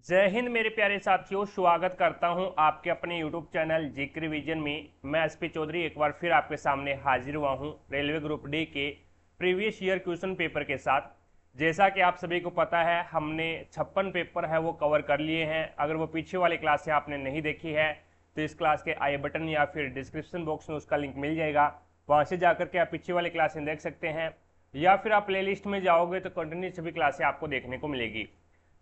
जय हिंद मेरे प्यारे साथियों, स्वागत करता हूं आपके अपने YouTube चैनल जीके रिवीजन में। मैं एसपी चौधरी एक बार फिर आपके सामने हाजिर हुआ हूं रेलवे ग्रुप डी के प्रीवियस ईयर क्वेश्चन पेपर के साथ। जैसा कि आप सभी को पता है, हमने 56 पेपर है वो कवर कर लिए हैं। अगर वो पीछे वाली क्लास से आपने नहीं देखी है तो इस क्लास के आई बटन या फिर डिस्क्रिप्शन बॉक्स में उसका लिंक मिल जाएगा, वहाँ से जाकर के आप पीछे वाली क्लासें देख सकते हैं, या फिर आप प्लेलिस्ट में जाओगे तो कंटिन्यू सभी क्लासें आपको देखने को मिलेगी।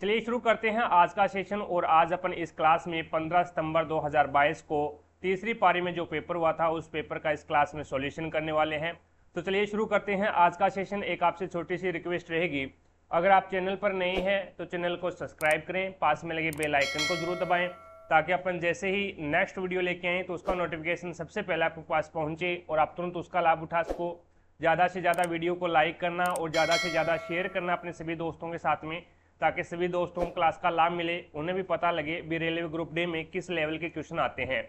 चलिए शुरू करते हैं आज का सेशन। और आज अपन इस क्लास में 15 सितंबर 2022 को तीसरी पारी में जो पेपर हुआ था उस पेपर का इस क्लास में सॉल्यूशन करने वाले हैं। तो चलिए शुरू करते हैं आज का सेशन। एक आपसे छोटी सी रिक्वेस्ट रहेगी, अगर आप चैनल पर नए हैं तो चैनल को सब्सक्राइब करें, पास में लगे बेल आइकन को जरूर दबाएं ताकि अपन जैसे ही नेक्स्ट वीडियो लेके आएँ तो उसका नोटिफिकेशन सबसे पहले आपके पास पहुँचे और आप तुरंत उसका लाभ उठा सको। ज़्यादा से ज़्यादा वीडियो को लाइक करना और ज़्यादा से ज़्यादा शेयर करना अपने सभी दोस्तों के साथ में, ताकि सभी दोस्तों को क्लास का लाभ मिले, उन्हें भी पता लगे भी रेलवे ग्रुप डी में किस लेवल के क्वेश्चन आते हैं।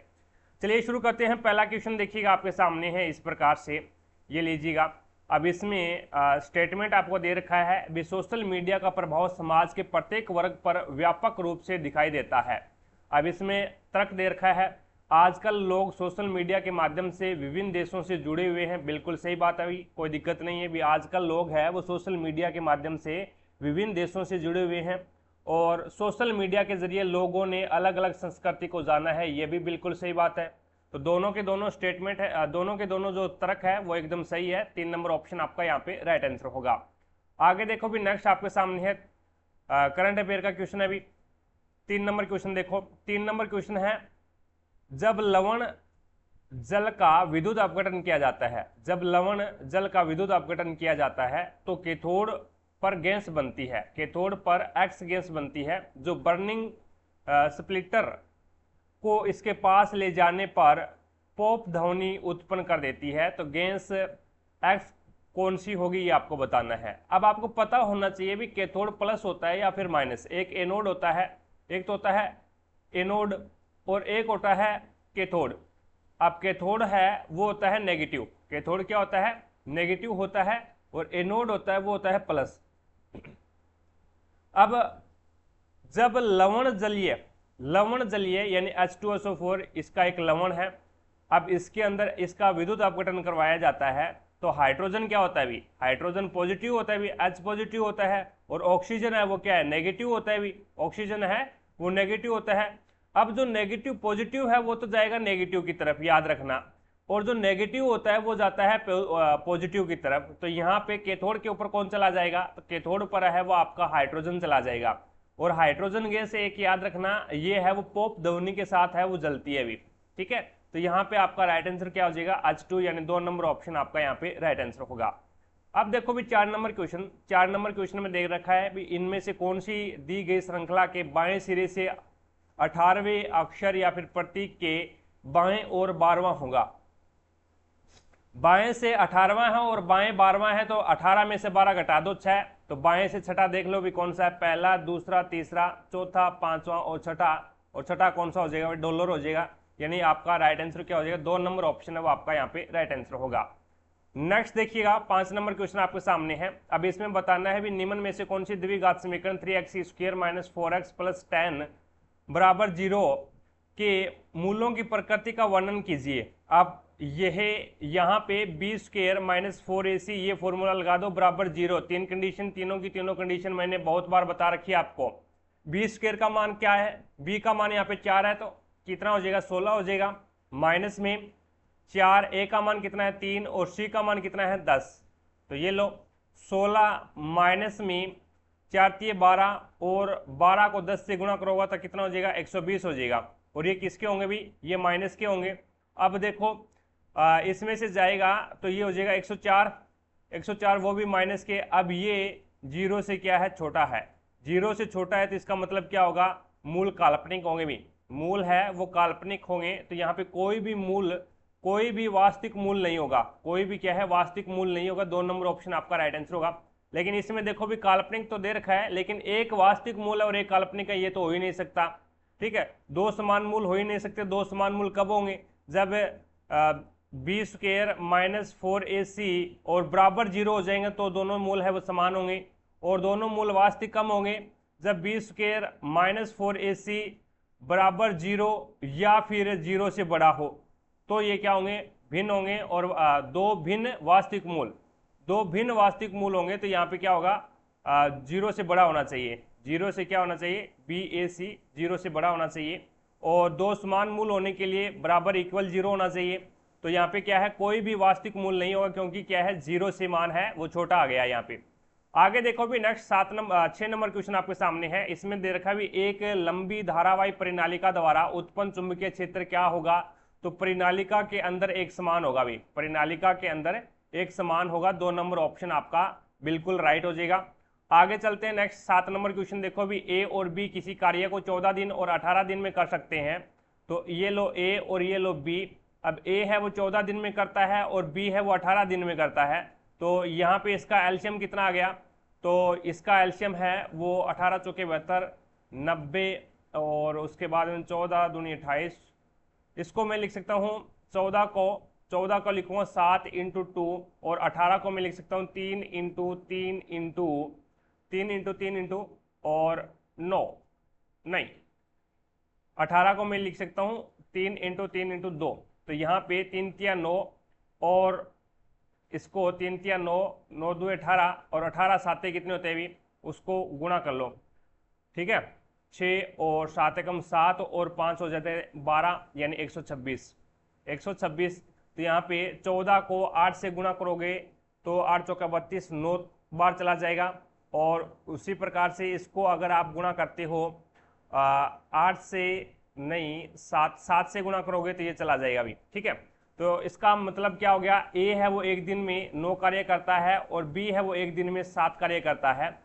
चलिए शुरू करते हैं। पहला क्वेश्चन देखिएगा आपके सामने है इस प्रकार से, ये लीजिएगा। अब इसमें स्टेटमेंट आपको दे रखा है, भी सोशल मीडिया का प्रभाव समाज के प्रत्येक वर्ग पर व्यापक रूप से दिखाई देता है। अब इसमें तर्क दे रखा है, आजकल लोग सोशल मीडिया के माध्यम से विभिन्न देशों से जुड़े हुए हैं। बिल्कुल सही बात है, कोई दिक्कत नहीं है भी आजकल लोग हैं वो सोशल मीडिया के माध्यम से विभिन्न देशों से जुड़े हुए हैं और सोशल मीडिया के जरिए लोगों ने अलग अलग संस्कृति को जाना है, ये भी बिल्कुल सही बात है। तो दोनों के दोनों स्टेटमेंट है, दोनों के दोनों जो तर्क है वो एकदम सही है। 3 नंबर ऑप्शन आपका यहाँ पे राइट आंसर होगा। आगे देखो भी, नेक्स्ट आपके सामने है करंट अफेयर का क्वेश्चन है। अभी 3 नंबर क्वेश्चन देखो। 3 नंबर क्वेश्चन है, जब लवण जल का विद्युत अपघटन किया जाता है, जब लवण जल का विद्युत अपघटन किया जाता है तो कैथोड पर गैस बनती है, कैथोड पर एक्स गैस बनती है जो बर्निंग स्प्लिटर को इसके पास ले जाने पर पॉप ध्वनि उत्पन्न कर देती है। तो गैस एक्स कौन सी होगी ये आपको बताना है। अब आपको पता होना चाहिए भी कैथोड प्लस होता है या फिर माइनस। एक एनोड होता है, एक तो होता है एनोड और एक होता है कैथोड। अब कैथोड है वो होता है नेगेटिव, कैथोड क्या होता है, नेगेटिव होता है, और एनोड होता है वो होता है प्लस। अब जब लवण जलीय यानी H2SO4 इसका एक लवण है, अब इसके अंदर इसका विद्युत अपघटन करवाया जाता है तो हाइड्रोजन क्या होता है भी, हाइड्रोजन पॉजिटिव होता है भी, H पॉजिटिव होता है, और ऑक्सीजन है वो क्या है, नेगेटिव होता है भी, ऑक्सीजन है वो नेगेटिव होता है। अब जो नेगेटिव पॉजिटिव है वो तो जाएगा नेगेटिव की तरफ, याद रखना, और जो नेगेटिव होता है वो जाता है पॉजिटिव की तरफ। तो यहाँ पे कैथोड के ऊपर कौन चला जाएगा, तो कैथोड पर है वो आपका हाइड्रोजन चला जाएगा। और हाइड्रोजन गैस एक याद रखना, ये है वो पॉप ध्वनि के साथ है वो जलती है भी, ठीक है। तो यहाँ पे आपका राइट आंसर क्या हो जाएगा, H2 यानी 2 नंबर ऑप्शन आपका यहाँ पे राइट आंसर होगा। अब देखो भी 4 नंबर क्वेश्चन। 4 नंबर क्वेश्चन में देख रखा है भी इनमें से कौन सी दी गई श्रृंखला के बाएं सिरे से 18वें अक्षर या फिर प्रतीक के बाएं और 12वां होगा। बाएं से 18वां है और बाएं 12वां है, तो 18 में से 12 घटा दो 6, तो बाएं से छठा देख लो भी कौन सा है, पहला, दूसरा, तीसरा, चौथा, पांचवा और छठा। और छठा कौन सा हो जाएगा, डॉलर हो जाएगा। यानी आपका राइट आंसर क्या हो जाएगा, 2 नंबर ऑप्शन है वो आपका यहाँ पे राइट आंसर होगा। नेक्स्ट देखिएगा, 5 नंबर क्वेश्चन आपके सामने है। अब इसमें बताना है भी निम्न में से कौन सी द्विघात समीकरण 3x² - 4x + 10 बराबर 0 के मूलों की प्रकृति का वर्णन कीजिए। अब यह यहाँ पे b² - 4ac ये फॉर्मूला लगा दो बराबर 0। 3 कंडीशन, तीनों की तीनों कंडीशन मैंने बहुत बार बता रखी है आपको। b² का मान क्या है, b का मान यहाँ पे 4 है तो कितना हो जाएगा, 16 हो जाएगा। माइनस में 4, a का मान कितना है 3 और c का मान कितना है 10। तो ये लो 16 माइनस में 4 × 12 और 12 को 10 से गुणा करोगा तो कितना हो जाएगा, 120 हो जाएगा। और ये किसके होंगे भी, ये माइनस के होंगे। अब देखो इसमें से जाएगा तो ये हो जाएगा 104, 104 वो भी माइनस के। अब ये 0 से क्या है, छोटा है, 0 से छोटा है तो इसका मतलब क्या होगा, मूल काल्पनिक होंगे भी, मूल है वो काल्पनिक होंगे। तो यहाँ पे कोई भी मूल, कोई भी वास्तविक मूल नहीं होगा, कोई भी क्या है वास्तविक मूल नहीं होगा। 2 नंबर ऑप्शन आपका राइट आंसर होगा। लेकिन इसमें देखो भी काल्पनिक तो दे रखा है, लेकिन एक वास्तविक मूल है और एक काल्पनिक है, ये तो हो ही नहीं सकता, ठीक है। 2 समान मूल हो ही नहीं सकते। 2 समान मूल कब होंगे, जब b² - 4ac और बराबर 0 हो जाएंगे तो दोनों मूल है वो समान होंगे। और दोनों मूल वास्तविक कम होंगे जब बी स्क्वायर माइनस 4ac बराबर 0 या फिर 0 से बड़ा हो तो ये क्या होंगे, भिन्न होंगे। और दो भिन्न वास्तविक मूल होंगे तो यहाँ पे क्या होगा, 0 से बड़ा होना चाहिए। 0 से क्या होना चाहिए, BAC 0 से बड़ा होना चाहिए। और दो समान मूल होने के लिए बराबर इक्वल 0 होना चाहिए। तो यहाँ पे क्या है, कोई भी वास्तविक मूल नहीं होगा क्योंकि क्या है, 0 से मान है वो छोटा आ गया यहाँ पे। आगे देखो भी नेक्स्ट 6 नंबर क्वेश्चन आपके सामने है। इसमें दे रखा भी एक लंबी धारावाही परिनालिका द्वारा उत्पन्न चुंबकीय क्षेत्र क्या होगा। तो परिनालिका के अंदर एक समान होगा भी, परिनालिका के अंदर एक समान होगा। 2 नंबर ऑप्शन आपका बिल्कुल राइट हो जाएगा। आगे चलते हैं नेक्स्ट 7 नंबर क्वेश्चन। देखो भी ए और बी किसी कार्य को 14 दिन और 18 दिन में कर सकते हैं। तो ये लो ए और ये लो बी। अब ए है वो 14 दिन में करता है और बी है वो 18 दिन में करता है। तो यहाँ पे इसका एलसीएम कितना आ गया, तो इसका एलसीएम है वो 18 चौके 72 90 और उसके बाद में 14 दूनी 28। इसको मैं लिख सकता हूँ 14 को लिखूंगा 7 इंटू 2 और 18 को मैं लिख सकता हूँ 3 इंटू 3 इंटू 3 इंटू 3 इंटू और 9 नहीं 18 को मैं लिख सकता हूँ 3 इंटू 3 इंटू 2। तो यहाँ पे 3 तिया 9 और इसको 3 तिया 9 9 2 18 और 18 7 कितने होते हैं भी, उसको गुणा कर लो। ठीक है, 6 और 7 एकम 7 और 5 हो जाते हैं 12 यानी 126। तो यहाँ पे 14 को 8 से गुणा करोगे तो 8 चौका 32 9 बार चला जाएगा। और उसी प्रकार से इसको अगर आप गुणा करते हो 8 से नहीं 7 से गुणा करोगे तो ये चला जाएगा भी। ठीक है, तो इसका मतलब क्या हो गया, ए है वो एक दिन में 9 कार्य करता है और बी है वो एक दिन में 7 कार्य करता है।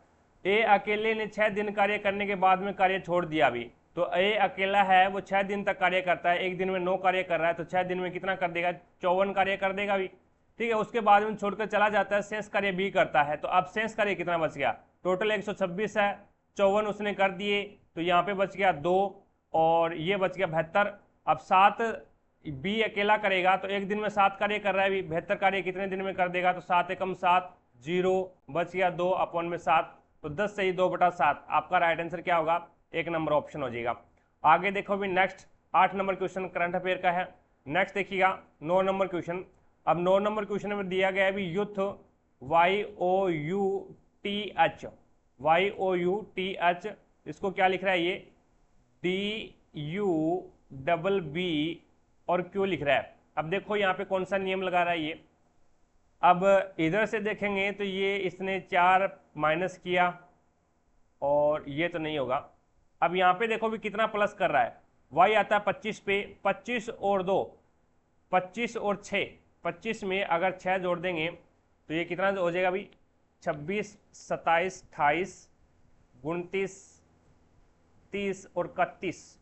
ए अकेले ने 6 दिन कार्य करने के बाद में कार्य छोड़ दिया भी। तो ए अकेला है वो 6 दिन तक कार्य करता है, एक दिन में 9 कार्य कर रहा है तो 6 दिन में कितना कर देगा, 54 कार्य कर देगा भी। ठीक है, उसके बाद में छोड़कर चला जाता है, शेष कार्य बी करता है। तो अब शेष कार्य कितना बच गया, टोटल 126 है, 54 उसने कर दिए तो यहाँ पे बच गया 2 और ये बच गया 72। अब 7 बी अकेला करेगा तो एक दिन में 7 कार्य कर रहा है भी, 72 कार्य कितने दिन में कर देगा, तो 7 एकम 7 0 बच गया 2 अपॉन में 7। तो 10 से ही 2/7 आपका राइट आंसर क्या होगा, 1 नंबर ऑप्शन हो जाएगा। आगे देखो भी next 8 number question current affair का है। नेक्स्ट देखिएगा 9 नंबर क्वेश्चन। अब 9 नंबर क्वेश्चन में दिया गया है भी युथ YOUTH, इसको क्या लिख रहा है, ये DUBB और क्यों लिख रहा है। अब देखो यहाँ पे कौन सा नियम लगा रहा है ये। अब इधर से देखेंगे तो ये इसने 4 माइनस किया और ये तो नहीं होगा। अब यहाँ पे देखो भी कितना प्लस कर रहा है, y आता है 25 पे, 25 और 2 25 और 6, 25 में अगर 6 जोड़ देंगे तो ये कितना हो जाएगा भाई, 26 27 28 29 30 और 31।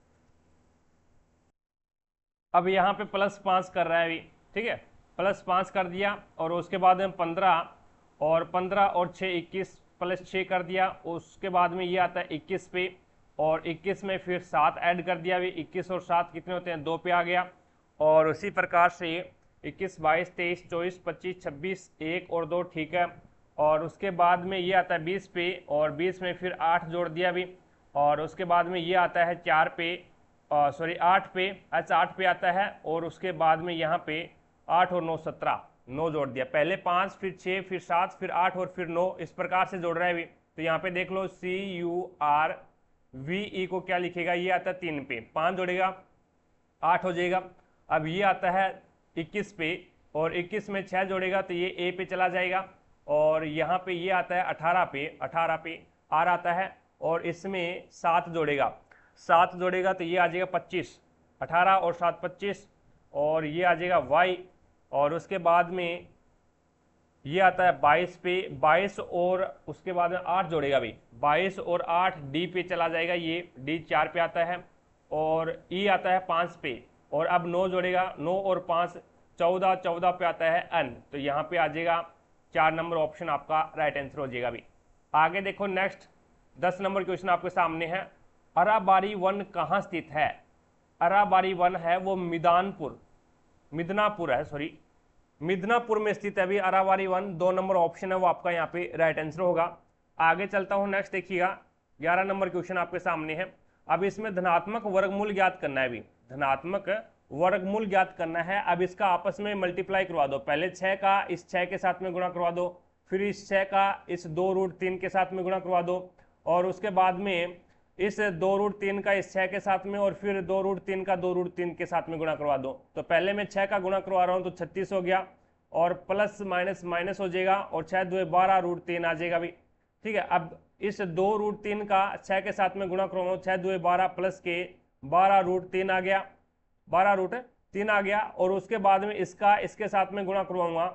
अब यहाँ पे +5 कर रहा है अभी। ठीक है, +5 कर दिया और उसके बाद में 15 और 6 21 +6 कर दिया। उसके बाद में ये आता है 21 पे और 21 में फिर 7 ऐड कर दिया अभी। 21 और 7 कितने होते हैं, 2 पे आ गया। और उसी प्रकार से 21 22 23 24 25 26 1 और 2 ठीक है। और उसके बाद में ये आता है 20 पे और 20 में फिर 8 जोड़ दिया अभी। और उसके बाद में ये आता है 4 पे 8 पे, अच्छा 8 पे आता है। और उसके बाद में यहाँ पे 8 और 9 17, 9 जोड़ दिया। पहले 5 फिर 6 फिर 7 फिर 8 और फिर 9, इस प्रकार से जोड़ रहा है अभी। तो यहाँ पे देख लो CURVE को क्या लिखेगा, ये आता है 3 पे, 5 जोड़ेगा 8 हो जाएगा। अब ये आता है 21 पे और 21 में 6 जोड़ेगा तो ये A पे चला जाएगा। और यहाँ पे ये आता है 18 पे R आता है और इसमें 7 जोड़ेगा तो ये आ जाएगा 25, 18 और 7 25 और ये आ जाएगा Y। और उसके बाद में ये आता है 22 पे, 22 और उसके बाद में 8 जोड़ेगा भी, 22 और 8 D पे चला जाएगा, ये D 4 पे आता है। और E आता है 5 पे और अब 9 जोड़ेगा, 9 और 5 14, 14 पे आता है N। तो यहाँ पे आ जाएगा 4 नंबर ऑप्शन आपका राइट आंसर हो जाएगा भी। आगे देखो नेक्स्ट 10 नंबर क्वेश्चन आपके सामने है। अराबारी वन कहाँ स्थित है। अराबारी वन है वो मिदनापुर में स्थित है अभी अराबारी वन। 2 नंबर ऑप्शन है वो आपका यहाँ पे राइट आंसर होगा। आगे चलता हूँ नेक्स्ट देखिएगा 11 नंबर क्वेश्चन आपके सामने है। अब इसमें धनात्मक वर्गमूल ज्ञात करना है भी, धनात्मक वर्गमूल ज्ञात करना है। अब इसका आपस में मल्टीप्लाई करवा दो, पहले 6 का इस 6 के साथ में गुणा करवा दो, फिर इस 6 का इस 2√3 के साथ में गुणा करवा दो, और उसके बाद में इस 2√3 का इस 6 के साथ में, और फिर 2√3 का 2√3 के साथ में गुणा करवा दो। तो पहले मैं 6 का गुणा करवा रहा हूँ तो 36 हो गया, और प्लस माइनस माइनस हो जाएगा, और 6 2 12√3 आ जाएगा भी। ठीक है, अब इस 2√3 का 6 के साथ में गुणा करवाऊँ, 6 2 12 प्लस के 12√3 आ गया, 12√3 आ गया, और उसके बाद में इसका इसके साथ में गुणा करवाऊंगा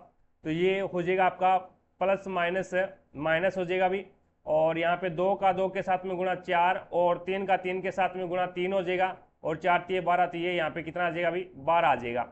तो ये हो जाएगा आपका प्लस माइनस माइनस हो जाएगा भी, और यहाँ पे 2 का 2 के साथ में गुणा 4, और 3 का 3 के साथ में गुणा 3 हो जाएगा, और 4 3 12, तो ये यहाँ पे कितना आ जाएगा भी 12 आ जाएगा।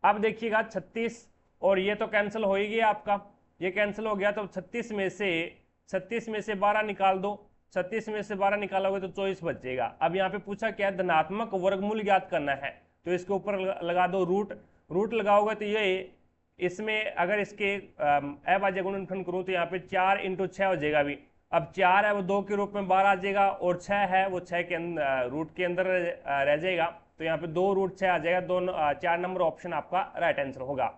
अब देखिएगा 36, और ये तो कैंसिल हो ही गया आपका, ये कैंसिल हो गया, तो 36 में से 12 निकाल दो, 36 में से 12 निकालोगे तो 24 बच जाएगा। अब यहाँ पे पूछा क्या है, धनात्मक वर्गमूल ज्ञात करना है, तो इसके ऊपर लगा दो रूट लगाओगे तो ये इसमें अगर इसके अभाज्य गुणनखंड करूँ तो यहाँ पे 4 × 6 हो जाएगा भी। अब 4 है वो 2 के रूप में 12 आ जाएगा, और 6 है वो 6 के अंदर रूट के अंदर रह जाएगा, तो यहाँ पे 2√6 आ जाएगा। 4 नंबर ऑप्शन आपका राइट आंसर होगा।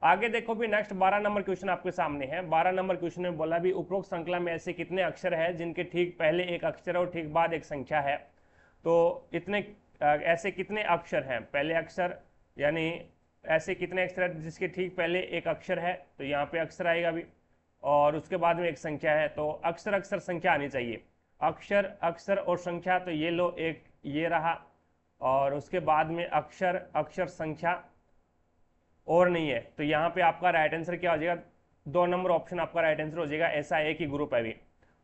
आगे देखो भी नेक्स्ट 12 नंबर क्वेश्चन आपके सामने है। 12 नंबर क्वेश्चन में बोला भी उपरोक्त श्रृंखला में ऐसे कितने अक्षर है जिनके ठीक पहले एक अक्षर और ठीक बाद एक संख्या है। तो इतने ऐसे कितने अक्षर हैं, पहले अक्षर यानी ऐसे कितने अक्षर है जिसके ठीक पहले एक अक्षर है, तो यहाँ पे अक्षर आएगा भी, और उसके बाद में एक संख्या है, तो अक्षर अक्षर संख्या आनी चाहिए। अक्षर अक्षर और संख्या, तो ये लो एक ये रहा, और उसके बाद में अक्षर अक्षर संख्या और नहीं है, तो यहाँ पे आपका राइट आंसर क्या हो जाएगा, 2 नंबर ऑप्शन आपका राइट आंसर हो जाएगा। ऐसा एक ही ग्रुप है भी।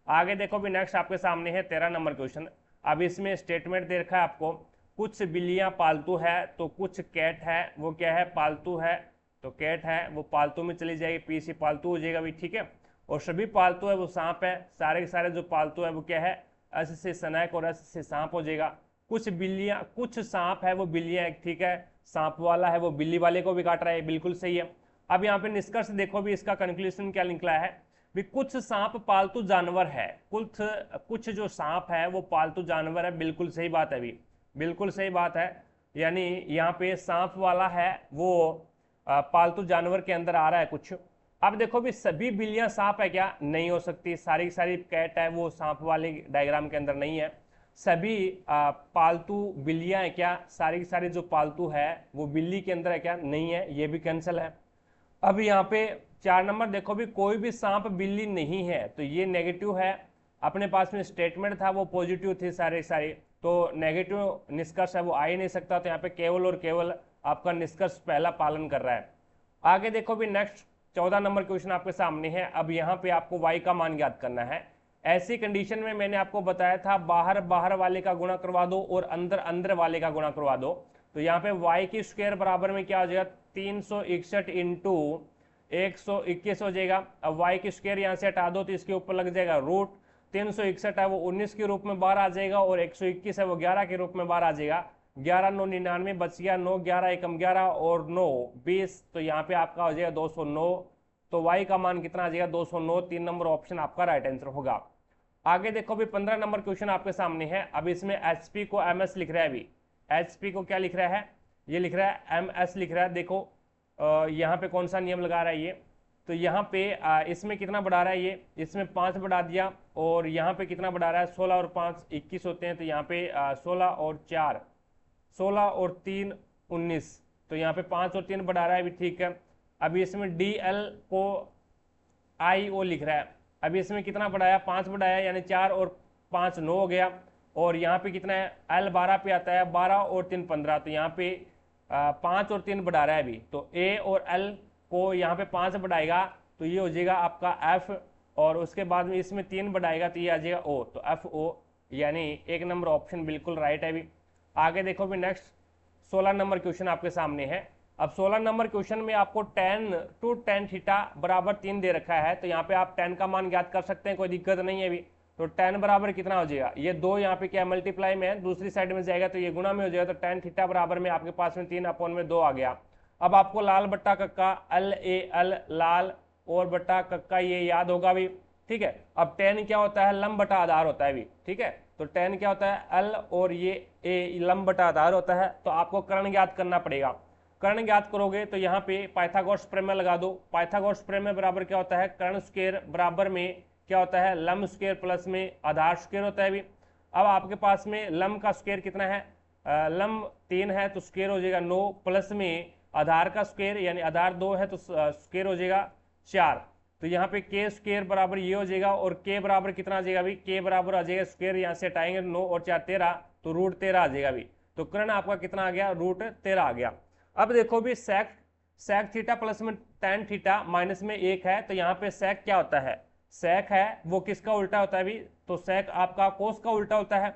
आगे देखो भी नेक्स्ट आपके सामने है 13 नंबर क्वेश्चन। अब इसमें स्टेटमेंट दे रखा है आपको, कुछ बिल्लियां पालतू है तो कुछ कैट है, वो क्या है पालतू है, तो कैट है वो पालतू में चली जाएगी, पी से पालतू हो जाएगा भी। ठीक है, और सभी पालतू है वो सांप है, सारे के सारे जो पालतू है वो क्या है, एस से सनैक और एस से सांप हो जाएगा। कुछ बिल्लियां कुछ सांप है वो बिल्लियां, ठीक है, सांप वाला है वो बिल्ली वाले को भी काट रहा है, बिल्कुल सही है। अब यहाँ पे निष्कर्ष देखो भी, इसका कंक्लूजन क्या निकला है भी, कुछ सांप पालतू जानवर है, कुछ जो सांप है वो पालतू जानवर है, बिल्कुल सही बात है भी, बिल्कुल सही बात है। यानी यहाँ पे सांप वाला है वो पालतू जानवर के अंदर आ रहा है कुछ। अब देखो भी सभी बिल्लियां सांप है क्या, नहीं हो सकती, सारी की सारी कैट है वो सांप वाले डायग्राम के अंदर नहीं है। सभी पालतू बिल्लियां है क्या, सारी की सारी जो पालतू है वो बिल्ली के अंदर है क्या, नहीं है, ये भी कैंसिल है। अब यहाँ पे 4 नंबर देखो भी, कोई भी सांप बिल्ली नहीं है, तो ये नेगेटिव है। अपने पास में स्टेटमेंट था वो पॉजिटिव थे सारे सारे, तो नेगेटिव निष्कर्ष है वो आ ही नहीं सकता, तो यहाँ पे केवल और केवल आपका निष्कर्ष पहला पालन कर रहा है। आगे देखो भी नेक्स्ट 14 नंबर क्वेश्चन आपके सामने है। अब यहाँ पे आपको y का मान ज्ञात करना है। ऐसी कंडीशन में मैंने आपको बताया था बाहर बाहर वाले का गुणा करवा दो और अंदर अंदर वाले का गुणा करवा दो, तो यहाँ पे y की स्क्वायर बराबर में क्या हो जाएगा, 361 इंटू 121 हो जाएगा। अब y की स्क्वायर यहाँ से हटा दो तो इसके ऊपर लग जाएगा रूट, 361 है वो 19 के रूप में 12 आ जाएगा, और 121 है वो 11 के रूप में 12 आ जाएगा। 11 9 99 बच गया, 9 11 एकम 11 और 9 20, तो यहाँ पे आपका हो जाएगा 209। तो y का मान कितना आ जाएगा, 209। 3 नंबर ऑप्शन आपका राइट आंसर होगा। आगे देखो भी 15 नंबर क्वेश्चन आपके सामने है। अब इसमें HP को MS लिख रहा है अभी, HP को क्या लिख रहा है, ये लिख रहा है MS लिख रहा है। देखो यहाँ पे कौन सा नियम लगा रहा है ये, तो यहाँ पे इसमें कितना बढ़ा रहा है ये, इसमें 5 बढ़ा दिया, और यहाँ पे कितना बढ़ा रहा है 16 और 5 21 होते हैं, तो यहाँ पे 16 और 4 16 और 3 19, तो यहाँ पे 5 और 3 बढ़ा रहा है अभी, ठीक है। अभी इसमें DL को IO लिख रहा है, अभी इसमें कितना बढ़ाया 5 बढ़ाया, यानी 4 और 5 9 हो गया, और यहाँ पे कितना है L 12 पे आता है, 12 और 3 15, तो यहाँ पे 5 और 3 बढ़ा रहा है अभी, तो A और L को यहाँ पे 5 बढ़ाएगा तो ये हो जाएगा आपका F, और उसके बाद में इसमें 3 बढ़ाएगा तो ये आ जाएगा O, तो FO, यानी 1 नंबर ऑप्शन बिल्कुल राइट है अभी। आगे देखो भी नेक्स्ट 16 नंबर क्वेश्चन आपके सामने है। अब 16 नंबर क्वेश्चन में आपको tan to tan थीटा बराबर 3 दे रखा है, तो यहाँ पे आप tan का मान ज्ञात कर सकते हैं, कोई दिक्कत नहीं है अभी। तो tan बराबर कितना हो जाएगा, ये 2 यहाँ पे क्या मल्टीप्लाई में है, दूसरी साइड में जाएगा तो ये गुणा में हो जाएगा, तो tan थीटा बराबर में आपके पास में 3/2 आ गया। अब आपको लाल बट्टा कक्का LAL लाल और बट्टा कक्का ये याद होगा भी, ठीक है। अब tan क्या होता है, लंब बटा आधार होता है भी, ठीक है। तो tan क्या होता है, L और ये A लंब बटा आधार होता है। तो आपको कर्ण ज्ञात करना पड़ेगा। कर्ण ज्ञात करोगे तो यहाँ पे पाइथागोरस प्रमेय लगा दो। पाइथागोरस प्रमेय बराबर क्या होता है, कर्ण स्क्वायर बराबर में क्या होता है, लंब स्क्वायर प्लस में आधार स्क्वायर होता है भी। अब आपके पास में लंब का स्क्वायर कितना है, लंब 3 है तो स्क्वायर हो जाएगा 9, प्लस में आधार का स्क्वायर यानी आधार 2 है तो स्क्वायर हो जाएगा 4। तो यहाँ पे के स्क्वायर बराबर ये हो जाएगा, और के बराबर कितना आ जाएगा भाई, के बराबर आ जाएगा स्क्वायर यहाँ से हटाएंगे 9 और 4 13, तो रूट 13 आ जाएगा भाई। तो कर्ण आपका कितना आ गया, रूट 13 आ गया। अब देखो भी सेक सेक थीटा प्लस में tan थीटा माइनस में 1 है, तो यहाँ पे सेक क्या होता है, सेक है वो किसका उल्टा होता है भी, तो सेक आपका कोस का उल्टा होता है,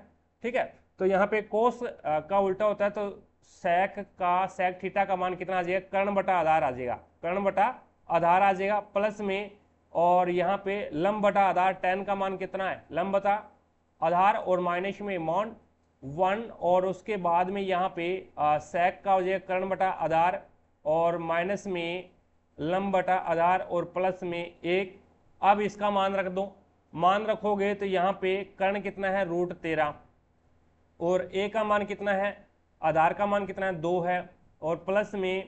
ठीक है। तो यहाँ पे कोस का उल्टा होता है, तो सेक थीटा का मान कितना आ जाएगा, कर्ण बटा आधार आ जाएगा, कर्ण बटा आधार आ जाएगा प्लस में, और यहाँ पे लंब बटा आधार tan का मान कितना है, लंब बटा आधार और माइनस में मॉन 1, और उसके बाद में यहाँ पे सेक का हो जाएगा कर्ण बटा आधार और माइनस में लंब बटा आधार और प्लस में 1। अब इसका मान रख दो, मान रखोगे तो यहाँ पे कर्ण कितना है, रूट 13, और a का मान कितना है, आधार का मान कितना है 2 है, और प्लस में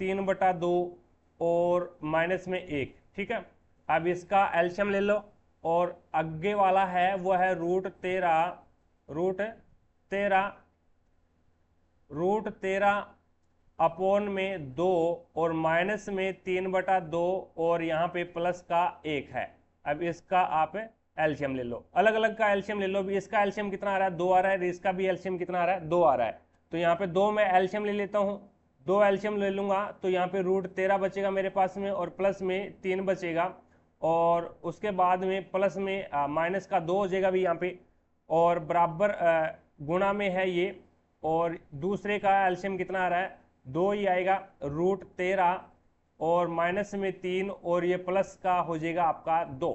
3/2 और माइनस में 1, ठीक है। अब इसका एलसीएम ले लो, और आगे वाला है वो है रूट 13 अपॉन में 2 और माइनस में 3/2 और यहाँ पे प्लस का 1 है। अब इसका आप एलसीएम ले लो, अलग अलग का एलसीएम ले लो भी। इसका एलसीएम कितना आ रहा है, 2 आ रहा है, इसका भी एलसीएम कितना आ रहा है, 2 आ रहा है। तो यहाँ पे 2 मैं एलसीएम ले लेता हूँ, 2 एलसीएम ले लूंगा तो यहाँ पे रूट 13 बचेगा मेरे पास में, और प्लस में 3 बचेगा, और उसके बाद में प्लस में माइनस का 2 हो जाएगा भी यहाँ पे, और बराबर गुणा में है ये, और दूसरे का एलसीएम कितना आ रहा है, 2 ही आएगा, रूट 13 और माइनस में 3 और ये प्लस का हो जाएगा आपका 2।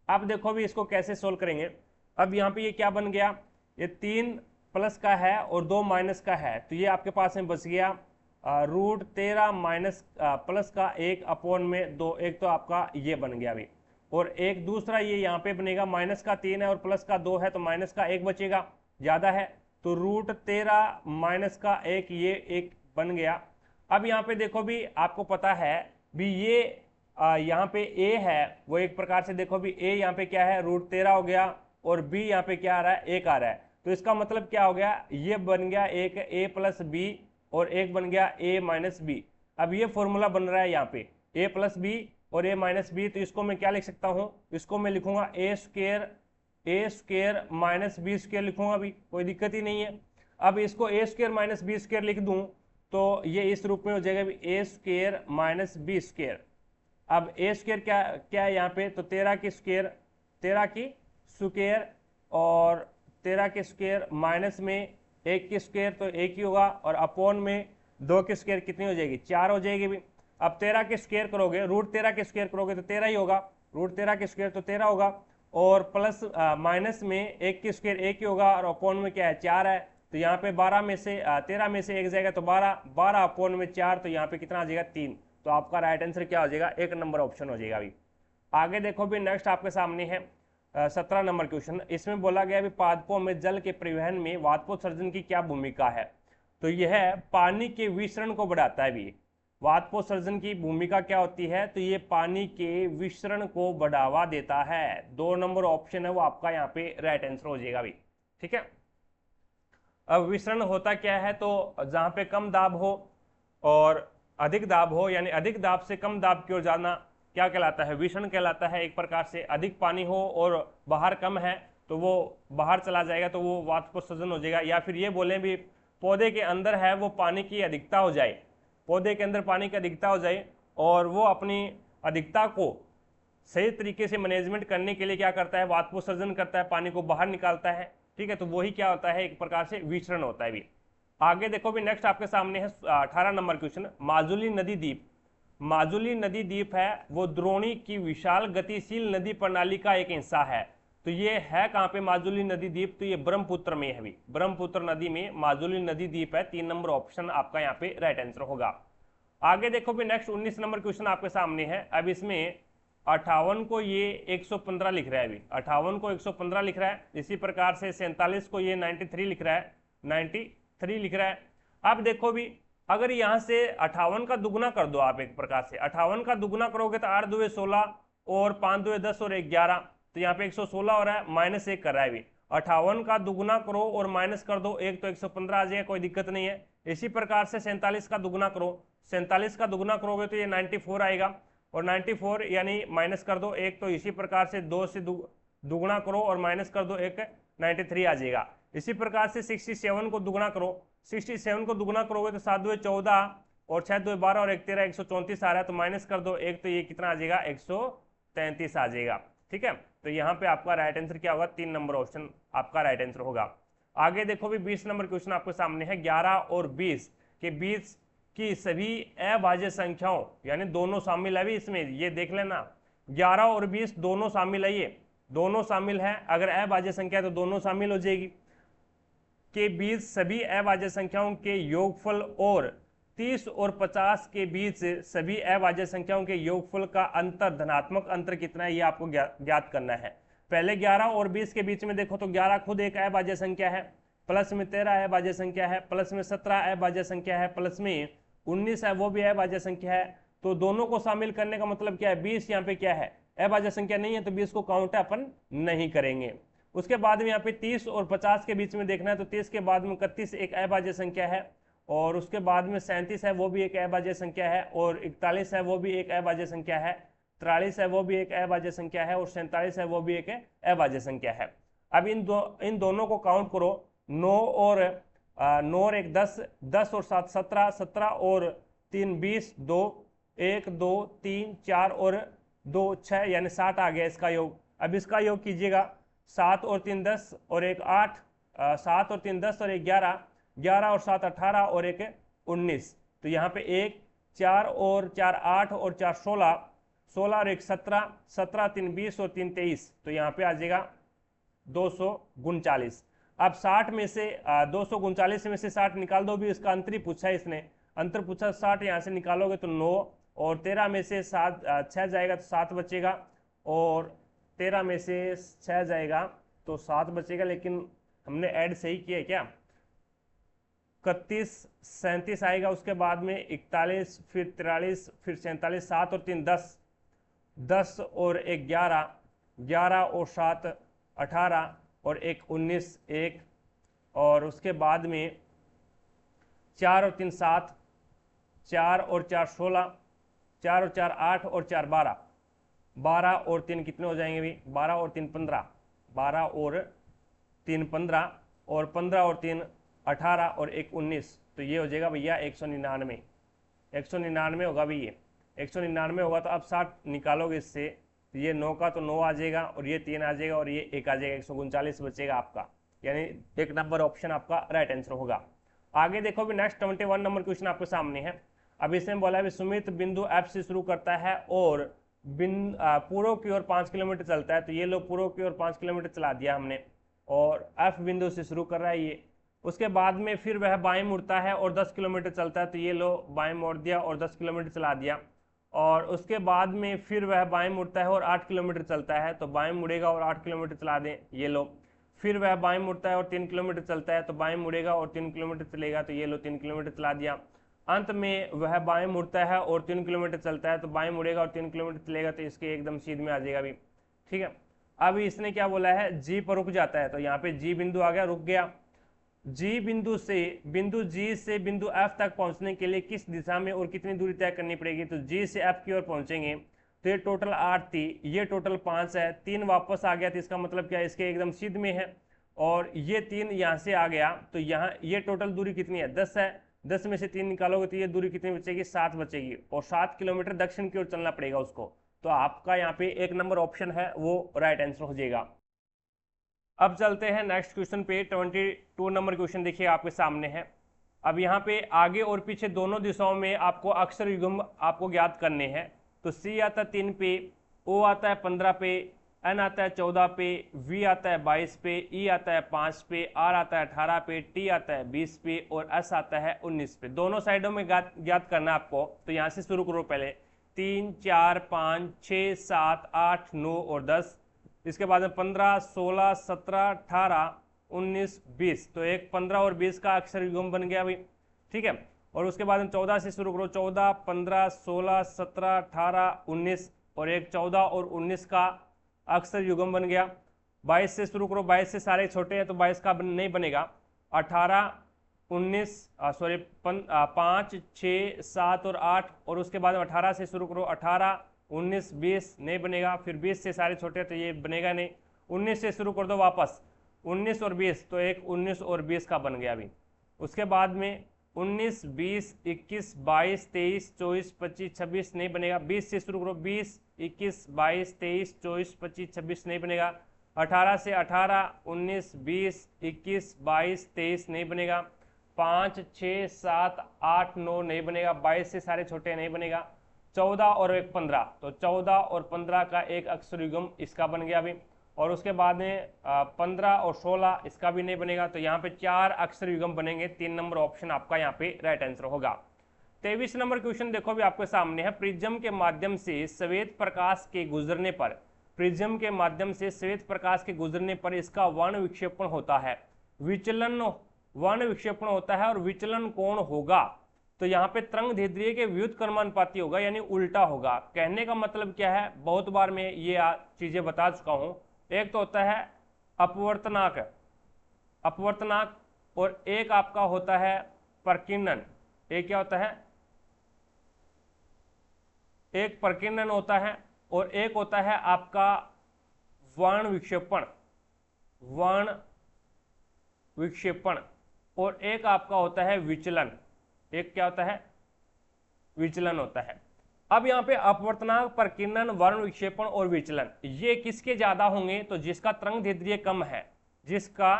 अब देखो भी इसको कैसे सोल्व करेंगे। अब यहाँ पे ये क्या बन गया, ये 3 प्लस का है और 2 माइनस का है, तो ये आपके पास में बच गया रूट 13 माइनस प्लस का 1 अपॉन में 2। एक तो आपका ये बन गया अभी, और एक दूसरा ये यहाँ पे बनेगा, माइनस का 3 है और प्लस का 2 है, तो माइनस का 1 बचेगा, ज्यादा है, तो रूट 13 माइनस का 1 ये 1 बन गया। अब यहाँ पे देखो भी आपको पता है भी ये यहाँ पे a है वो एक प्रकार से देखो भी a यहाँ पे क्या है, रूट 13 हो गया, और b यहाँ पे क्या आ रहा है, 1 आ रहा है। तो इसका मतलब क्या हो गया, ये बन गया एक a प्लस बी और एक बन गया a माइनस बी। अब ये फॉर्मूला बन रहा है यहाँ पे a प्लस बी और a माइनस बी, तो इसको मैं क्या लिख सकता हूँ, इसको मैं लिखूंगा a square minus B square लिखूंगा भी, कोई दिक्कत ही नहीं है। अब इसको a square minus B square लिख दूं तो ये इस रूप में हो जाएगा भी a square minus B square. अब a स्क्वायर क्या है यहाँ पे, तो 13 की स्क्वायर और 13 की स्क्वायर माइनस में 1 की स्क्वायर, तो 1 ही होगा, और अपॉन में 2 की स्क्वायर कितनी हो जाएगी, 4 हो जाएगी भी। अब 13 के स्क्वायर करोगे, रूट 13 के स्क्वायर करोगे तो 13 ही होगा, रूट 13 के स्क्वायर तो 13 होगा, और प्लस माइनस में 1 की स्क्वायर 1 ही होगा, और अपॉन में क्या है, 4 है, तो यहाँ पे 13 में से 1 जाएगा तो 12 अपॉन में 4, तो यहाँ पे कितना आ जाएगा, 3। तो आपका राइट आंसर क्या हो जाएगा, 1 नंबर ऑप्शन हो जाएगा अभी। आगे देखो भी नेक्स्ट आपके सामने है 17 नंबर क्वेश्चन। इसमें बोला गया भी पादपों में जल के परिवहन में वाष्पोत्सर्जन की क्या भूमिका है। तो यह पानी के विसरण को बढ़ाता है भी। वाष्पोत्सर्जन की भूमिका क्या होती है, तो ये पानी के विसरण को बढ़ावा देता है। 2 नंबर ऑप्शन है वो आपका यहाँ पे राइट आंसर हो जाएगा भी, ठीक है। अब विसरण होता क्या है, तो जहां पे कम दाब हो और अधिक दाब हो, यानी अधिक दाब से कम दाब की ओर जाना क्या कहलाता है, विसरण कहलाता है। एक प्रकार से अधिक पानी हो और बाहर कम है तो वो बाहर चला जाएगा, तो वो वाष्पोत्सर्जन हो जाएगा। या फिर ये बोलें भी पौधे के अंदर है वो पानी की अधिकता हो जाए, पौधे के अंदर पानी की अधिकता हो जाए और वो अपनी अधिकता को सही तरीके से मैनेजमेंट करने के लिए क्या करता है, वाष्पोत्सर्जन करता है, पानी को बाहर निकालता है, ठीक है। तो वही क्या होता है, एक प्रकार से विसरण होता है भी। आगे देखो भी नेक्स्ट आपके सामने है 18 नंबर क्वेश्चन। माजुली नदी द्वीप, माजुली नदी द्वीप है वो द्रोणी की विशाल गतिशील नदी प्रणाली का एक हिस्सा है। तो ये है कहाँ पे माजुली नदी द्वीप, तो ये ब्रह्मपुत्र में है भी, ब्रह्मपुत्र नदी में माजुली नदी द्वीप है। 3 नंबर ऑप्शन आपका यहाँ पे राइट आंसर होगा। आगे देखो भी नेक्स्ट 19 नंबर क्वेश्चन आपके सामने है। अब इसमें 58 को ये 115 लिख रहा है, अभी 58 को 115 लिख रहा है। इसी प्रकार से 47 को ये 93 लिख रहा है, 93 लिख रहा है। अब देखो भी, अगर यहाँ से 58 का दुगना कर दो आप, एक प्रकार से 58 का दुगना करोगे तो 8 2 16 और 5 2 10 और 1 11, तो यहाँ पे 116 हो रहा है, -1 कर रहा है। अभी 58 का दुगना करो और माइनस कर दो एक, तो 115 आ जाएगा, कोई दिक्कत नहीं है। इसी प्रकार से 47 का दुगना करो, 47 का दुगना करोगे तो ये 94 आएगा, और 94 यानी माइनस कर दो एक, तो इसी प्रकार से 2 से दुगना करो और माइनस कर दो एक, 93 आ जाएगा। इसी प्रकार से 67 को दुगना करो, 67 को दुगना करोगे तो 7 2 14 और 6 2 12 और 1 13, 134 आ रहा है, तो माइनस कर दो एक, तो ये कितना आ जाएगा, 133 आ जाएगा। ठीक है, तो यहाँ पे आपका राइट आंसर क्या होगा, 3 नंबर ऑप्शन आपका राइट आंसर होगा। आगे देखो भी 20 नंबर क्वेश्चन आपके सामने है। 11 और 20 के बीच की सभी अभाज्य संख्याओं, यानी दोनों शामिल है भी इसमें, ये देख लेना 11 और 20 दोनों शामिल है, ये दोनों शामिल है। अगर अभाज्य संख्या है तो दोनों शामिल हो जाएगी। के बीच सभी अभाज्य संख्याओं के योगफल और 30 और 50 के बीच सभी अभाज्य संख्याओं के योगफल का अंतर, धनात्मक अंतर कितना है, ये आपको ज्ञात करना है। पहले 11 और 20 के बीच में देखो तो 11 खुद एक अभाज्य संख्या है, प्लस में 13 अभाज्य संख्या है, प्लस में 17 अभाज्य संख्या है, प्लस में 19 है वो भी अभाज्य संख्या है। तो दोनों को शामिल करने का मतलब क्या है, 20 यहाँ पे क्या है, अभाज्य संख्या नहीं है, तो 20 को काउंट अपन नहीं करेंगे। उसके बाद में यहाँ पे 30 और 50 के बीच में देखना है, तो 30 के बाद में 31 एक अभाज्य संख्या है, और उसके बाद में 37 है वो भी एक अभाज्य संख्या है, और 41 है वो भी एक अभाज्य संख्या है, 43 है वो भी एक अभाज्य संख्या है, और 47 है वो भी एक अभाज्य संख्या है। अब इन दोनों को काउंट करो, 9 और 1 10, 10 और 7 17, 17 और 3 20, 2 1 2 3 4 और 2 6, यानी 60 आ गया इसका योग। अब इसका योग कीजिएगा, 7 और 3 10 और 1 8, 7 और 3 10 और 1 11, 11 और 7 18 और 1 19, तो यहाँ पे 1 4 और 4 8 और 4 16, 16 और 1 17, 17 3 20 और 3 23, तो यहाँ पे आ जाएगा 239। अब 60 में से 239 में से 60 निकाल दो, भी इसका अंतर ही पूछा है इसने, अंतर पूछा, 60 यहाँ से निकालोगे तो 9, और 13 में से 6 जाएगा तो 7 बचेगा, और 13 में से 6 जाएगा तो 7 बचेगा, लेकिन हमने ऐड सही किया है क्या, 31 37 आएगा, उसके बाद में 41 फिर 43 फिर 47, 7 और 3 10, 10 और 1 11, 11 और 7 18 और 1 19 1, और उसके बाद में 4 और 3 7, 4 और 4 16, 4 और 4 8 और 4 12, 12 और 3 कितने हो जाएंगे भी, 12 और 3 15, 12 और 3 15, और 15 और 3 18 और 1 19, तो ये हो जाएगा भैया 199, 199 होगा भी ये, 199 होगा। तो अब 60 निकालोगे इससे, तो ये 9 का तो 9 आ जाएगा, और ये 3 आ जाएगा, और ये 1 आ जाएगा, 139 बचेगा आपका, यानी 1 नंबर ऑप्शन आपका राइट आंसर होगा। आगे देखो भी नेक्स्ट 21 नंबर क्वेश्चन आपके सामने है। अब इसमें बोला है सुमित बिंदु F से शुरू करता है और पूर्व की ओर 5 किलोमीटर चलता है, तो ये लोग पूर्व की ओर 5 किलोमीटर चला दिया हमने, और F बिंदु से शुरू कर रहा है ये। उसके बाद में फिर वह बाएं मुड़ता है और 10 किलोमीटर चलता है, तो ये लो बाएं मोड़ दिया और 10 किलोमीटर चला दिया। और उसके बाद में फिर वह बाएं मुड़ता है और 8 किलोमीटर चलता है, तो बाएं मुड़ेगा और 8 किलोमीटर चला दें, ये लो। फिर वह बाएं मुड़ता है और 3 किलोमीटर चलता है, तो बाएं मुड़ेगा और 3 किलोमीटर चलेगा, तो ये लो 3 किलोमीटर चला दिया। अंत में वह बाएं मुड़ता है और 3 किलोमीटर चलता है, तो बाएं मुड़ेगा और 3 किलोमीटर चलेगा, तो इसके एकदम सीध में आ जाएगा भी। ठीक है, अब इसने क्या बोला है, जी पर रुक जाता है, तो यहाँ पे जी बिंदु आ गया, रुक गया। जी बिंदु से बिंदु जी से बिंदु एफ तक पहुंचने के लिए किस दिशा में और कितनी दूरी तय करनी पड़ेगी, तो जी से एफ की ओर पहुंचेंगे, तो ये टोटल 8 थी, ये टोटल 5 है, 3 वापस आ गया, तो इसका मतलब क्या है, इसके एकदम सीध में है। और ये 3 यहाँ से आ गया, तो यहाँ ये टोटल दूरी कितनी है, 10 है, 10 में से 3 निकालोगे तो ये दूरी कितनी बचेगी, 7 बचेगी, और 7 किलोमीटर दक्षिण की ओर चलना पड़ेगा उसको। तो आपका यहाँ पे 1 नंबर ऑप्शन है वो राइट आंसर हो जाएगा। अब चलते हैं नेक्स्ट क्वेश्चन पे। 22 नंबर क्वेश्चन देखिए आपके सामने है। अब यहाँ पे आगे और पीछे दोनों दिशाओं में आपको अक्षर युग्म आपको ज्ञात करने हैं। तो सी आता है 3 पे, ओ आता है 15 पे, एन आता है 14 पे, वी आता है 22 पे, ई आता है 5 पे, आर आता है 18 पे, टी आता है 20 पे, और एस आता है 19 पे। दोनों साइडों में ज्ञात करना आपको। तो यहाँ से शुरू करो पहले। 3, 4, 5, 6, 7, 8, 9 और 10। इसके बाद में 15, 16, 17, 18, 19, 20। तो एक 15 और 20 का अक्षर युग्म बन गया भाई, ठीक है। और उसके बाद में 14 से शुरू करो, 14, 15, 16, 17, 18, 19 और एक 14 और 19 का अक्षर युग्म बन गया। 22 से शुरू करो, 22 से सारे छोटे हैं तो 22 का नहीं बनेगा। 18, 19 सॉरी 5, 6, 7 और 8 और उसके बाद 18 से शुरू करो, 18, 19, 20 नहीं बनेगा। फिर 20 से सारे छोटे तो ये बनेगा नहीं। 19 से शुरू कर दो वापस, 19 और 20 तो एक 19 और 20 का बन गया अभी। उसके बाद में 19, 20, 21, 22, 23, 24, 25, 26 नहीं बनेगा। 20 से शुरू करो, 20, 21, 22, 23, 24, 25, 26 नहीं बनेगा। 18 से 18, 19, 20, 21, 22, 23 नहीं बनेगा। 5, 6, 7, 8, 9 नहीं बनेगा। 22 से सारे छोटे नहीं बनेगा। 14 और एक 15 तो 14 और 15 का एक अक्षर युग्म इसका बन गया अभी। और उसके बाद में 15 और 16 इसका भी नहीं बनेगा। तो यहाँ पे 4 अक्षर युग्म बनेंगे। 3 नंबर ऑप्शन आपका यहाँ पे राइट आंसर होगा। 23 नंबर क्वेश्चन देखो भी आपके सामने है। प्रिज्म के माध्यम से श्वेत प्रकाश के गुजरने पर, प्रिज्म के माध्यम से श्वेत प्रकाश के गुजरने पर इसका वर्ण विक्षेपण होता है। विचलन वर्ण विक्षेपण होता है और विचलन कोण होगा। तो यहाँ पे तरंग दैर्ध्य के व्युत क्रमानुपाती होगा, यानी उल्टा होगा। कहने का मतलब क्या है, बहुत बार मैं ये चीजें बता चुका हूं। एक तो होता है अपवर्तनाक, अपवर्तनाक, और एक आपका होता है प्रकीर्णन। एक क्या होता है, एक प्रकीर्णन होता है और एक होता है आपका वर्ण विक्षेपण, वर्ण विक्षेपण, और एक आपका होता है विचलन। एक क्या होता है, विचलन होता है। अब यहाँ पे अपवर्तनाक, प्रकीर्णन, वर्ण विक्षेपण और विचलन ये किसके ज्यादा होंगे, तो जिसका तरंग दैर्ध्य कम है, जिसका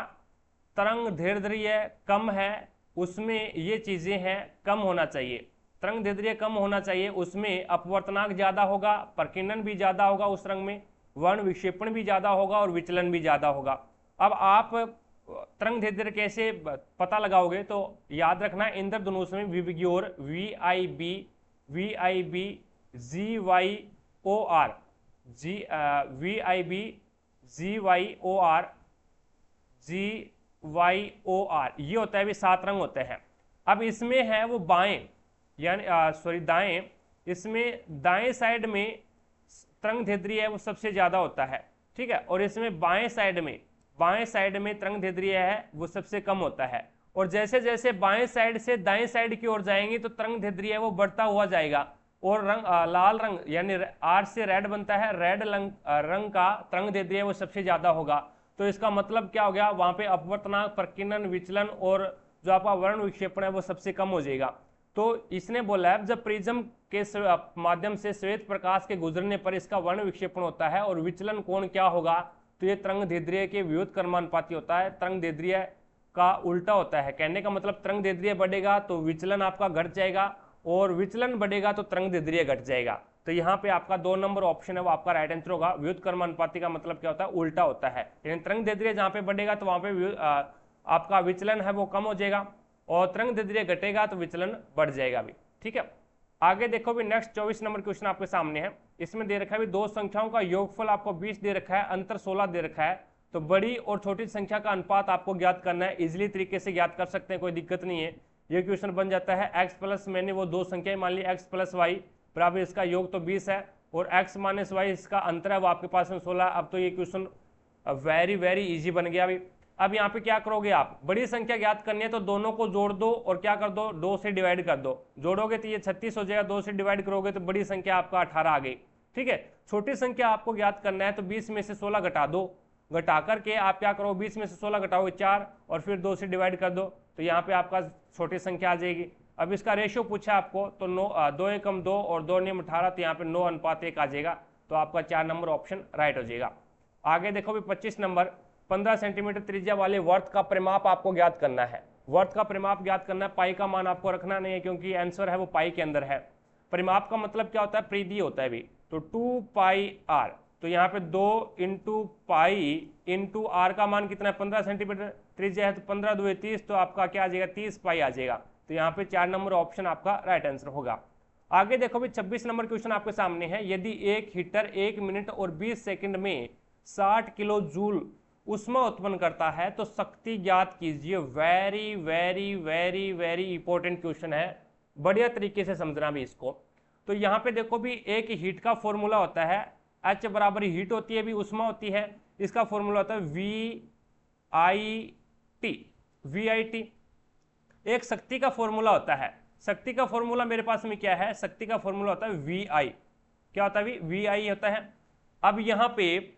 तरंग दैर्ध्य कम है उसमें ये चीजें हैं, कम होना चाहिए। तरंग दैर्ध्य कम होना चाहिए, उसमें अपवर्तनाक ज्यादा होगा, प्रकीर्णन भी ज्यादा होगा उस रंग में, वर्ण विक्षेपण भी ज्यादा होगा और विचलन भी ज्यादा होगा। अब आप तरंग दैर्ध्य कैसे पता लगाओगे, तो याद रखना इंद्रधनुष में विविग्योर VIB GYOR VIB GYOR GYOR ये होता है, भी 7 रंग होते हैं। अब इसमें है वो बाएं, यानी सॉरी दाएं, इसमें दाएं साइड में तरंग दैर्ध्य है वो सबसे ज्यादा होता है, ठीक है। और इसमें बाएं साइड में तरंग दैर्ध्य है वो सबसे कम होता है। और जैसे जैसे बाएं साइड से दाएं साइड की ओर जाएंगे तो तरंग दैर्ध्य है वो बढ़ता हुआ जाएगा। और रंग लाल रंग यानी R से रेड बनता है, रेड रंग का तरंग दैर्ध्य वो सबसे ज्यादा होगा। तो इसका मतलब क्या हो गया, वहां पे अपवर्तनाक, प्रकीर्णन, विचलन और जो आपका वर्ण विक्षेपण है वो सबसे कम हो जाएगा। तो इसने बोला है जब प्रिज्म के माध्यम से श्वेत प्रकाश के गुजरने पर इसका वर्ण विक्षेपण होता है और विचलन कोण क्या होगा, तो ये तरंग दैर्ध्य के व्युत क्रमानुपाती होता है, तरंग दैर्ध्य का उल्टा होता है। कहने का मतलब तरंग दैर्ध्य बढ़ेगा तो विचलन आपका घट जाएगा और विचलन बढ़ेगा तो तरंग दैर्ध्य घट जाएगा। तो यहाँ पे आपका 2 नंबर ऑप्शन है वो आपका राइट आंसर होगा। व्युत क्रमानुपाती का मतलब क्या होता है, उल्टा होता है। यानी तरंग दैर्ध्य जहाँ पे बढ़ेगा तो वहां पे आपका विचलन है वो कम हो जाएगा और तरंग दैर्ध्य घटेगा तो विचलन बढ़ जाएगा भी, ठीक है। आगे देखो भी नेक्स्ट 24 नंबर क्वेश्चन आपके सामने है। इसमें दे रखा है भी 2 संख्याओं का योगफल आपको 20 दे रखा है, अंतर 16 दे रखा है। तो बड़ी और छोटी संख्या का अनुपात आपको ज्ञात करना है। इजिली तरीके से ज्ञात कर सकते हैं, कोई दिक्कत नहीं है। ये क्वेश्चन बन जाता है x प्लस, मैंने वो 2 संख्याएं मान ली x प्लस वाई बराबर इसका योग तो 20 है और x माइनस वाई इसका अंतर है वो आपके पास में 16। अब तो ये क्वेश्चन वेरी इजी बन गया अभी। अब यहाँ पे क्या करोगे आप, बड़ी संख्या ज्ञात करनी है तो दोनों को जोड़ दो और क्या कर दो, 2 से डिवाइड कर दो। जोड़ोगे तो ये 36 हो जाएगा, 2 से डिवाइड करोगे तो बड़ी संख्या आपका 18 आ गई, ठीक है। छोटी संख्या आपको ज्ञात करना है तो 20 में से 16 घटा दो, घटा करके आप क्या करो, 20 में से 16 घटाओगे 4 और फिर 2 से डिवाइड कर दो तो यहाँ पे आपका छोटी संख्या आ जाएगी। अब इसका रेशियो पूछा आपको तो 2 एकम 2 और 2 नियम 18, तो यहाँ पे 9:1 आ जाएगा। तो आपका 4 नंबर ऑप्शन राइट हो जाएगा। आगे देखो भी 25 नंबर, 15 सेंटीमीटर त्रिज्या वाले वर्त का परिमाप आपको ज्ञात करना है। वर्त का परिमाप ज्ञात करना है, पाई का मान आपको रखना नहीं है क्योंकि आंसर है वो पाई के अंदर है। परिमाप का मतलब क्या होता है, परिधि होता है भी। तो 2 पाई r, तो यहाँ पे 2 इंटू पाई इंटू आर का मान कितना है, 15 सेंटीमीटर त्रिज्या है तो 15 2 30, तो आपका क्या आ जाएगा 30 पाई आ जाएगा। तो यहाँ पे 4 नंबर ऑप्शन आपका राइट आंसर होगा। आगे देखो भी 26 नंबर क्वेश्चन आपके सामने है। यदि एक हीटर 1 मिनट और 20 सेकंड में 60 किलो जूल ऊष्मा उत्पन्न करता है तो शक्ति ज्ञात कीजिए। Very very very very important question है, बढ़िया तरीके से समझना भी इसको। तो यहाँ पे देखो भी एक हीट का फॉर्मूला होता है, H बराबर हीट होती है भी ऊष्मा होती है, इसका फॉर्मूला होता है VIT। एक शक्ति का फॉर्मूला होता है, शक्ति का फॉर्मूला मेरे पास में क्या है, शक्ति का फॉर्मूला होता है VI। क्या होता है? VI होता है। अब यहाँ पे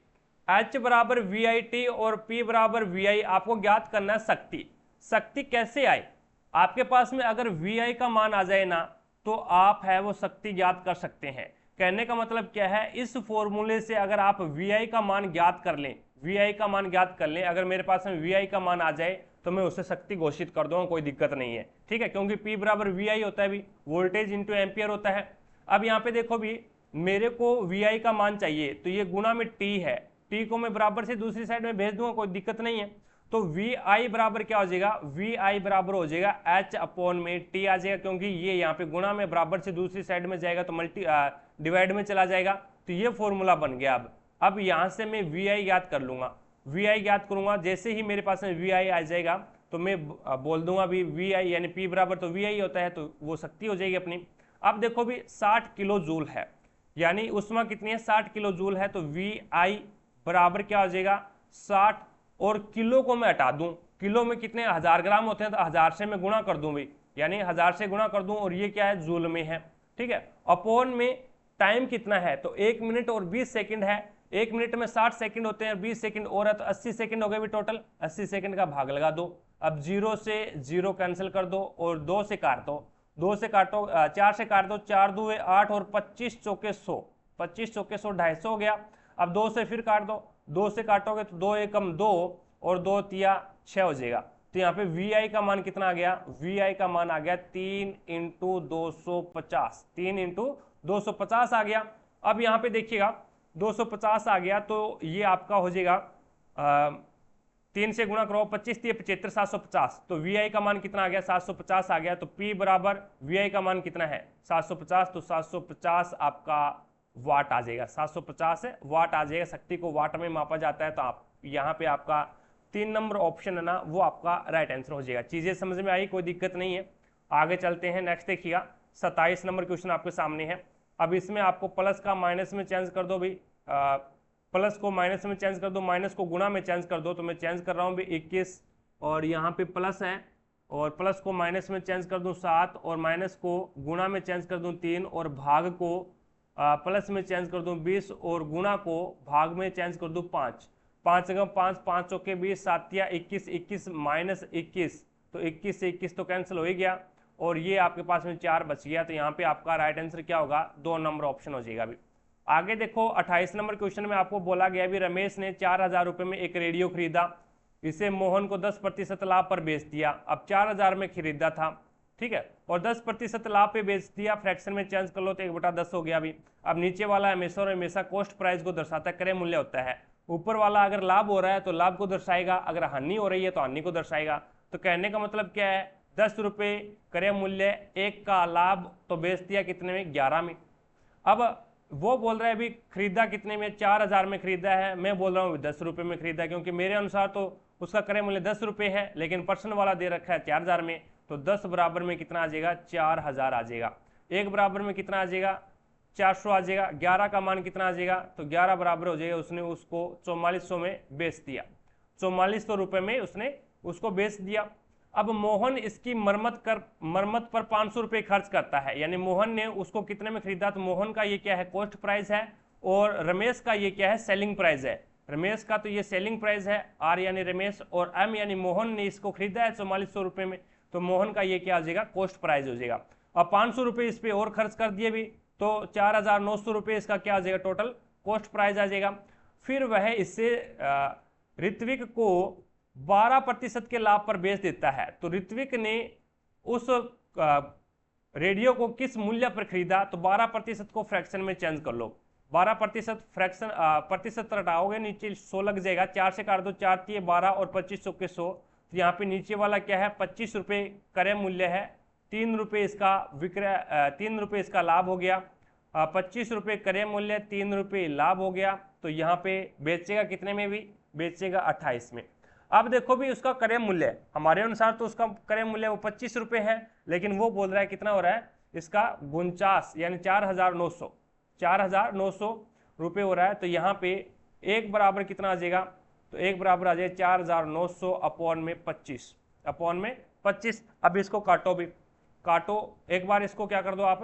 H बराबर VIT और P बराबर VI आपको ज्ञात करना है शक्ति। शक्ति कैसे आए? आपके पास में अगर VI का मान आ जाए ना तो आप है वो शक्ति ज्ञात कर सकते हैं। कहने का मतलब क्या है, इस फॉर्मूले से अगर आप VI का मान ज्ञात कर लें, VI का मान ज्ञात कर लें, अगर मेरे पास में VI का मान आ जाए तो मैं उसे शक्ति घोषित कर दूंगा, कोई दिक्कत नहीं है, ठीक है, क्योंकि P बराबर VI होता है भी, वोल्टेज इंटू एम्पियर होता है। अब यहाँ पे देखो भी मेरे को VI का मान चाहिए तो ये गुना में T है, T को मैं बराबर से दूसरी साइड में भेज दूंगा, कोई दिक्कत नहीं है। तो VI बराबर क्या हो जाएगा, VI बराबर हो जाएगा H अपॉन में T आ जाएगा, क्योंकि ये यहाँ पे गुना में बराबर से दूसरी साइड में जाएगा तो डिवाइड में चला जाएगा, तो ये फॉर्मूला बन गया। अब यहाँ से मैं VI याद कर लूंगा, VI याद करूंगा, जैसे ही मेरे पास में VI आ जाएगा तो मैं बोल दूंगा भी VI यानी P बराबर तो VI होता है, तो वो शक्ति हो जाएगी अपनी। अब देखो भी 60 किलो जूल है, यानी ऊष्मा कितनी है, 60 किलो जूल है, तो VI बराबर क्या हो जाएगा 60, और किलो को मैं हटा दूं, किलो में कितने 1000 ग्राम होते हैं तो 1000 से मैं गुणा कर दूं भाई, यानी 1000 से गुणा कर दूं, और ये क्या है जूल में है, ठीक है। अपॉन में टाइम कितना है तो 1 मिनट और 20 सेकंड है, 1 मिनट में 60 सेकंड होते हैं, 20 सेकंड और है तो 80 सेकंड हो गए भी टोटल, 80 सेकंड का भाग लगा दो। अब 0 से 0 कैंसिल कर दो और 2 से काट दो, 2 से काटो 4 से काट दो, 4 2 8 और 25 चौके 100, 25 चौके 100 250 हो गया। अब 2 से फिर काट दो, 2 से काटोगे तो 2 एकम 2 और 2 तिया 6 हो जाएगा। तो यहाँ पे VI का मान कितना आ गया, VI का मान आ गया 3 इंटू 250, 3 इंटू 250 आ गया। अब यहाँ पे देखिएगा 250 आ गया तो ये आपका हो जाएगा 3 से गुणा करो, 25 3 75 750, तो VI का मान कितना आ गया 750 आ गया। तो P बराबर VI का मान कितना है 750, तो 750 आपका वाट आ जाएगा, 750 वाट आ जाएगा, शक्ति को वाट में मापा जाता है। तो आप यहाँ पे आपका 3 नंबर ऑप्शन है ना वो आपका राइट आंसर हो जाएगा। चीजें समझ में आई, कोई दिक्कत नहीं है। आगे चलते हैं, नेक्स्ट देखिएगा 27 नंबर क्वेश्चन आपके सामने है। अब इसमें आपको प्लस का माइनस में चेंज कर दो भाई, प्लस को माइनस में चेंज कर दो, माइनस को गुणा में चेंज कर दो, तो मैं चेंज कर रहा हूँ भाई 21, और यहाँ पे प्लस है, और प्लस को माइनस में चेंज कर दूं 7, और माइनस को गुणा में चेंज कर दूं 3, और भाग को प्लस में चेंज कर दूं 20, और गुणा को भाग में चेंज कर दूं 5, 5 जगह 5, 5 चौके 20, 7 या 21, 21 माइनस 21, तो 21 से 21 तो कैंसिल हो ही गया, और ये आपके पास में 4 बच गया। तो यहाँ पे आपका राइट आंसर क्या होगा, 2 नंबर ऑप्शन हो जाएगा। अभी आगे देखो 28 नंबर क्वेश्चन में आपको बोला गया भी रमेश ने 4000 रुपये में एक रेडियो खरीदा, इसे मोहन को 10% लाभ पर बेच दिया। अब 4000 में खरीदा था, ठीक है, और 10% लाभ पे बेच दिया, फ्रैक्शन में चेंज कर लो तो 1/10 हो गया। अभी अब नीचे वाला हमेशा और हमेशा कॉस्ट प्राइस को दर्शाता है, क्रय मूल्य होता है। ऊपर वाला अगर लाभ हो रहा है तो लाभ को दर्शाएगा, अगर हानि हो रही है तो हानि को दर्शाएगा। तो कहने का मतलब क्या है, 10 रुपये क्रय मूल्य, 1 का लाभ, तो बेच दिया कितने में, 11 में। अब वो बोल रहा है अभी खरीदा कितने में, 4000 में खरीदा है, मैं बोल रहा हूँ 10 रुपये में खरीदा, क्योंकि मेरे अनुसार तो उसका क्रय मूल्य 10 रुपये है, लेकिन पर्सन वाला दे रखा है 4000 में, तो 10 बराबर में कितना आ जाएगा, 4000 आ जाएगा। 1 बराबर में कितना आ जाएगा, 400 आ जाएगा। 11 का मान कितना आ जाएगा, तो 11 बराबर हो जाएगा, उसने उसको 4400 में बेच दिया, 4400 रुपये में उसने उसको बेच दिया। अब मोहन इसकी मरम्मत पर 500 रुपये खर्च करता है, यानी मोहन ने उसको कितने में खरीदा, तो मोहन का ये क्या है, कॉस्ट प्राइस है, और रमेश का ये क्या है, सेलिंग प्राइस है। रमेश का तो ये सेलिंग प्राइस है, आर यानी रमेश, और एम यानी मोहन ने इसको खरीदा है 4400 रुपये में, तो मोहन का ये क्या हो जाएगा, कॉस्ट प्राइस हो जाएगा। अब 500 रुपये इस पे और खर्च कर दिए भी, तो 4900 रुपये इसका क्या आ जाएगा, टोटल कॉस्ट प्राइस आ जाएगा। फिर वह इससे ऋत्विक को 12% के लाभ पर बेच देता है। तो ऋत्विक ने उस रेडियो को किस मूल्य पर खरीदा, तो 12% को फ्रैक्शन में चेंज कर लो, 12% फ्रैक्शन प्रतिशत हटाओगे नीचे 100 लग जाएगा, 4 से काट दो, 4 3 12 और 25 चौके 100, तो यहाँ पे नीचे वाला क्या है, 25 रुपये क्रय मूल्य है, ₹3 इसका विक्रय, ₹3 इसका लाभ हो गया, ₹25 क्रय मूल्य, ₹3 लाभ हो गया। तो यहाँ पे बेचेगा कितने में भी, बेचेगा 28 में। अब देखो भी उसका क्रय मूल्य हमारे अनुसार तो उसका क्रय मूल्य वो ₹25 है, लेकिन वो बोल रहा है कितना हो रहा है इसका 49 यानी 4,900 रुपये हो रहा है। तो यहाँ पे एक बराबर कितना आ जाएगा, तो एक बराबर आ जाएगा 4,900 अपॉन में 25। अब इसको काटो भी, काटो एक बार, इसको क्या कर दो आप,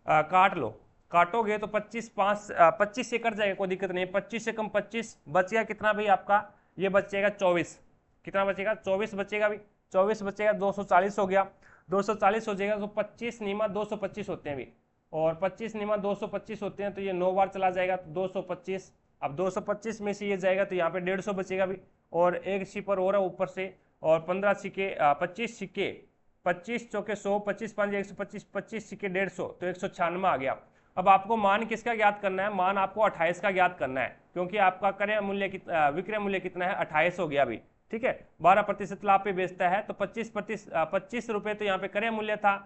काट लो, काटोगे तो 25 से कट जाएगा, कोई दिक्कत नहीं है। 25 से कम 25 बचेगा कितना भाई आपका, ये बचेगा 24। कितना बचेगा, 24 बचेगा भाई, 24 बचेगा, 240 हो गया, 240 हो जाएगा। तो 25 नियमा 225 होते हैं भी, और 25 नियमा 225 होते हैं, तो ये 9 बार चला जाएगा तो 225। अब 225 में से ये जाएगा तो यहाँ पे 150 बचेगा भी, और एक सिपर हो रहा है ऊपर से, और 15 सिक्के, 25 सिक्के, 25 चौके 100, 25 5 125, 25 सिक्के 150, तो 196 आ गया। अब आपको मान किसका ज्ञात करना है, मान आपको 28 का ज्ञात करना है, क्योंकि आपका क्रय मूल्य विक्रय मूल्य कितना है, 28 हो गया अभी, ठीक है। 12% लाभ पे बेचता है तो 25 रुपए तो यहाँ पे क्रय मूल्य था,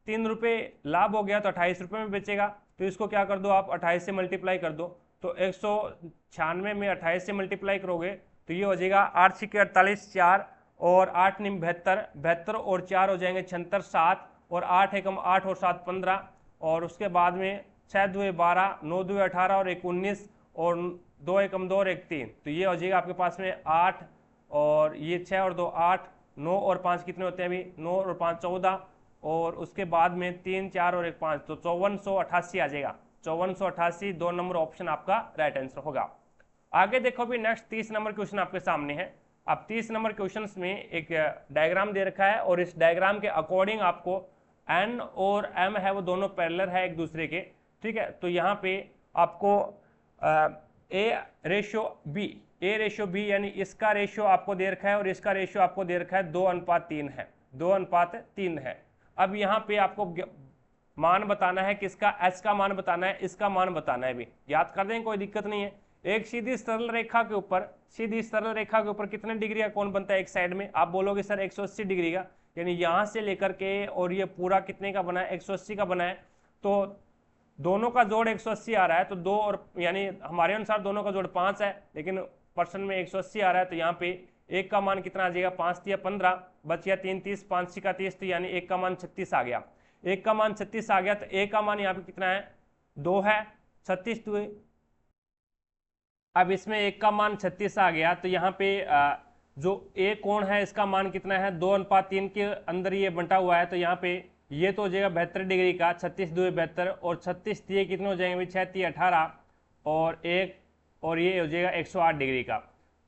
₹3 लाभ हो गया तो 28 रुपए में बेचेगा। तो इसको क्या कर दो आप, 28 से मल्टीप्लाई कर दो, तो 196 में 28 से मल्टीप्लाई करोगे तो ये हो जाएगा 8 सिक्के 48, 4 और 8 निम 72, 72 और 4 हो जाएंगे 76, 7 और 8 एकम 8 और 7 15, और उसके बाद में 6 2 12, 9 2 18 और 1 19 और 2 एकम 2 और 1 3, तो ये हो जाएगा आपके पास में 8 और ये 6 और 2 8, 9 और 5 कितने होते हैं अभी, 9 और 5 14, और उसके बाद में 3 4 और 1 5, तो 5488 आ जाएगा। 5488 2 नंबर ऑप्शन आपका राइट आंसर होगा। आगे देखो भी नेक्स्ट 30 नंबर क्वेश्चन आपके सामने है। अब 30 नंबर क्वेश्चन में एक डायग्राम दे रखा है, और इस डायग्राम के अकॉर्डिंग आपको n और m है वो दोनों पैरेलल है एक दूसरे के, ठीक है। तो यहाँ पे आपको A रेशियो B यानी इसका रेशियो आपको दे रखा है, और इसका रेशियो आपको दे रखा है 2:3 है, 2:3 है। अब यहाँ पे आपको मान बताना है, किसका, h का मान बताना है, इसका मान बताना है भी, याद कर दें कोई दिक्कत नहीं है। एक सीधी सरल रेखा के ऊपर कितने डिग्री का कोण बनता है एक साइड में, आप बोलोगे सर 180 डिग्री का, यानी यहां से लेकर के और ये पूरा कितने का बना है, 180 का बना है। तो दोनों का जोड़ 180 आ रहा है, तो 2 और यानी हमारे अनुसार दोनों का जोड़ 5 है, लेकिन पर्सन में 180 आ रहा है, तो यहाँ पे एक का मान कितना आ जाएगा, 5 या 15 बच गया, 3 30, 5 का 30, तो यानी एक का मान 36 आ गया। एक का मान 36 आ गया, तो एक का मान यहाँ पे कितना है, 2 है, 36 2। अब इसमें एक का मान 36 आ गया, तो यहाँ पे जो ए कोण है इसका मान कितना है, 2:3 के अंदर ये बंटा हुआ है, तो यहाँ पे ये तो हो जाएगा 72 डिग्री का, 36 2 72, और 36 3 कितने हो जाएंगे, 6 3 18 और एक, और ये हो जाएगा 108 डिग्री का।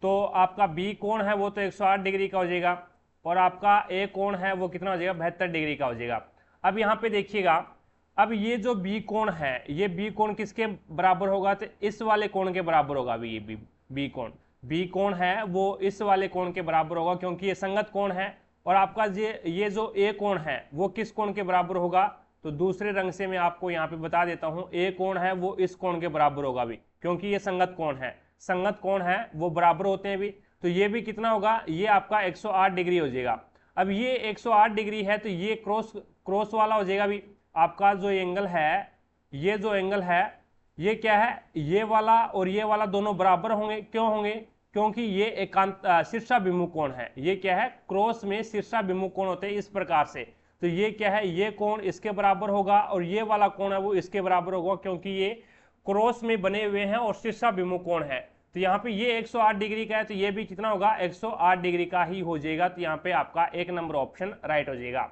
तो आपका बी कोण है वो तो 108 डिग्री का हो जाएगा, और आपका ए कोण है वो कितना हो जाएगा, 72 डिग्री का हो जाएगा। अब यहाँ पे देखिएगा, अब ये जो बी कोण है, ये बी कोण किसके बराबर होगा, तो इस वाले कोण के बराबर होगा। अभी ये बी कोण है वो इस वाले कोण के बराबर होगा, क्योंकि ये संगत कोण है। और आपका ये जो ए कोण है वो किस कोण के बराबर होगा, तो दूसरे रंग से मैं आपको यहाँ पे बता देता हूँ, ए कोण है वो इस कोण के बराबर होगा भी, क्योंकि ये संगत कोण है, संगत कोण है वो बराबर होते हैं भी। तो ये भी कितना होगा, ये आपका 108 डिग्री हो जाएगा। अब ये 108 डिग्री है, तो ये क्रॉस वाला हो जाएगा भी। आपका जो एंगल है, ये जो एंगल है ये क्या है, ये वाला और ये वाला दोनों बराबर होंगे। क्यों होंगे, क्योंकि ये एकांत शीर्षाभिमुख कोण है। ये क्या है, क्रॉस में शीर्षाभिमुख कोण होते हैं इस प्रकार से। तो ये क्या है, ये कोण इसके बराबर होगा, और ये वाला कोण है वो इसके बराबर होगा, क्योंकि ये क्रॉस में बने हुए हैं और शीर्षाभिमुख कोण है। तो यहाँ पे ये 108 डिग्री का है, तो ये भी कितना होगा, 108 डिग्री का ही हो जाएगा। तो यहाँ पे आपका 1 नंबर ऑप्शन राइट हो जाएगा।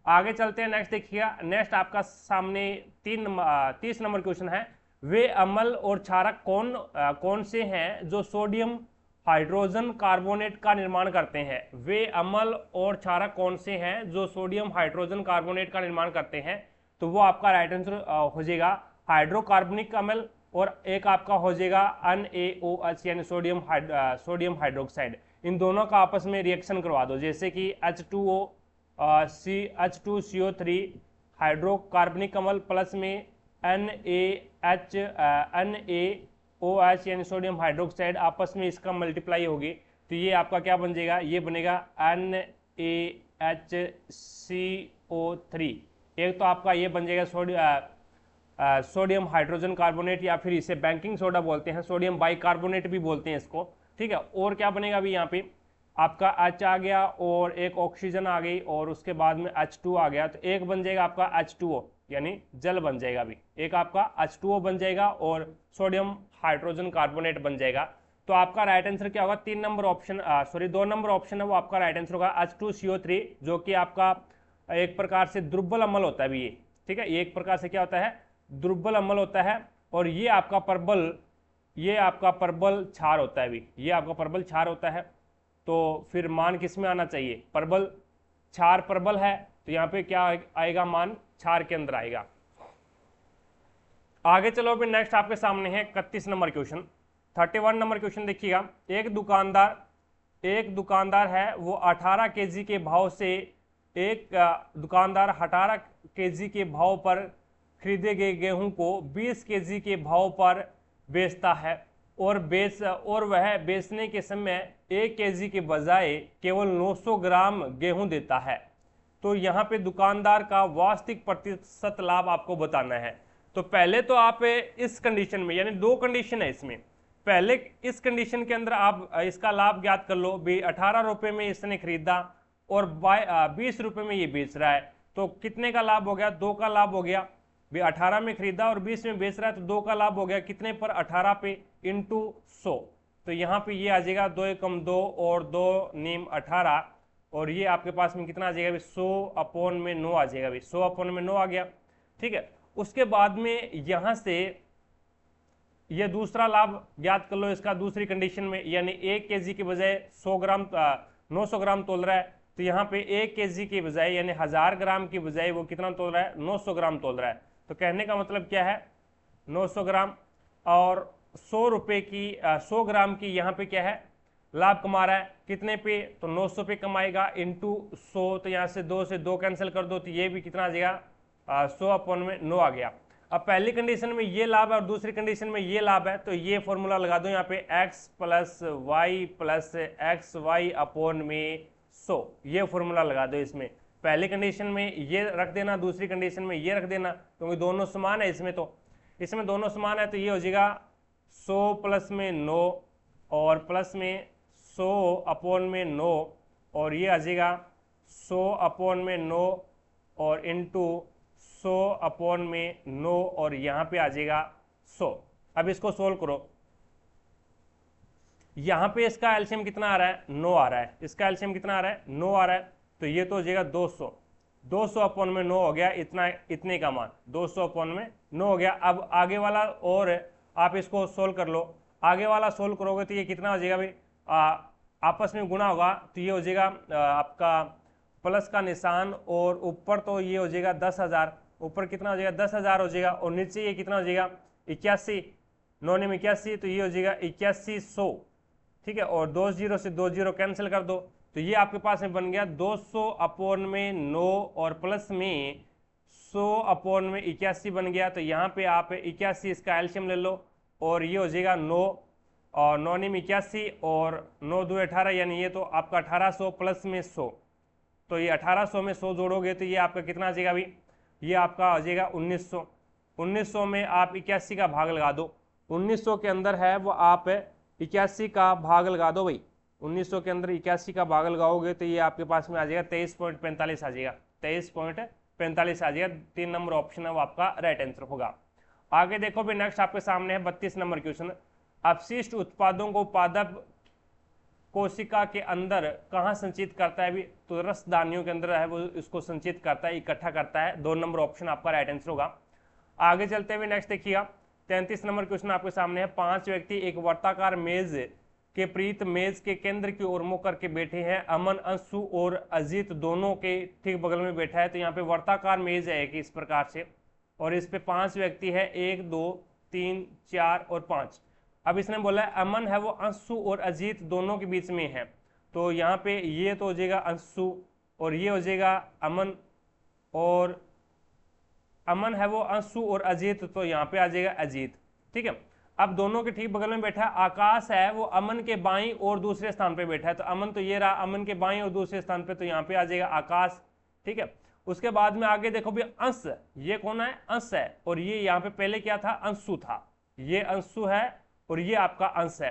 आगे चलते हैं, नेक्स्ट देखिएगा। नेक्स्ट आपका सामने 30 नंबर क्वेश्चन है। वे अम्ल और क्षारक कौन से हैं जो सोडियम हाइड्रोजन कार्बोनेट का निर्माण करते हैं। वे अम्ल और क्षारक कौन से हैं जो सोडियम हाइड्रोजन कार्बोनेट का निर्माण करते हैं, तो वो आपका राइट आंसर हो जाएगा हाइड्रोकार्बनिक अम्ल, और एक आपका हो जाएगा NaOH यानी सोडियम हाइड्रोक्साइड। इन दोनों का आपस में रिएक्शन करवा दो, जैसे कि H2CO3 हाइड्रोकार्बनिक अम्ल प्लस में NaOH यानी सोडियम हाइड्रोक्साइड, आपस में इसका मल्टीप्लाई होगी, तो ये आपका क्या बन जाएगा, ये बनेगा NaHCO SO3। एक तो आपका ये बन जाएगा सोडियम हाइड्रोजन कार्बोनेट, या फिर इसे बैंकिंग सोडा बोलते हैं, सोडियम बाइकार्बोनेट भी बोलते हैं इसको, ठीक है। और क्या बनेगा अभी यहाँ पे आपका H आ गया और एक ऑक्सीजन आ गई और उसके बाद में H2 आ गया, तो एक बन जाएगा आपका H2O यानी जल बन जाएगा। अभी एक आपका H2O बन जाएगा और सोडियम हाइड्रोजन कार्बोनेट बन जाएगा। तो आपका राइट आंसर क्या होगा, 3 number option, sorry 2 number option है वो आपका राइट आंसर होगा H2CO3, जो कि आपका एक प्रकार से दुर्बल अम्ल होता है अभी ये, ठीक है। ये एक प्रकार से क्या होता है, दुर्बल अम्ल होता है। और ये आपका परबल, ये आपका परबल क्षार होता है, अभी ये आपका परबल क्षार होता है। तो फिर मान किस में आना चाहिए, परबल क्षार परबल है, तो यहाँ पे क्या आएगा, मान क्षार के अंदर आएगा। आगे चलो फिर नेक्स्ट आपके सामने है 31 नंबर क्वेश्चन। 31 नंबर क्वेश्चन देखिएगा। एक दुकानदार है वो 18 केजी के भाव से, एक दुकानदार 18 केजी के भाव पर खरीदे गए गेहूं को 20 केजी के भाव पर बेचता है और वह बेचने के समय 1 केजी के बजाय केवल 900 ग्राम गेहूं देता है। तो यहाँ पे दुकानदार का वास्तविक प्रतिशत लाभ आपको बताना है। तो पहले तो आप इस कंडीशन में, यानी 2 कंडीशन है इसमें, पहले इस कंडीशन के अंदर आप इसका लाभ ज्ञात कर लो भी। 18 रुपए में इसने खरीदा और 20 रुपए में ये बेच रहा है, तो कितने का लाभ हो गया, 2 का लाभ हो गया भी। 18 में खरीदा और 20 में बेच रहा है, तो 2 का लाभ हो गया कितने पर, 18 पे इंटू 100। तो यहाँ पे ये आ जाएगा 2 एकम 2 और 2 नीम 18, और ये आपके पास में कितना आ जाएगा, 100/9 आ जाएगा भाई, 100/9 आ गया, ठीक है। उसके बाद में यहाँ से ये दूसरा लाभ ज्ञात कर लो इसका दूसरी कंडीशन में, यानी 1 केजी के बजाय 900 ग्राम तोल रहा है, तो यहाँ पे 1 केजी के बजाय यानी 1000 ग्राम की बजाय वो कितना तोल रहा है, 900 ग्राम तोल रहा है। तो कहने का मतलब क्या है, 900 ग्राम और 100 रुपए की 100 ग्राम की यहाँ पे क्या है, लाभ कमा रहा है, कितने पे, तो 900 पे कमाएगा इंटू 100। तो यहाँ से 2 से 2 कैंसिल कर दो, तो ये भी कितना आ जाएगा, 100/9 आ गया। अब पहली कंडीशन में ये लाभ है और दूसरी कंडीशन में ये लाभ है, तो ये फॉर्मूला लगा दो यहाँ पे, x + y + xy/100, ये फॉर्मूला लगा दो इसमें। पहली कंडीशन में ये रख देना, दूसरी कंडीशन में ये रख देना, क्योंकि दोनों समान है इसमें, तो इसमें दोनों समान है, तो ये हो जाएगा 100 + 9 और प्लस में 100/9, और ये आ जाएगा 100/9 और इंटू 100/9 और यहाँ पे आ जाएगा 100। अब इसको सोल्व करो, यहाँ पे इसका एलसीएम कितना आ रहा है, 9 आ रहा है, इसका एलसीएम कितना आ रहा है, 9 आ रहा है, तो ये तो हो जाएगा 200। 200/9 हो गया, इतने का मान 200/9 हो गया। अब आगे वाला और आप इसको सोल्व कर लो, आगे वाला सोल्व करोगे तो ये कितना हो जाएगा भाई, आपस में गुणा होगा, तो ये हो जाएगा आपका प्लस का निशान, और ऊपर तो ये हो जाएगा 10,000, ऊपर कितना हो जाएगा 10,000 हो जाएगा, और नीचे ये कितना हो जाएगा 81, 9 में 81, तो ये हो जाएगा 8100, ठीक है। और 2 0 से 2 0 कैंसिल कर दो, तो ये आपके पास में बन गया 200/9 और प्लस में 100/81 बन गया। तो यहाँ पे आप 81 इसका एलसीएम ले लो, और ये हो जाएगा 9 और 9 में 81 और 9 2 18, यानी ये तो आपका 1800 प्लस में 100, तो ये 1800 में 100 जोड़ोगे तो ये आपका कितना आ जाएगा अभी, ये आपका आ जाएगा 1900। 1900 में आप 81 का भाग लगा दो, 1900 के अंदर है वो आप 81 का भाग लगा दो भाई, 1900 के अंदर 81 का भाग लगाओगे तो ये आपके पास में आ जाएगा 23.45 आ जाएगा, 23.45 आ जाएगा। 3 नंबर ऑप्शन है वो आपका राइट आंसर होगा। आगे देखो भी नेक्स्ट आपके सामने है 32 नंबर क्वेश्चन। अपशिष्ट उत्पादों को पादप कोशिका के अंदर कहाँ संचित करता है भी, तो रसदानियों के अंदर है वो इसको संचित करता है, इकट्ठा करता है। 2 नंबर ऑप्शन आपका राइट आंसर होगा। आगे चलते हुए नेक्स्ट देखिएगा 33 नंबर क्वेश्चन आपके सामने है। 5 व्यक्ति एक वर्ताकार मेज के प्रीत मेज के केंद्र की ओर मुंह करके बैठे हैं। अमन, अंशु और अजीत दोनों के ठीक बगल में बैठा है। तो यहाँ पे वर्ताकार मेज है कि इस प्रकार से, और इस पे 5 व्यक्ति है, 1 2 3 4 और 5। अब इसने बोला है अमन है वो अंशु और अजीत दोनों के बीच में है, तो यहाँ पे ये तो हो जाएगा अंशु और ये हो जाएगा अमन, और अमन है वो अंशु और अजीत, तो यहाँ पे आ जाएगा अजीत, ठीक है। अब दोनों के ठीक बगल में बैठा है आकाश है वो अमन के बाईं और दूसरे स्थान पे बैठा है। तो अमन तो ये रहा, अमन के बाईं और दूसरे स्थान पे, तो यहाँ पे आ जाएगा आकाश, ठीक है। उसके बाद में आगे देखो भी अंश, ये कौन है, अंश है, और ये यहाँ पे पहले क्या था, अंशु था, ये अंशु है और ये आपका अंश है।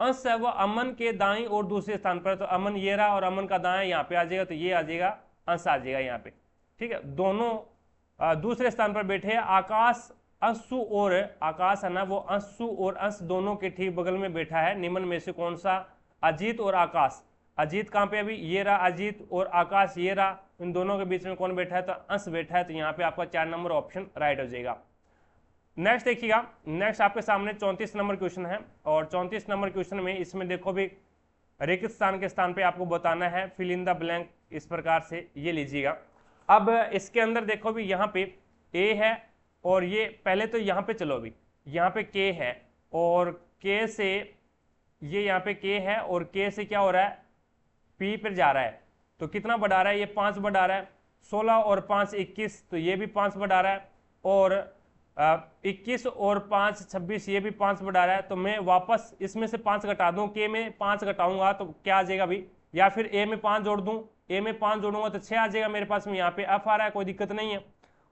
अंश है वो अमन के दाईं और दूसरे स्थान पर, तो अमन ये रहा और अमन का दाएं यहाँ पे आ जाएगा, तो ये आ जाएगा अंश आ जाएगा यहाँ पे, ठीक है। दोनों दूसरे स्थान पर बैठे हैं। आकाश अंशु और आकाश है ना, वो अंशु और अंश दोनों के ठीक बगल में बैठा है। निम्न में से कौन सा, अजीत और आकाश, अजीत कहाँ पे अभी, ये रहा अजीत, और आकाश ये रहा, इन दोनों के बीच में कौन बैठा है, तो अंश बैठा है, तो यहाँ पे आपका 4 नंबर ऑप्शन राइट हो जाएगा। नेक्स्ट देखिएगा, नेक्स्ट आपके सामने 34 नंबर क्वेश्चन है, और 34 नंबर क्वेश्चन में इसमें देखो भी रिक्त स्थान के स्थान पे आपको बताना है, फिल इन द ब्लैंक, इस प्रकार से ये लीजिएगा। अब इसके अंदर देखो भी यहाँ पे ए है, और ये पहले तो यहाँ पे चलो भी, यहाँ पे के है, और के से ये यहाँ पे के है, और के से क्या हो रहा है, पी पर जा रहा है, तो कितना बढ़ा रहा है, ये 5 बढ़ा रहा है, 16 और 5 21, तो ये भी 5 बढ़ा रहा है, और 21 और 5 26, ये भी 5 बढ़ा रहा है। तो मैं वापस इसमें से 5 घटा दूं, के में 5 घटाऊंगा तो क्या आ जाएगा अभी, या फिर ए में 5 जोड़ दूं, ए में 5 जोड़ूंगा तो 6 आ जाएगा मेरे पास में, यहाँ पे एफ आ रहा है, कोई दिक्कत नहीं है।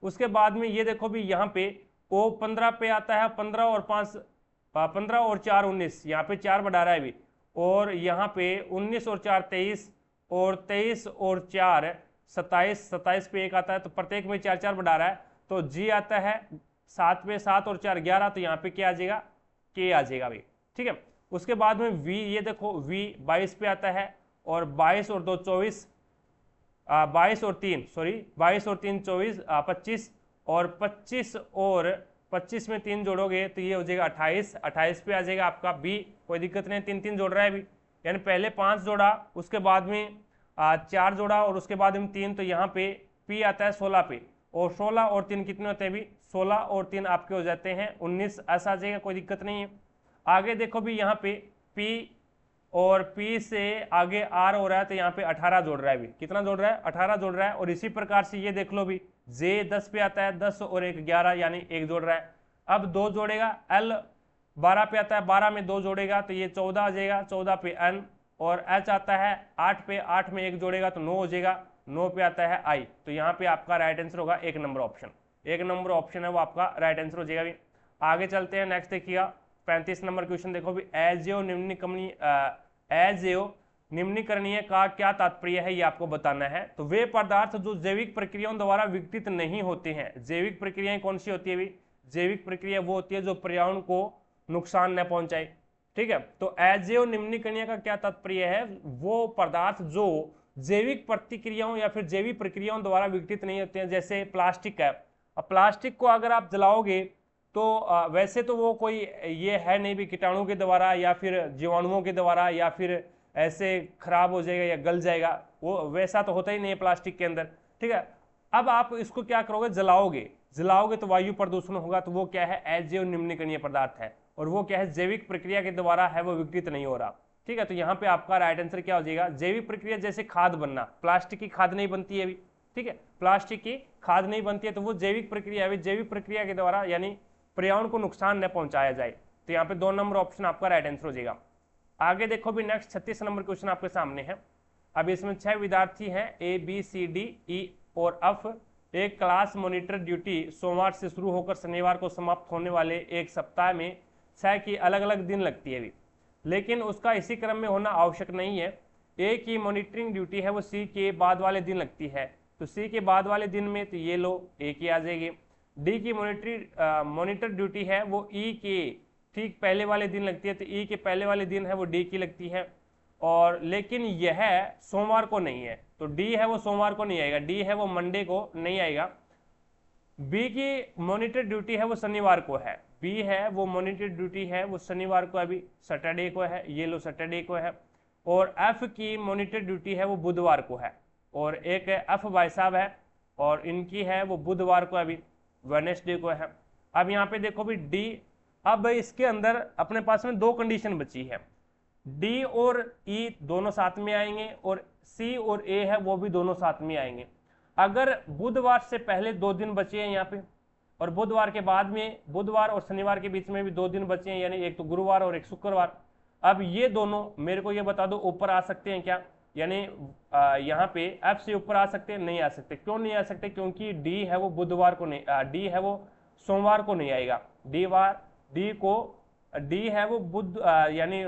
उसके बाद में ये देखो भी यहाँ पे ओ 15 पे आता है, 15 और 5 15 और 4 19, यहाँ पे 4 बढ़ा रहा है अभी, और यहाँ पे 19 और 4 23, और 23 और 4 27, 27 पे एक आता है, तो प्रत्येक में 4 4 बढ़ा रहा है, तो जी आता है 7 पे 7 और 4 11, तो यहाँ पे क्या आ जाएगा, के आ जाएगा भाई, ठीक है। उसके बाद में वी, ये देखो वी 22 पे आता है, और 22 और 2 24, 22 और 3 सॉरी 22 और 3 24 25, और 25 और 25 में 3 जोड़ोगे तो ये हो जाएगा 28, 28 पे आ जाएगा आपका बी, कोई दिक्कत नहीं, 3 3 जोड़ रहा है अभी, यानी पहले 5 जोड़ा, उसके बाद में 4 जोड़ा, और उसके बाद में 3, तो यहाँ पे पी आता है 16 पे, और 16 और 3 कितने होते हैं अभी, 16 और 3 आपके हो जाते हैं 19, ऐसा आ जाएगा, कोई दिक्कत नहीं है। आगे देखो भी यहाँ पे P और P से आगे R हो रहा है, तो यहाँ पे 18 जोड़ रहा है अभी, कितना जोड़ रहा है, 18 जोड़ रहा है। और इसी प्रकार से ये देख लो भी J 10 पे आता है, 10 और 1 11, यानी 1 जोड़ रहा है। अब 2 जोड़ेगा, L 12 पे आता है, 12 में 2 जोड़ेगा तो ये 14 आ जाएगा, 14 पे N, और H आता है 8 पे, 8 में 1 जोड़ेगा तो 9 हो जाएगा, 9 पे आता है I, तो यहाँ पे आपका राइट आंसर होगा 1 नंबर ऑप्शन, 1 नंबर ऑप्शन है वो आपका राइट आंसर हो जाएगा भी। आगे चलते हैं, नेक्स्ट देखिएगा 35 नंबर क्वेश्चन देखो भी, एजेओ निम्नीकरणीय का क्या तात्पर्य है, ये आपको बताना है। तो वे पदार्थ जो जैविक प्रक्रियाओं द्वारा विघटित नहीं होते हैं, जैविक प्रक्रियाएं कौन सी होती है भी, जैविक प्रक्रिया वो होती है जो पर्यावरण को नुकसान न पहुंचाए, ठीक है। तो एजेओ निम्नीकरणीय का क्या तात्पर्य है, वो पदार्थ जो जैविक प्रतिक्रियाओं या फिर जैविक प्रक्रियाओं द्वारा विघटित नहीं होते हैं, जैसे प्लास्टिक है। अब प्लास्टिक को अगर आप जलाओगे तो वैसे तो वो कोई ये है नहीं भी कीटाणु के द्वारा या फिर जीवाणुओं के द्वारा या फिर ऐसे खराब हो जाएगा या गल जाएगा, वो वैसा तो होता ही नहीं है प्लास्टिक के अंदर, ठीक है। अब आप इसको क्या करोगे, जलाओगे, जलाओगे तो वायु प्रदूषण होगा, तो वो क्या है, अजैव निम्नीकरणीय पदार्थ है, और वो क्या है, जैविक प्रक्रिया के द्वारा है, वो विघटित नहीं हो रहा, ठीक है। तो यहाँ पे आपका राइट आंसर क्या हो जाएगा, जैविक प्रक्रिया जैसे खाद बनना, प्लास्टिक की खाद नहीं बनती है अभी, ठीक है, प्लास्टिक की खाद नहीं बनती है, तो वो जैविक प्रक्रिया है, जैविक प्रक्रिया के द्वारा यानी पर्यावरण को नुकसान न पहुंचाया जाए, तो यहाँ पे 2 नंबर ऑप्शन आपका राइट आंसर हो जाएगा। आगे देखो भी नेक्स्ट 36 नंबर क्वेश्चन आपके सामने है। अब इसमें 6 विद्यार्थी हैं, ABCDE और F। एक क्लास मॉनिटर ड्यूटी सोमवार से शुरू होकर शनिवार को समाप्त होने वाले एक सप्ताह में 6 की अलग अलग दिन लगती है, लेकिन उसका इसी क्रम में होना आवश्यक नहीं है। ए की मॉनिटरिंग ड्यूटी है वो सी के बाद वाले दिन लगती है, तो सी के बाद वाले दिन में तो ये लो ए की आ जाएगी। डी की मॉनिटर ड्यूटी है वो ई के ठीक पहले वाले दिन लगती है, तो ई के पहले वाले दिन है वो डी की लगती है, और लेकिन यह सोमवार को नहीं है, तो डी है वो सोमवार को नहीं आएगा, डी है वो मंडे को नहीं आएगा। बी की मॉनिटर ड्यूटी है वो शनिवार को है, बी है वो मॉनिटर ड्यूटी है वो शनिवार को अभी सैटरडे को है, ये लो सैटरडे को है। और एफ की मॉनिटर ड्यूटी है वो बुधवार को है, और एक एफ भाई साहब है और इनकी है वो बुधवार को अभी वेडनेसडे को है। अब यहाँ पे देखो भी डी, अब इसके अंदर अपने पास में 2 कंडीशन बची है, डी और ई दोनों साथ में आएंगे और सी और ए है वो भी दोनों साथ में आएंगे। अगर बुधवार से पहले 2 दिन बचे हैं यहाँ पे, और बुधवार के बाद में बुधवार और शनिवार के बीच में भी 2 दिन बचे हैं, यानी एक तो गुरुवार और एक शुक्रवार। अब ये दोनों मेरे को ये बता दो ऊपर आ सकते हैं क्या, यानी यहाँ पे एफ से ऊपर आ सकते हैं, नहीं आ सकते। क्यों नहीं आ सकते? क्योंकि डी है वो बुधवार को नहीं, डी है वो सोमवार को नहीं आएगा। डी है वो बुध यानी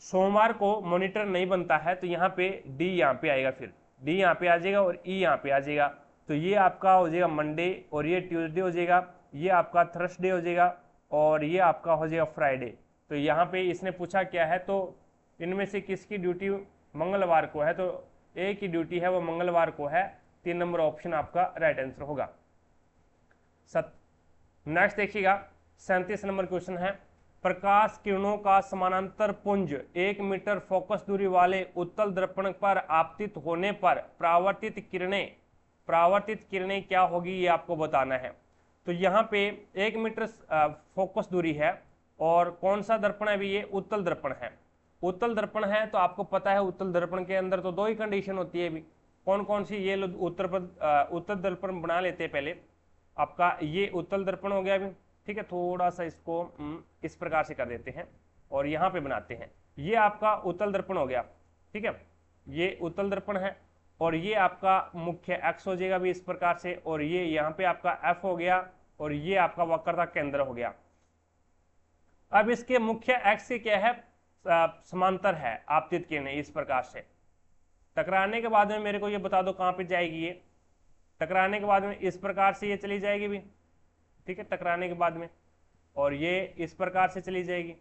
सोमवार को मॉनिटर नहीं बनता है, तो यहाँ पे डी यहाँ पे आएगा, फिर डी यहाँ पे आ जाएगा और ई यहाँ पे आ जाएगा। तो ये आपका हो जाएगा मंडे, और ये ट्यूसडे हो जाएगा, ये आपका थर्सडे हो जाएगा, और ये आपका हो जाएगा फ्राइडे। तो यहाँ पे इसने पूछा क्या है, तो इनमें से किसकी ड्यूटी मंगलवार को है, तो ए की ड्यूटी है वो मंगलवार को है। 3 नंबर ऑप्शन आपका राइट आंसर होगा। नेक्स्ट देखिएगा, 37 नंबर क्वेश्चन है, प्रकाश किरणों का समानांतर पुंज 1 मीटर फोकस दूरी वाले उत्तल दर्पण पर आपतित होने पर परावर्तित किरणें क्या होगी, ये आपको बताना है। तो यहाँ पे 1 मीटर फोकस दूरी है, और कौन सा दर्पण है भी, ये उत्तल दर्पण है। उत्तल दर्पण है तो आपको पता है उत्तल दर्पण के अंदर तो 2 ही कंडीशन होती है भी। कौन कौन सी? ये लोग उत्तल दर्पण बना लेते हैं पहले। आपका ये उत्तल दर्पण हो गया अभी, ठीक है। थोड़ा सा इसको इस प्रकार से कर देते हैं और यहाँ पे बनाते हैं। ये आपका उत्तल दर्पण हो गया, ठीक है। ये उत्तल दर्पण है, और ये आपका मुख्य एक्स हो जाएगा भी इस प्रकार से, और ये यहाँ पे आपका एफ हो गया, और ये आपका वक्रता केंद्र हो गया। अब इसके मुख्य एक्स के क्या है, समांतर है आपतित किरणें इस प्रकार से। टकराने के बाद में मेरे को ये बता दो कहाँ पे जाएगी ये। टकराने के बाद में इस प्रकार से ये चली जाएगी भी, ठीक है, टकराने के बाद में, और ये इस प्रकार से चली जाएगी।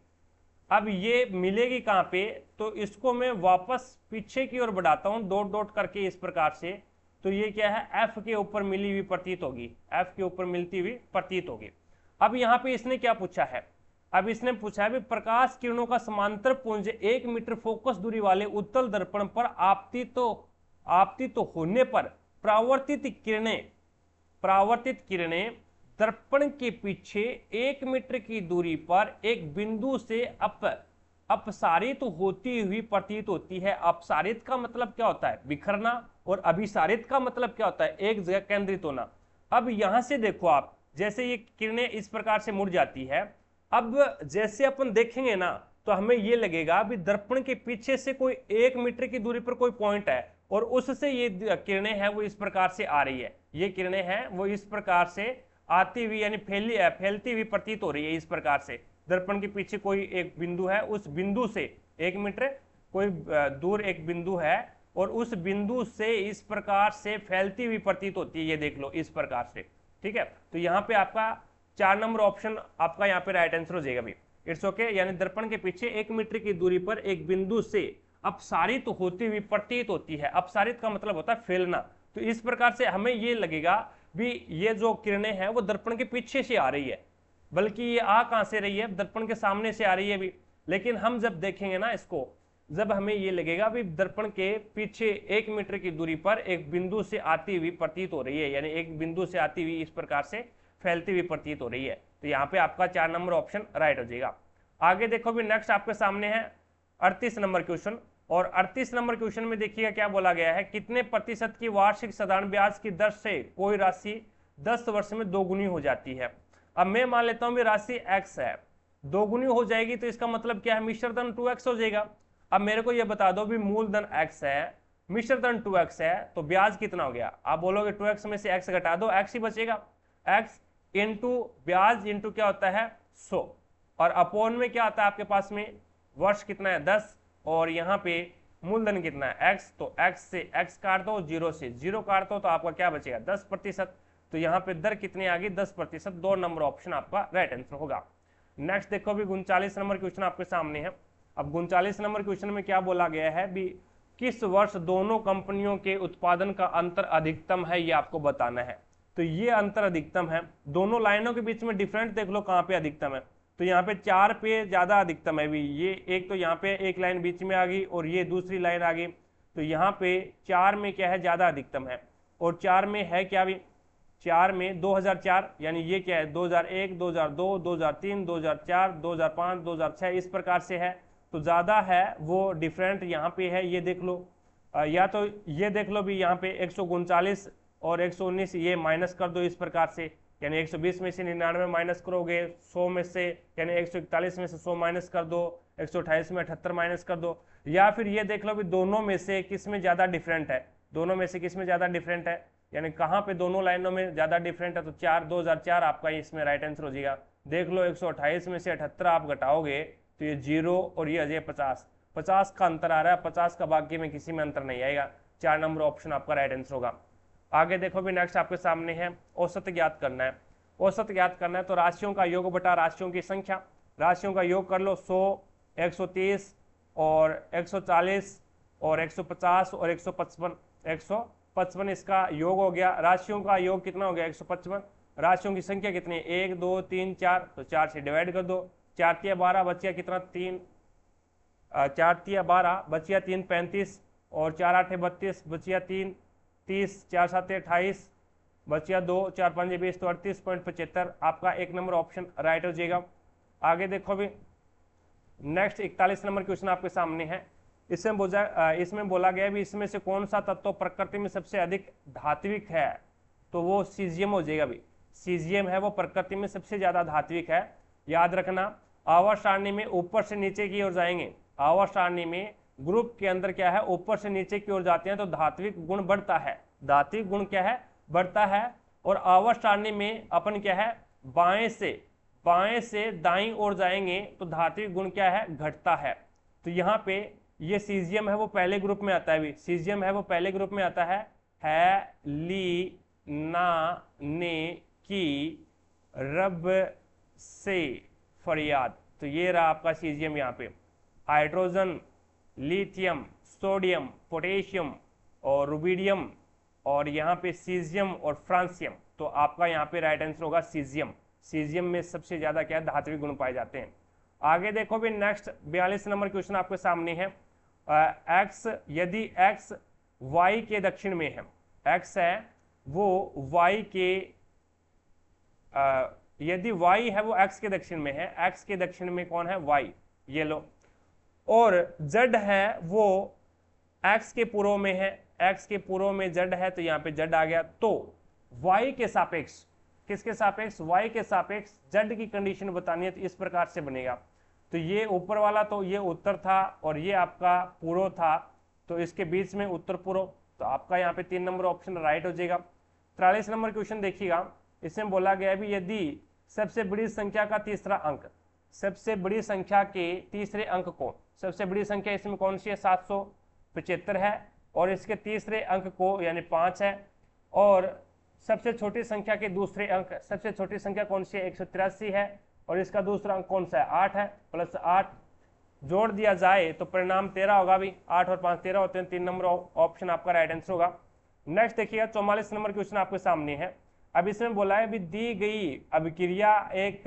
अब ये मिलेगी कहाँ पे, तो इसको मैं वापस पीछे की ओर बढ़ाता हूँ डॉट डॉट करके इस प्रकार से। तो ये क्या है, एफ के ऊपर मिली हुई प्रतीत होगी, एफ के ऊपर मिलती हुई प्रतीत होगी। अब यहाँ पे इसने क्या पूछा है, अब इसने पूछा है प्रकाश किरणों का समांतर पुंज 1 मीटर फोकस दूरी वाले उत्तल दर्पण पर आपतित होने पर परावर्तित किरणें दर्पण के पीछे 1 मीटर की दूरी पर एक बिंदु से अपसारित होती हुई प्रतीत होती है। अपसारित का मतलब क्या होता है, बिखरना, और अभिसारित का मतलब क्या होता है, एक जगह केंद्रित होना। अब यहां से देखो आप, जैसे ये किरणें इस प्रकार से मुड़ जाती है, अब जैसे अपन देखेंगे ना, तो हमें ये लगेगा भी दर्पण के पीछे से कोई 1 मीटर की दूरी पर कोई पॉइंट है, और उससे ये किरणें हैं वो इस प्रकार से आ रही है। ये किरणें हैं वो इस प्रकार से आती हुई यानी फैलती हुई प्रतीत हो रही है इस प्रकार से। दर्पण के पीछे कोई एक बिंदु है, उस बिंदु से 1 मीटर कोई दूर एक बिंदु है, और उस बिंदु से इस प्रकार से फैलती हुई प्रतीत होती है, ये देख लो इस प्रकार से, ठीक है। तो यहाँ पे आपका 4 नंबर ऑप्शन आपका यहाँ पे राइट आंसर हो जाएगा भी, इट्स ओके। यानी दर्पण के पीछे 1 मीटर की दूरी पर एक बिंदु से अपसारित होती हुई प्रतीत होती है। अपसारित का मतलब होता है फैलना। तो इस प्रकार से हमें ये लगेगा भी ये जो किरणें हैं वो दर्पण के पीछे से आ रही है, बल्कि ये आ कहां से रही है, दर्पण के सामने से आ रही है भी। लेकिन हम जब देखेंगे ना इसको, जब हमें ये लगेगा भी दर्पण के पीछे 1 मीटर की दूरी पर एक बिंदु से आती हुई प्रतीत हो रही है, यानी एक बिंदु से आती हुई इस प्रकार से फैलती हुई प्रतीत हो रही है। तो यहाँ पे आपका 4 नंबर ऑप्शन राइट हो जाएगा। आगे देखो भी, नेक्स्ट आपके सामने है 38 नंबर क्वेश्चन, और 38 नंबर क्वेश्चन में देखिएगा क्या बोला गया है, कितने प्रतिशत की वार्षिक साधारण ब्याज की दर से कोई राशि 10 वर्ष में दोगुनी हो जाती है। अब मैं मान लेता हूं भी राशि x है, दोगुनी हो जाएगी, तो इसका मतलब क्या है, मिश्र धन 2x हो जाएगा। अब मेरे को यह बता दो भी मूलधन x है, मिश्र धन 2x है, तो ब्याज कितना हो गया। आप बोलोगे 2x में से x घटा दो, x ही बचेगा। x इंटू ब्याज इंटू क्या होता है 100, और अपोन में क्या आता है आपके पास में, वर्ष कितना है 10, और यहाँ पे मूलधन कितना है x, तो x से x काट दो, 0 से 0 काट दो, तो आपका क्या बचेगा 10%। तो यहाँ पे दर कितनी आ गई 10%। 2 नंबर ऑप्शन आपका राइट आंसर होगा। नेक्स्ट देखो भी 39 नंबर क्वेश्चन आपके सामने है। अब 39 नंबर क्वेश्चन में क्या बोला गया है भी, किस वर्ष दोनों कंपनियों के उत्पादन का अंतर अधिकतम है, ये आपको बताना है। तो ये अंतर अधिकतम है, दोनों लाइनों के बीच में डिफरेंट देख लो कहाँ पे अधिकतम है। तो यहाँ पे 4 पे ज्यादा अधिकतम है भी, ये एक तो यहाँ पे एक लाइन बीच में आ गई और ये दूसरी लाइन आ गई, तो यहाँ पे 4 में क्या है ज्यादा अधिकतम है। और 4 में है क्या भी, 4 में 2004, यानी ये क्या है 2001, 2002, 2003, 2004, 2005, 2006 इस प्रकार से है, तो ज्यादा है वो डिफरेंट यहाँ पे है। ये देख लो, या तो ये देख लो भी, यहाँ पे 139 और 119 ये माइनस कर दो इस प्रकार से, यानी 120 में से 99 माइनस करोगे, 100 में से यानी 141 में से 100 माइनस कर दो, 128 में 78 माइनस कर दो, या फिर ये देख लो भी दोनों में से किस में ज्यादा डिफरेंट है, दोनों में से किस में ज्यादा डिफरेंट है, यानी कहाँ पे दोनों लाइनों में ज्यादा डिफरेंट है, तो 2004 आपका इसमें राइट आंसर हो जाएगा। देख लो 128 में से 78 आप घटाओगे तो ये 0 और ये अजय 50 का अंतर आ रहा है, 50 का बाकी में किसी में अंतर नहीं आएगा। 4 नंबर ऑप्शन आपका राइट आंसर होगा। आगे देखो भी नेक्स्ट आपके सामने है औसत ज्ञात करना है। औसत ज्ञात करना है तो राशियों का योग बटा राशियों की संख्या, राशियों का योग कर लो 100, 130 और 140 और 150 और 155, 155 इसका योग हो गया। राशियों का योग कितना हो गया 155, राशियों की संख्या कितनी है 1 2 3 4, तो 4 से डिवाइड कर दो, 4 तिया 12 बचिया कितना 3, 4 तिया 12 बचिया 3 35 और 4 8 32 बचिया 3 30, 4 7 28 बचिया 2, 4 5 20 तो 38.75 आपका 1 नंबर ऑप्शन राइट हो जाएगा। आगे देखो भी नेक्स्ट 41 नंबर क्वेश्चन आपके सामने है। इसमें बोला गया भी इसमें से कौन सा तत्व प्रकृति में सबसे अधिक धात्विक है, तो वो सीजियम हो जाएगा भी। सीजियम है वो प्रकृति में सबसे ज्यादा धात्विक है। याद रखना आवर्त सारणी में ऊपर से नीचे की ओर जाएंगे, आवर्त सारणी में ग्रुप के अंदर क्या है ऊपर से नीचे की ओर जाते हैं तो धात्विक गुण बढ़ता है, धात्विक गुण क्या है बढ़ता है। और आवर्त सारणी में अपन क्या है बाएं से दाईं ओर जाएंगे तो धात्विक गुण क्या है घटता है। तो यहाँ पे ये सीजियम है वो पहले ग्रुप में आता है भी, सीजियम है वो पहले ग्रुप में आता है ली ना ने की रब से फरियाद, तो ये रहा आपका सीजियम। यहाँ पे हाइड्रोजन, लिथियम, सोडियम, पोटेशियम और रुबिडियम और यहाँ पे सीजियम और फ्रांसियम, तो आपका यहाँ पे राइट आंसर होगा सीजियम। सीजियम में सबसे ज्यादा क्या है धात्विक गुण पाए जाते हैं। आगे देखो भी नेक्स्ट 42 नंबर क्वेश्चन आपके सामने है। एक्स यदि एक्स वाई के दक्षिण में है, एक्स है वो वाई के यदि वाई है वो एक्स के दक्षिण में है, एक्स के दक्षिण में कौन है वाई, ये लो, और जेड है वो एक्स के पूर्व में है, एक्स के पूर्व में जेड है तो यहाँ पे जेड आ गया। तो वाई के सापेक्ष, किसके सापेक्ष वाई के सापेक्ष जेड की कंडीशन बतानी है तो इस प्रकार से बनेगा। तो ये ऊपर वाला तो ये उत्तर था और ये आपका पूर्व था, तो इसके बीच में उत्तर पूर्व, तो आपका यहाँ पे 3 नंबर ऑप्शन राइट हो जाएगा। 43 नंबर क्वेश्चन देखिएगा। इसमें बोला गया भी यदि सबसे बड़ी संख्या का तीसरा अंक, सबसे बड़ी संख्या के तीसरे अंक को, सबसे बड़ी संख्या इसमें कौन सी है 775 है और इसके तीसरे अंक को यानी 5 है, और सबसे छोटी संख्या के दूसरे अंक, सबसे छोटी संख्या कौन सी है 183 है और इसका दूसरा अंक कौन सा है 8 है, प्लस 8 जोड़ दिया जाए तो परिणाम 13 होगा भी, 8 और 5 13 होते हैं। 3 नंबर ऑप्शन आपका राइट आंसर होगा। नेक्स्ट देखिएगा 44 नंबर क्वेश्चन आपके सामने है। अब इसमें बोला है भी दी गई अभिक्रिया एक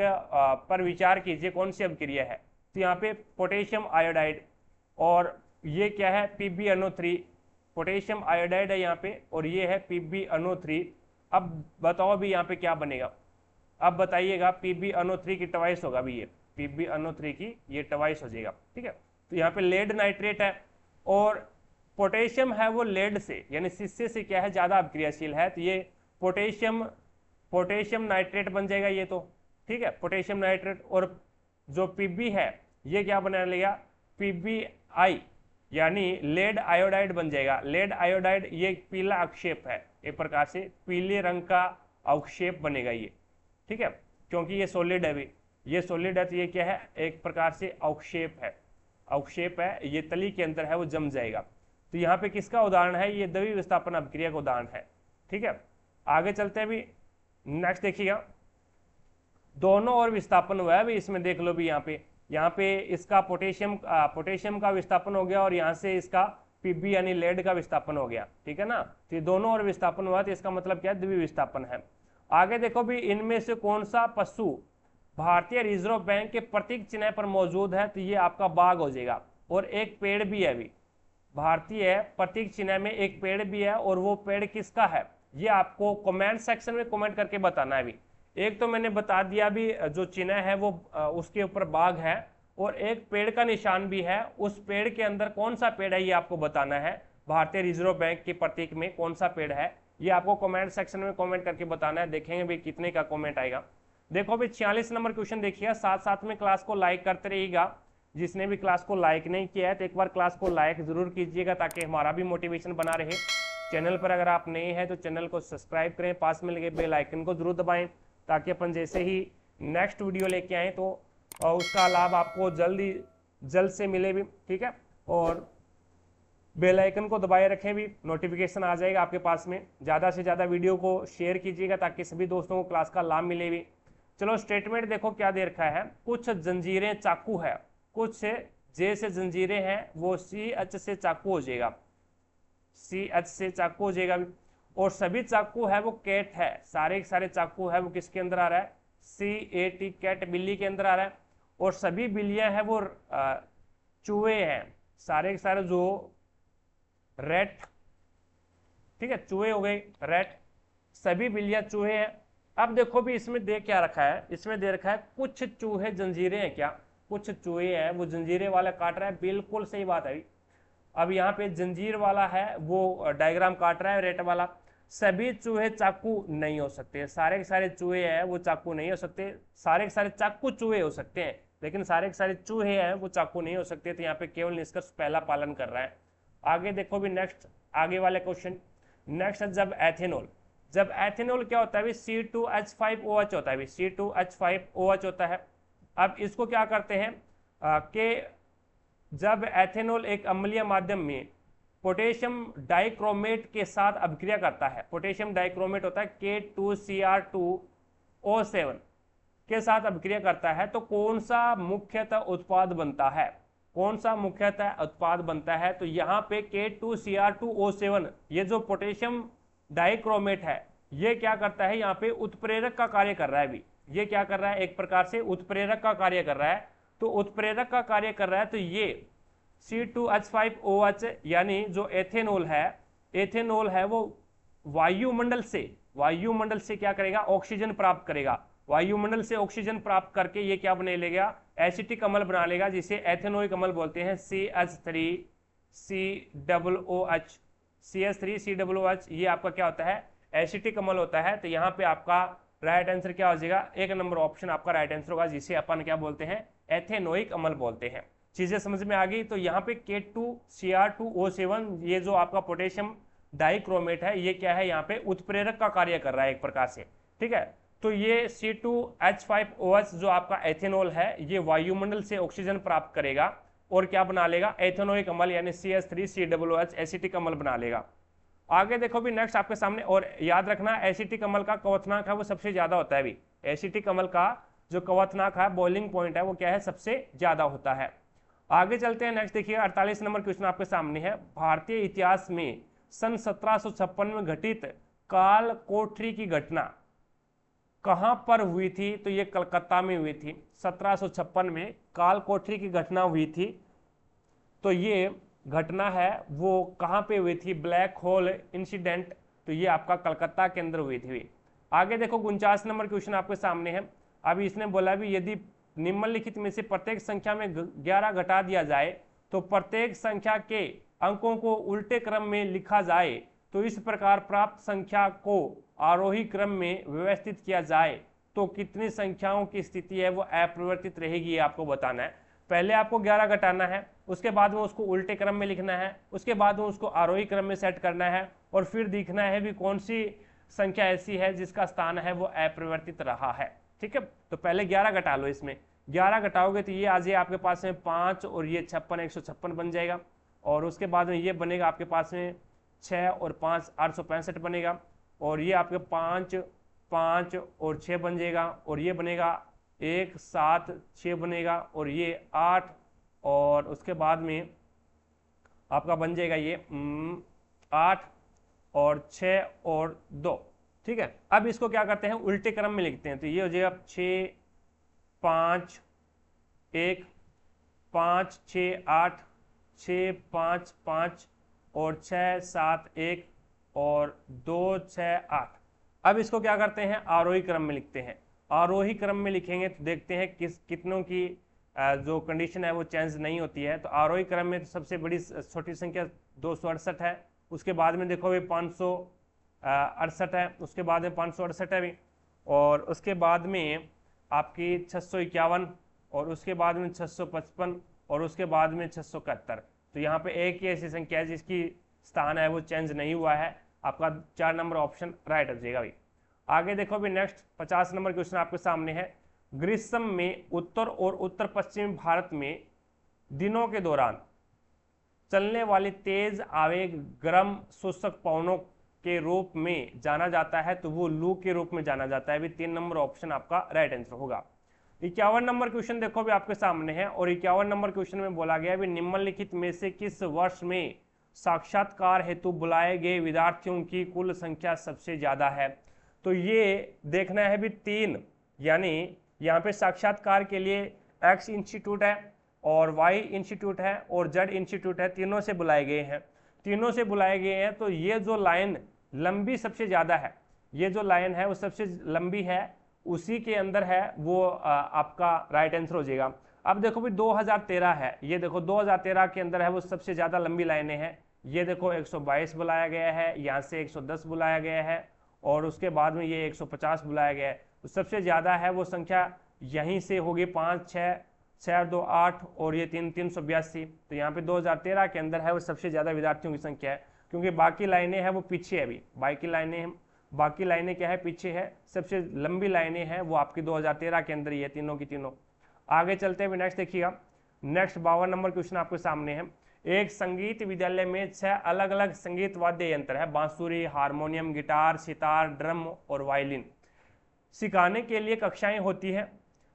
पर विचार कीजिए कौन सी अभिक्रिया है, तो यहाँ पे पोटेशियम आयोडाइड और ये क्या है PbNO3, पोटेशियम आयोडाइड है यहाँ पे और ये है PbNO3। अब बताओ भी यहाँ पे क्या बनेगा, अब बताइएगा PbNO3 की ट्वाइस होगा भी, ये PbNO3 की ये ट्वाइस हो जाएगा, ठीक है। तो यहाँ पे लेड नाइट्रेट है और पोटेशियम है वो लेड से यानी शीशे से क्या है ज्यादा अभिक्रियाशील है, तो ये पोटेशियम नाइट्रेट बन जाएगा ये तो, ठीक है पोटेशियम नाइट्रेट। और जो Pb है ये क्या बना लेगा PbI यानी लेड आयोडाइड बन जाएगा। लेड आयोडाइड ये पीला अवक्षेप है, एक प्रकार से पीले रंग का अवक्षेप बनेगा ये, ठीक है, क्योंकि ये सॉलिड है भी, ये सॉलिड है तो ये क्या है एक प्रकार से अवक्षेप है, अवक्षेप है, ये तली के अंदर है वो जम जाएगा। तो यहाँ पे किसका उदाहरण है ये द्वितीय विस्थापन अभिक्रिया का उदाहरण है, ठीक है। आगे चलते हैं भी नेक्स्ट देखिएगा, दोनों और विस्थापन हुआ है भी, इसमें देख लो भी यहाँ पे इसका पोटेशियम का विस्थापन हो गया और यहाँ से इसका Pb यानी लेड का विस्थापन हो गया, ठीक है ना। तो ये दोनों और विस्थापन हुआ तो इसका मतलब क्या है द्वितीय विस्थापन है। आगे देखो भी इनमें से कौन सा पशु भारतीय रिजर्व बैंक के प्रतीक चिन्ह पर मौजूद है, तो ये आपका बाघ हो जाएगा। और एक पेड़ भी है भी, भारतीय प्रतीक चिन्ह में एक पेड़ भी है और वो पेड़ किसका है ये आपको कमेंट सेक्शन में कमेंट करके बताना है भी। एक तो मैंने बता दिया भी जो चिन्ह है वो उसके ऊपर बाघ है और एक पेड़ का निशान भी है, उस पेड़ के अंदर कौन सा पेड़ है ये आपको बताना है। भारतीय रिजर्व बैंक के प्रतीक में कौन सा पेड़ है ये आपको कमेंट सेक्शन में कमेंट करके बताना है, देखेंगे भी कितने का कमेंट आएगा। देखो भी 46 नंबर क्वेश्चन देखिएगा, साथ साथ में क्लास को लाइक करते रहिएगा। जिसने भी क्लास को लाइक नहीं किया है तो एक बार क्लास को लाइक ज़रूर कीजिएगा ताकि हमारा भी मोटिवेशन बना रहे। चैनल पर अगर आप नए हैं तो चैनल को सब्सक्राइब करें, पास में लगे बेल आइकन को जरूर दबाएं ताकि अपन जैसे ही नेक्स्ट वीडियो लेके आएँ तो उसका लाभ आपको जल्द से मिले भी, ठीक है। और बेल आइकन को दबाए रखें भी, नोटिफिकेशन आ जाएगा आपके पास में। ज़्यादा से ज़्यादा वीडियो को शेयर कीजिएगा ताकि सभी दोस्तों को क्लास का लाभ मिले भी। चलो स्टेटमेंट देखो क्या दे रखा है, कुछ जंजीरें चाकू है, कुछ जे से जंजीरें हैं वो CH से चाकू हो जाएगा, CH से चाकू हो जाएगा। और सभी चाकू है वो कैट है, सारे के सारे चाकू है वो किसके अंदर आ रहा है, CAT कैट, बिल्ली के अंदर आ रहा है। और सभी बिल्लियां हैं वो चूहे हैं, सारे के सारे जो रैट, ठीक है, चूहे हो गए रैट, सभी बिल्लियां चूहे हैं। अब देखो भी इसमें दे क्या रखा है, इसमें दे रखा है कुछ चूहे जंजीरें हैं, क्या कुछ चूहे हैं वो जंजीरें वाला काट रहा है, बिल्कुल सही बात है। अब यहाँ पे जंजीर वाला है वो डायग्राम काट रहा है रेट वाला। सभी चूहे चाकू नहीं हो सकते, सारे के सारे चूहे हैं वो चाकू नहीं हो सकते, सारे के सारे चाकू चूहे हो सकते हैं लेकिन सारे के सारे चूहे हैं वो चाकू नहीं हो सकते। तो यहाँ पे केवल निष्कर्ष पहला पालन कर रहा है। आगे देखो भी नेक्स्ट, आगे वाले क्वेश्चन नेक्स्ट, जब एथेनॉल क्या होता है, C2H5OH होता है, C2H5OH होता है। अब इसको क्या करते हैं कि जब एथेनॉल एक अम्लीय माध्यम में पोटेशियम डाइक्रोमेट के साथ अभिक्रिया करता है, पोटेशियम डाइक्रोमेट होता है K2Cr2O7 के साथ अभिक्रिया करता है, तो कौन सा मुख्यतः उत्पाद बनता है, कौन सा मुख्यतः उत्पाद बनता है। तो यहाँ पे K2Cr2O7 ये जो पोटेशियम डाइक्रोमेट है ये क्या करता है, यहाँ पे उत्प्रेरक का कार्य कर रहा है। अभी ये क्या कर रहा है, एक प्रकार से उत्प्रेरक का कार्य कर रहा है। तो उत्प्रेरक का कार्य कर रहा है तो ये C2H5OH यानी जो एथेनॉल है वो वायुमंडल से क्या करेगा, ऑक्सीजन प्राप्त करेगा। वायुमंडल से ऑक्सीजन प्राप्त करके ये क्या बना लेगा, एसिटिक अम्ल बना लेगा, जिसे एथेनोइक अम्ल बोलते हैं, CH3COOH। ये आपका क्या होता है, एसिटिक अम्ल होता है। तो यहाँ पे आपका राइट आंसर क्या हो जाएगा, एक नंबर ऑप्शन आपका राइट आंसर होगा, जिसे अपन क्या बोलते हैं, एथेनोइक अम्ल बोलते हैं। चीजें समझ में आ गई। तो यहाँ पे K2Cr2O7 ये जो आपका पोटेशियम डाइक्रोमेट है ये क्या है, यहाँ पे उत्प्रेरक का कार्य कर रहा है एक प्रकार से, ठीक है। तो ये C2H5OH जो आपका एथेनॉल है ये वायुमंडल से ऑक्सीजन प्राप्त करेगा और क्या बना लेगा, एथेनोइक अम्ल यानी CH3COOH एसिटिक अम्ल बना लेगा। आगे देखो भी नेक्स्ट आपके सामने, और याद रखना एसिटिक अम्ल का क्वथनांक है वो सबसे ज्यादा होता है। भी एसिटिक अम्ल का जो क्वथनांक है, बॉइलिंग पॉइंट है, वो क्या है, सबसे ज्यादा होता है। आगे चलते हैं नेक्स्ट, देखिए 48 नंबर क्वेश्चन आपके सामने है। भारतीय इतिहास में सन 1756 में घटित काल कोठरी की घटना कहां पर हुई थी, तो ये कलकत्ता में हुई थी। 1756 में काल कोठरी की घटना हुई थी, तो ये घटना है वो कहां पे हुई थी, ब्लैक होल इंसिडेंट, तो ये आपका कलकत्ता के अंदर हुई थी। आगे देखो 49 नंबर क्वेश्चन आपके सामने है। अभी इसने बोला भी यदि निम्नलिखित में से प्रत्येक संख्या में 11 घटा दिया जाए तो प्रत्येक संख्या के अंकों को उल्टे क्रम में लिखा जाए तो इस प्रकार प्राप्त संख्या को आरोही क्रम में व्यवस्थित किया जाए तो कितनी संख्याओं की स्थिति है वो अपरिवर्तित रहेगी, ये आपको बताना है। पहले आपको 11 घटाना है, उसके बाद में उसको उल्टे क्रम में लिखना है, उसके बाद में उसको आरोही क्रम में सेट करना है और फिर देखना है भी कौन सी संख्या ऐसी है जिसका स्थान है वो अपरिवर्तित रहा है, ठीक है। तो पहले 11 घटा लो, इसमें 11 घटाओगे तो ये आ जाए आपके पास में 5 और ये 56 156 बन जाएगा। और उसके बाद में ये बनेगा आपके पास में 6 और 5 865 बनेगा। और ये आपके 5 5 और 6 बन जाएगा। और ये बनेगा 1 7 6 बनेगा। और ये 8 और उसके बाद में आपका बन जाएगा ये 8 और 6 और 2, ठीक है। अब इसको क्या करते हैं, उल्टे क्रम में लिखते हैं। तो ये हो जाएगा 6 5 1 5 6 8 6 5 5 और 6 7 1 और 2 6 8। अब इसको क्या करते हैं, आरोही क्रम में लिखते हैं। आरोही क्रम में लिखेंगे तो देखते हैं कितनों की जो कंडीशन है वो चेंज नहीं होती है। तो आरोही क्रम में तो सबसे बड़ी छोटी संख्या 268 है। उसके बाद में देखो ये 568 है, उसके बाद में 568 है भी, और उसके बाद में आपकी 651 और उसके बाद में 655 और उसके बाद में 671। तो यहाँ पे एक ही ऐसी संख्या है जिसकी स्थान है वो चेंज नहीं हुआ है। आपका 4 नंबर ऑप्शन राइट हो जाएगा भाई। आगे देखो भी नेक्स्ट 50 नंबर क्वेश्चन आपके सामने है। ग्रीष्म में उत्तर और उत्तर पश्चिमी भारत में दिनों के दौरान चलने वाली तेज आवेग गर्म शुष्क पवनों के रूप में जाना जाता है, तो वो लू के रूप में जाना जाता है। भी 3 नंबर ऑप्शन आपका राइट आंसर होगा। 51 नंबर क्वेश्चन देखो भी आपके सामने है, और 51 नंबर क्वेश्चन में बोला गया भी निम्नलिखित में से किस वर्ष में साक्षात्कार हेतु बुलाए गए विद्यार्थियों की कुल संख्या सबसे ज्यादा है। तो ये देखना है भी 3, यानी यहाँ पे साक्षात्कार के लिए एक्स इंस्टीट्यूट है और वाई इंस्टीट्यूट है और जेड इंस्टीट्यूट है, तीनों से बुलाए गए हैं। तीनों से बुलाए गए हैं, तो ये जो लाइन लंबी सबसे ज्यादा है, ये जो लाइन है वो सबसे लंबी है, उसी के अंदर है वो आपका राइट आंसर हो जाएगा। अब देखो भी 2013 है, ये देखो 2013 के अंदर है वो सबसे ज्यादा लंबी लाइनें हैं। ये देखो 122 बुलाया गया है, यहाँ से 110 बुलाया गया है, और उसके बाद में ये 150 बुलाया गया है। तो सबसे ज्यादा है वो संख्या यहीं से होगी 5, 6, 4, 2, 8 और ये 3, 382। तो यहाँ पे 2013 के अंदर है वो सबसे ज्यादा विद्यार्थियों की संख्या है, क्योंकि बाकी लाइनें हैं वो पीछे है। अभी बाकी लाइनें क्या है, पीछे है। सबसे लंबी लाइनें हैं वो आपकी 2013 के अंदर ही है, तीनों की तीनों। आगे चलते हुए नेक्स्ट देखिएगा। नेक्स्ट 52 नंबर क्वेश्चन आपके सामने है। एक संगीत विद्यालय में 6 अलग अलग संगीत वाद्य यंत्र है, बांसुरी, हारमोनियम, गिटार, सितार, ड्रम और वायलिन। सिखाने के लिए कक्षाएं होती हैं।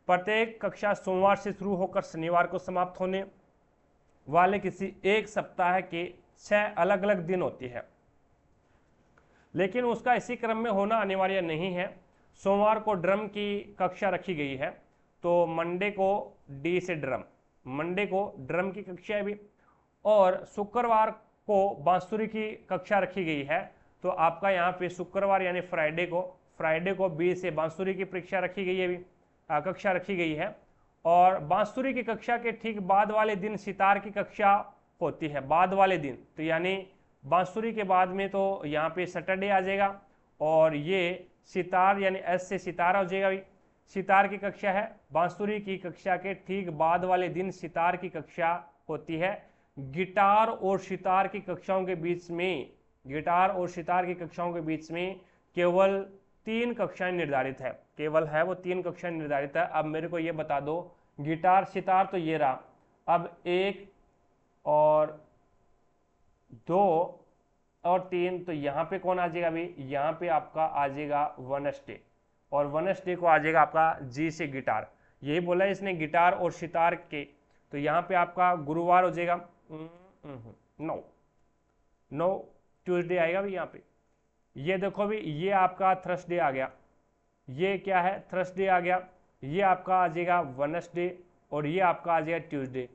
प्रत्येक कक्षा सोमवार से शुरू होकर शनिवार को समाप्त होने वाले किसी एक सप्ताह के 6 अलग अलग दिन होती है, लेकिन उसका इसी क्रम में होना अनिवार्य नहीं है। सोमवार को ड्रम की कक्षा रखी गई है, तो मंडे को डी से ड्रम, मंडे को ड्रम की कक्षा है भी, और शुक्रवार को बांसुरी की कक्षा रखी गई है। तो आपका यहाँ पे शुक्रवार यानी फ्राइडे को बी से बांसुरी की परीक्षा रखी गई है भी, कक्षा रखी गई है। और बांसुरी की कक्षा के ठीक बाद वाले दिन सितार की कक्षा होती है, बाद वाले दिन। तो यानी बांसुरी के बाद में तो यहाँ पे सैटरडे आ जाएगा, और ये सितार यानी एस से सितार हो जाएगा भी। सितार की कक्षा है, बांसुरी की कक्षा के ठीक बाद वाले दिन सितार की कक्षा होती है। गिटार और सितार की कक्षाओं के बीच में, गिटार और सितार की कक्षाओं के बीच में केवल 3 कक्षाएं निर्धारित है, केवल है वो 3 कक्षाएं निर्धारित है। अब मेरे को ये बता दो, गिटार सितार तो ये रहा, अब 1 और 2 और 3, तो यहाँ पे कौन आ जाएगा भाई, यहाँ पे आपका आ जाएगा वेडनेसडे, और वेडनेसडे को आ जाएगा आपका जी से गिटार। यही बोला है इसने गिटार और सितार के, तो यहाँ पे आपका गुरुवार हो जाएगा, नो ट्यूसडे आएगा भाई यहाँ पे। ये देखो भी, ये आपका थर्सडे आ गया, ये क्या है थर्सडे आ गया, ये आपका आ जाएगा वेडनेसडे, और ये आपका आ जाएगा ट्यूसडे।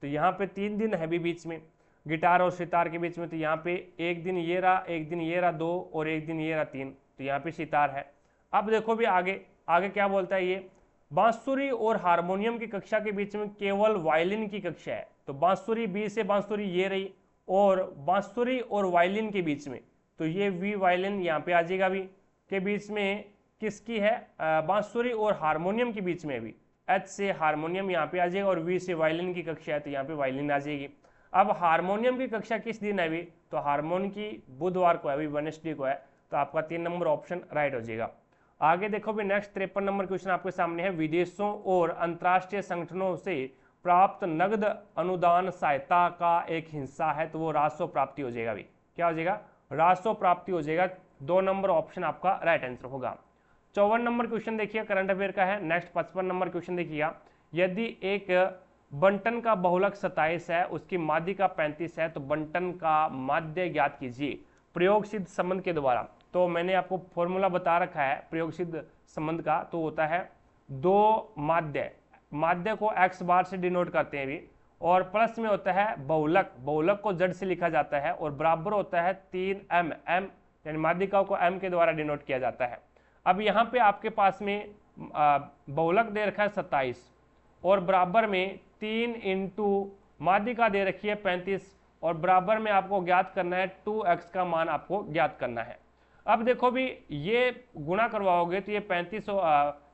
तो यहाँ पे 3 दिन है भी बीच में गिटार और सितार के बीच में। तो यहाँ पे एक दिन ये रहा, एक दिन ये रहा 2, और एक दिन ये रहा 3, तो यहाँ पे सितार है। अब देखो भी आगे क्या बोलता है ये, बांसुरी और हारमोनियम की कक्षा के बीच में केवल वायलिन की कक्षा है। तो बांसुरी बी से बांसुरी ये रही, और बांसुरी और वायलिन के बीच में, तो ये वी वायलिन यहाँ पे आ जाएगा भी, के बीच में किसकी है, बांसुरी और हारमोनियम के बीच में भी एच से हारमोनियम यहाँ पे आ जाएगा, और वी से वायलिन की कक्षा है, तो यहाँ पे वायलिन आ जाएगी। अब हारमोनियम की कक्षा किस दिन है भी, तो हारमोनियम की बुधवार को है भी, वेडनेसडे को है। तो आपका 3 नंबर ऑप्शन राइट हो जाएगा। आगे देखो भी नेक्स्ट 53 नंबर क्वेश्चन आपके सामने है। विदेशों और अंतर्राष्ट्रीय संगठनों से प्राप्त नगद अनुदान सहायता का एक हिस्सा है, तो वो राजस्व प्राप्ति हो जाएगा भी। क्या हो जाएगा, राजस्व प्राप्ति हो जाएगा। 2 नंबर ऑप्शन आपका राइट आंसर होगा। 54 नंबर क्वेश्चन देखिए, करंट अफेयर का है। नेक्स्ट 55 नंबर क्वेश्चन देखिएगा। यदि एक बंटन का बहुलक 27 है, उसकी माध्यिका 35 है, तो बंटन का माध्य ज्ञात कीजिए प्रयोग सिद्ध संबंध के द्वारा। तो मैंने आपको फॉर्मूला बता रखा है प्रयोग सिद्ध संबंध का, तो होता है 2 माध्य को x बार से डिनोट करते हैं भी, और प्लस में होता है बहुलक को z से लिखा जाता है, और बराबर होता है 3m, यानी माध्यिकाओं को m के द्वारा डिनोट किया जाता है। अब यहाँ पे आपके पास में बहुलक दे रखा है 27, और बराबर में 3 इंटू माध्यिका दे रखी है 35, और बराबर में आपको ज्ञात करना है 2x का मान आपको ज्ञात करना है। अब देखो भी, ये गुणा करवाओगे तो ये 35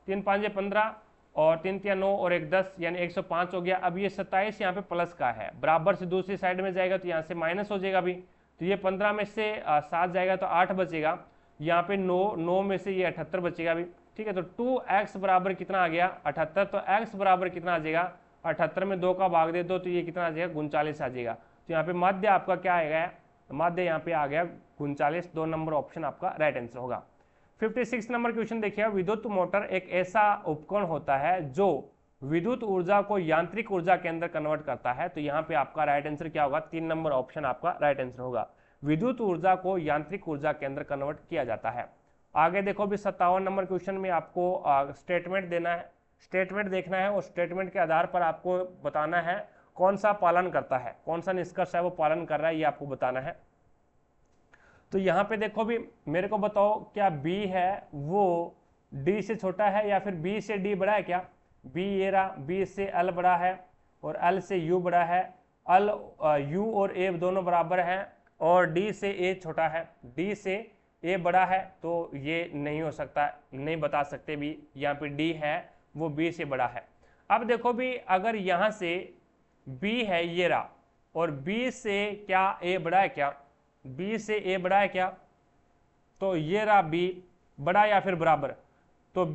3 5 15, और 3 3 9 और 1 10 यानी 105 हो गया। अब ये 27 यहाँ पे प्लस का है, बराबर से दूसरी साइड में जाएगा तो यहाँ से माइनस हो जाएगा अभी, तो ये 15 में से 7 जाएगा तो 8 बचेगा। यहाँ पे 9 में से ये 78 बचेगा अभी, ठीक है। तो 2x बराबर कितना आ गया 78, तो x बराबर कितना आ जाएगा 78 में 2 का भाग दे दो तो ये कितना आ जाएगा 39 आ जाएगा। तो यहाँ पे माध्य आपका क्या आएगा, माध्य यहाँ पे आ गया 39, 2 नंबर ऑप्शन आपका राइट आंसर होगा। 56 नंबर क्वेश्चन देखिए, विद्युत मोटर एक ऐसा उपकरण होता है जो विद्युत ऊर्जा को यांत्रिक ऊर्जा के अंदर कन्वर्ट करता है। तो यहाँ पे आपका राइट आंसर क्या होगा, 3 नंबर ऑप्शन आपका राइट आंसर होगा। विद्युत ऊर्जा को यांत्रिक ऊर्जा के अंदर कन्वर्ट किया जाता है। आगे देखो भी 57 नंबर क्वेश्चन में आपको स्टेटमेंट देना है, स्टेटमेंट देखना है और स्टेटमेंट के आधार पर आपको बताना है कौन सा पालन करता है, कौन सा निष्कर्ष है वो पालन कर रहा है, ये आपको बताना है। तो यहाँ पे देखो भी मेरे को बताओ क्या B है वो D से छोटा है या फिर B से D बड़ा है क्या। B ये रहा, B से L बड़ा है और L से U बड़ा है, L U और A दोनों बराबर हैं और D से A छोटा है, D से A बड़ा है, तो ये नहीं हो सकता, नहीं बता सकते भी। यहाँ पे D है वो B से बड़ा है। अब देखो भी अगर यहाँ से B है ये रहा और B से क्या A बड़ा है क्या, B से A बड़ा है क्या, तो ये रहा B बड़ा या फिर बराबर, तो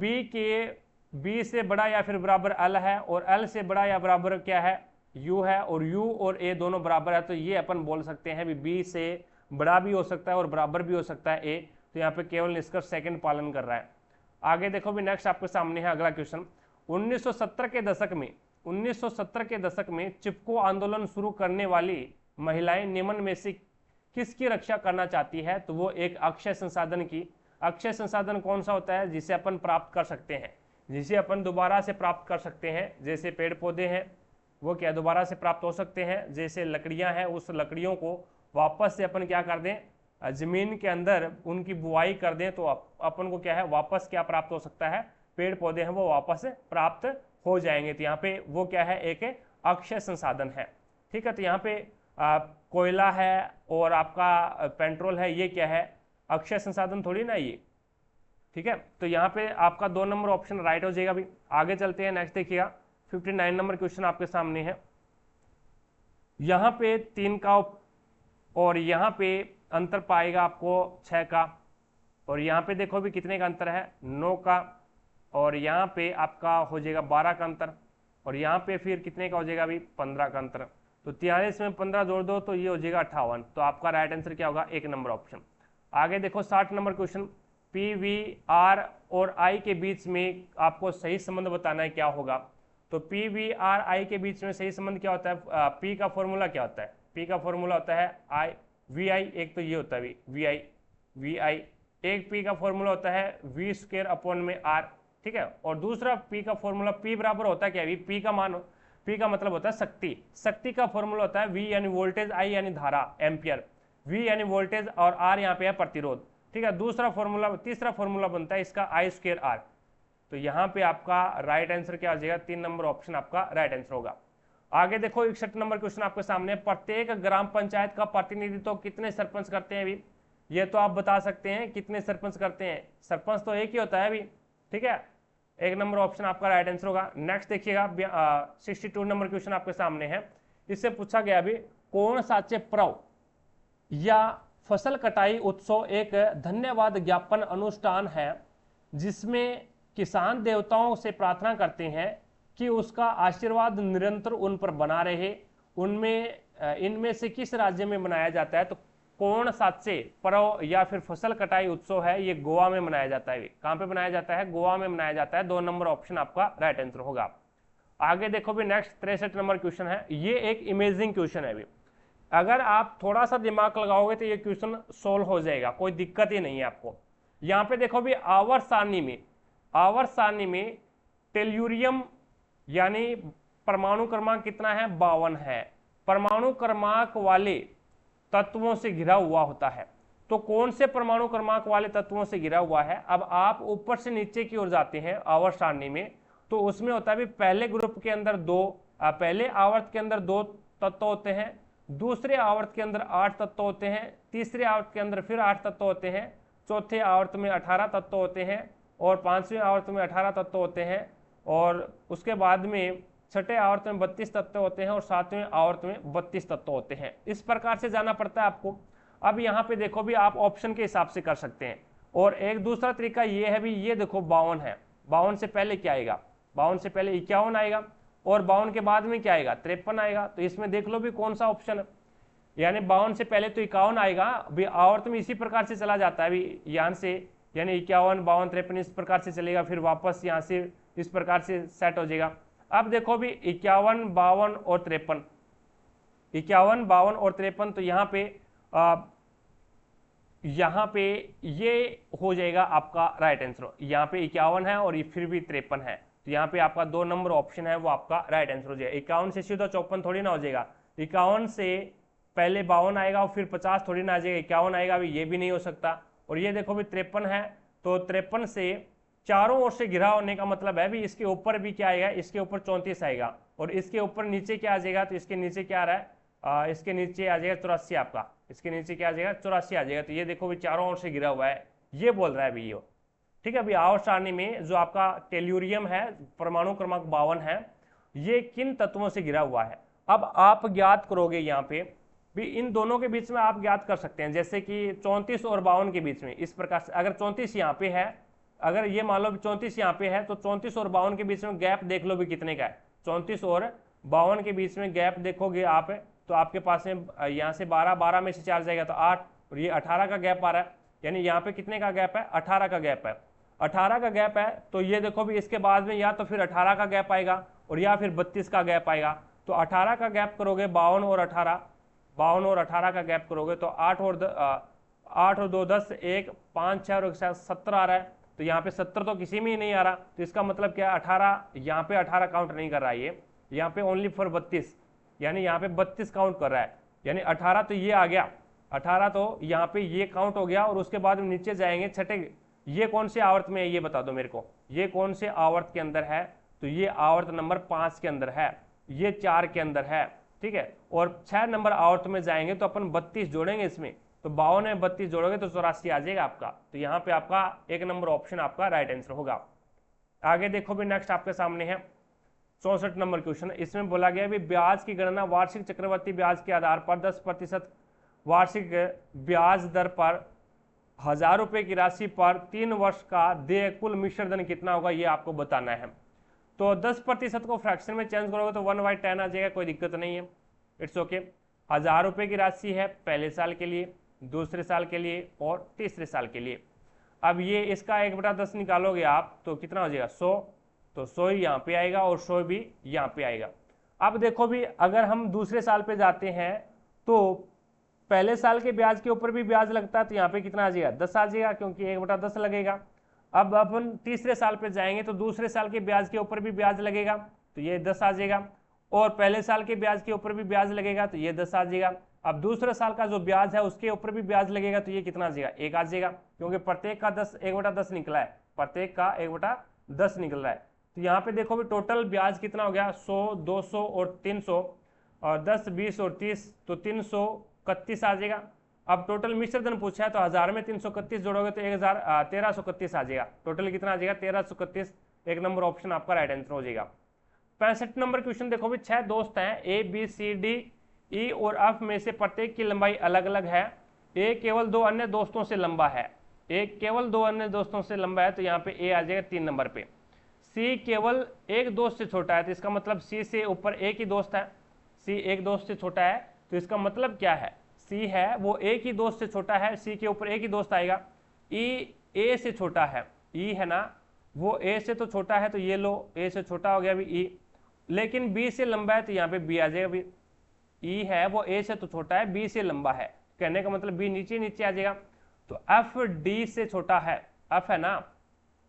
B से बड़ा या फिर बराबर L है और L से बड़ा या बराबर क्या है U है और U और A दोनों बराबर है। तो ये अपन बोल सकते हैं भी B से बड़ा भी हो सकता है और बराबर भी हो सकता है A। तो यहाँ पे केवल निष्कर्ष सेकंड पालन कर रहा है। आगे देखो भी नेक्स्ट आपके सामने है अगला क्वेश्चन। 1970 के दशक में चिपको आंदोलन शुरू करने वाली महिलाएं निम्न में से किसकी रक्षा करना चाहती है। तो वो एक अक्षय संसाधन की, अक्षय संसाधन कौन सा होता है जिसे अपन प्राप्त कर सकते हैं, जिसे अपन दोबारा से प्राप्त कर सकते हैं। जैसे पेड़ पौधे हैं वो क्या दोबारा से प्राप्त हो सकते हैं, जैसे लकड़ियां हैं उस लकड़ियों को वापस से अपन क्या कर दें जमीन के अंदर उनकी बुआई कर दें तो अपन को क्या है वापस क्या प्राप्त हो सकता है, पेड़ पौधे हैं वो वापस प्राप्त हो जाएंगे। तो यहाँ पे वो क्या है एक अक्षय संसाधन है, ठीक है। तो यहाँ पे कोयला है और आपका पेट्रोल है, ये क्या है अक्षय संसाधन थोड़ी ना ये, ठीक है। तो यहाँ पे आपका 2 नंबर ऑप्शन राइट हो जाएगा। भी आगे चलते हैं नेक्स्ट देखिएगा 59 नंबर क्वेश्चन आपके सामने है। यहाँ पे 3 का और यहाँ पे अंतर पाएगा आपको 6 का, और यहाँ पे देखो भी कितने का अंतर है 9 का, और यहाँ पे आपका हो जाएगा 12 का अंतर, और यहाँ पे फिर कितने का हो जाएगा अभी 15 का अंतर। तो 43 में 15 जोड़ दो तो ये हो जाएगा 58। तो आपका राइट आंसर क्या होगा 1 नंबर ऑप्शन। आगे देखो 60 नंबर क्वेश्चन, PV R और I के बीच में आपको सही संबंध बताना है क्या होगा। तो PV R I के बीच में सही संबंध क्या होता है, P का फॉर्मूला क्या होता है, P का फॉर्मूला होता है VI, एक तो ये होता है VI, एक P का फॉर्मूला होता है V² अपॉन में R, ठीक है। और दूसरा P का फॉर्मूला P बराबर होता है क्या, P का मान, P का मतलब होता है शक्ति, शक्ति का फॉर्मूला होता है V यानी वोल्टेज, I यानी धारा एम्पियर, V यानी वोल्टेज और R यहाँ पे है प्रतिरोध, ठीक है। दूसरा फॉर्मूला, तीसरा फॉर्मूला बनता है इसका I² R। तो यहाँ पे आपका राइट आंसर क्या आ जाएगा 3 नंबर ऑप्शन आपका राइट आंसर होगा। आगे देखो 61 नंबर क्वेश्चन आपके सामने, प्रत्येक ग्राम पंचायत का प्रतिनिधित्व कितने सरपंच करते हैं। अभी ये तो आप बता सकते हैं कितने सरपंच करते हैं, सरपंच तो एक ही होता है अभी, ठीक है। 1 नंबर ऑप्शन आपका राइट आंसर होगा। नेक्स्ट देखिएगा 62 नंबर क्वेश्चन आपके सामने है। इससे पूछा गया अभी कोण साचे पर्व या फसल कटाई उत्सव एक धन्यवाद ज्ञापन अनुष्ठान है जिसमें किसान देवताओं से प्रार्थना करते हैं कि उसका आशीर्वाद निरंतर उन पर बना रहे। इनमें से किस राज्य में मनाया जाता है। तो कोण साचे पर्व या फिर फसल कटाई उत्सव है, ये गोवा में मनाया जाता है। कहां पे मनाया जाता है, गोवा में मनाया जाता है। 2 नंबर ऑप्शन आपका राइट आंसर होगा। आगे देखो भी नेक्स्ट 63 नंबर क्वेश्चन है। ये एक इमेजिंग क्वेश्चन है। अगर आप थोड़ा सा दिमाग लगाओगे तो ये क्वेश्चन सोल्व हो जाएगा, कोई दिक्कत ही नहीं है आपको। यहाँ पे देखो भी आवर्त सारणी में टेल्यूरियम यानी परमाणु क्रमांक कितना है 52 है, परमाणु क्रमांक वाले तत्वों से घिरा हुआ होता है। तो कौन से परमाणु क्रमांक वाले तत्वों से घिरा हुआ है। अब आप ऊपर से नीचे की ओर जाते हैं आवर्त सारणी में, तो उसमें होता है पहले ग्रुप के अंदर पहले आवर्त के अंदर 2 तत्व होते हैं, दूसरे आवर्त के अंदर 8 तत्व होते हैं, तीसरे आवर्त के अंदर फिर 8 तत्व होते हैं, चौथे आवर्त में 18 तत्व होते हैं और 5वें आवर्त में 18 तत्व होते हैं और उसके बाद में छठे आवर्त में 32 तत्व होते हैं और सातवें आवर्त में 32 तत्व होते हैं। इस प्रकार से जाना पड़ता है आपको। अब यहाँ पे देखो भी आप ऑप्शन के हिसाब से कर सकते हैं। और एक दूसरा तरीका ये है भी, ये देखो 52 है, 52 से पहले क्या आएगा, 52 से पहले 51 आएगा, और 52 के बाद में क्या आएगा, 53 आएगा। तो इसमें देख लो भी कौन सा ऑप्शन है, यानी 52 से पहले तो 51 आएगा। अभी आवर्त में इसी प्रकार से चला जाता है अभी यहाँ से, यानी 51, 52, 53 इस प्रकार से चलेगा, फिर वापस यहाँ से इस प्रकार से सेट हो जाएगा। अब देखो भी 51, 52 और 53, 51, 52 और 53, तो यहाँ पे ये हो जाएगा आपका राइट आंसर। यहाँ पे 51 है और ये फिर भी 53 है, तो यहाँ पे आपका 2 नंबर ऑप्शन है वो आपका राइट आंसर हो जाएगा। 51 से सीधा 54 थोड़ी ना हो जाएगा, 51 से पहले 52 आएगा और फिर 50 थोड़ी ना आ जाएगा, 51 आएगा, अभी ये भी नहीं हो सकता। और ये देखो भी 53 है, तो 53 से चारों ओर से घिरा होने का मतलब है भी इसके ऊपर भी क्या आएगा, इसके ऊपर 34 आएगा, और इसके ऊपर नीचे क्या आ जाएगा, तो इसके नीचे क्या आ रहा है, इसके नीचे आ जाएगा 84 आपका, इसके नीचे क्या आ जाएगा, 84 आ जाएगा। तो ये देखो भी चारों ओर से घिरा हुआ है, ये बोल रहा है अभी ये। ठीक है, अभी आवर्त सारणी में जो आपका टेल्यूरियम है, परमाणु क्रमांक 52 है, ये किन तत्वों से घिरा हुआ है। अब आप ज्ञात करोगे यहाँ पे भी, इन दोनों के बीच में आप ज्ञात कर सकते हैं, जैसे कि 34 और 52 के बीच में इस प्रकार से, अगर 34 यहाँ पे है, अगर ये मान लो 34 यहाँ पे है, तो 34 और 52 के बीच में गैप देख लो भी कितने का है। 34 और 52 के बीच में गैप देखोगे आप, तो आपके पास में यहाँ से 12, 12 में से 4 जाएगा तो 8, और ये 18 का गैप आ रहा है, यानी यहाँ पे कितने का गैप है, 18 का गैप है। 18 का गैप है, तो ये देखो भी इसके बाद में या तो फिर 18 का गैप आएगा और या फिर 32 का गैप आएगा। तो 18 का गैप करोगे, 52 और 18, 52 और 18 का गैप करोगे तो 8 और 2 10, 1 5 6 और 17 आ रहा है। तो यहाँ पे 70 तो किसी में ही नहीं आ रहा, तो इसका मतलब क्या है, 18, यहाँ पे 18 काउंट नहीं कर रहा है, ये यहाँ पे ओनली फॉर 32, यानी यहाँ पे 32 काउंट कर रहा है, यानी 18 तो ये आ गया, 18 तो यहाँ पे ये काउंट हो गया। और उसके बाद में नीचे जाएंगे छठे, ये कौन से आवर्त में है ये बता दो मेरे को, ये कौन से आवर्त के अंदर है, तो ये आवर्त नंबर 5 के अंदर है, ये 4 के अंदर है। ठीक है, और 6 नंबर आवर्त में जाएंगे तो अपन 32 जोड़ेंगे इसमें, तो 52 में 32 जोड़ोगे तो 84 आ जाएगा आपका। तो यहाँ पे आपका 1 नंबर ऑप्शन आपका राइट आंसर होगा। आगे देखो भी, नेक्स्ट आपके सामने है 64 नंबर क्वेश्चन। इसमें बोला गया भी ब्याज की गणना वार्षिक चक्रवर्ती ब्याज के आधार पर 10% वार्षिक ब्याज दर पर 1000 रुपए की राशि पर 3 वर्ष का देय कुल मिश्र धन कितना होगा, ये आपको बताना है। तो 10% को फ्रैक्शन में चेंज करोगे तो 1/10 आ जाएगा, कोई दिक्कत नहीं है, इट्स ओके। 1000 रुपए की राशि है पहले साल के लिए, दूसरे साल के लिए और तीसरे साल के लिए। अब ये इसका 1/10 निकालोगे आप तो कितना हो जाएगा, 100, तो 100 ही यहाँ पे आएगा और 100 भी यहाँ पे आएगा। अब देखो भी, अगर हम दूसरे साल पे जाते हैं तो पहले साल के ब्याज के ऊपर भी ब्याज लगता है, तो यहाँ पे कितना आ जाएगा, 10 आ जाएगा, क्योंकि 1/10 लगेगा। अब अपन तीसरे साल पे जाएंगे तो दूसरे साल के ब्याज के ऊपर भी ब्याज लगेगा, तो ये 10 आ जाएगा, और पहले साल के ब्याज के ऊपर भी ब्याज लगेगा, तो ये 10 आ जाएगा। अब दूसरे साल का जो ब्याज है उसके ऊपर भी ब्याज लगेगा, तो ये कितना आ जाएगा, 1 आ जाएगा, क्योंकि प्रत्येक का 1/10 निकला है, प्रत्येक का 1/10 निकल रहा है। तो यहाँ पे देखो भी टोटल ब्याज कितना हो गया, 100, 200 और 300, और 10, 20 और 30, तो 331 आ जाएगा। अब टोटल मिश्र धन पूछा है, तो 1000 में 331 जोड़ोगे तो 1331 आ जाएगा। टोटल कितना आ जाएगा, 1331, 1 नंबर ऑप्शन आपका राइट आंसर हो जाएगा। 65 नंबर क्वेश्चन देखो भी, 6 दोस्त हैं, A B C D E और एफ में से प्रत्येक की लंबाई अलग अलग है। ए केवल 2 अन्य दोस्तों से लंबा है, ए केवल 2 अन्य दोस्तों से लंबा है, तो यहाँ पे ए आ जाएगा 3 नंबर पे। सी केवल एक दोस्त से छोटा है, तो इसका मतलब सी से ऊपर एक ही दोस्त है, सी एक दोस्त से छोटा है, तो इसका मतलब क्या है, सी है वो एक ही दोस्त से छोटा है, सी के ऊपर एक ही दोस्त आएगा। ई ए से छोटा है, ई है ना, वो ए से तो छोटा है, तो ये लो ए से छोटा हो गया अभी ई, लेकिन बी से लंबा है, तो यहाँ पे बी आ जाएगा। अभी ई है वो ए से तो छोटा है, बी से लंबा है, कहने का मतलब बी नीचे नीचे आ जाएगा। तो एफ डी से छोटा है, एफ है ना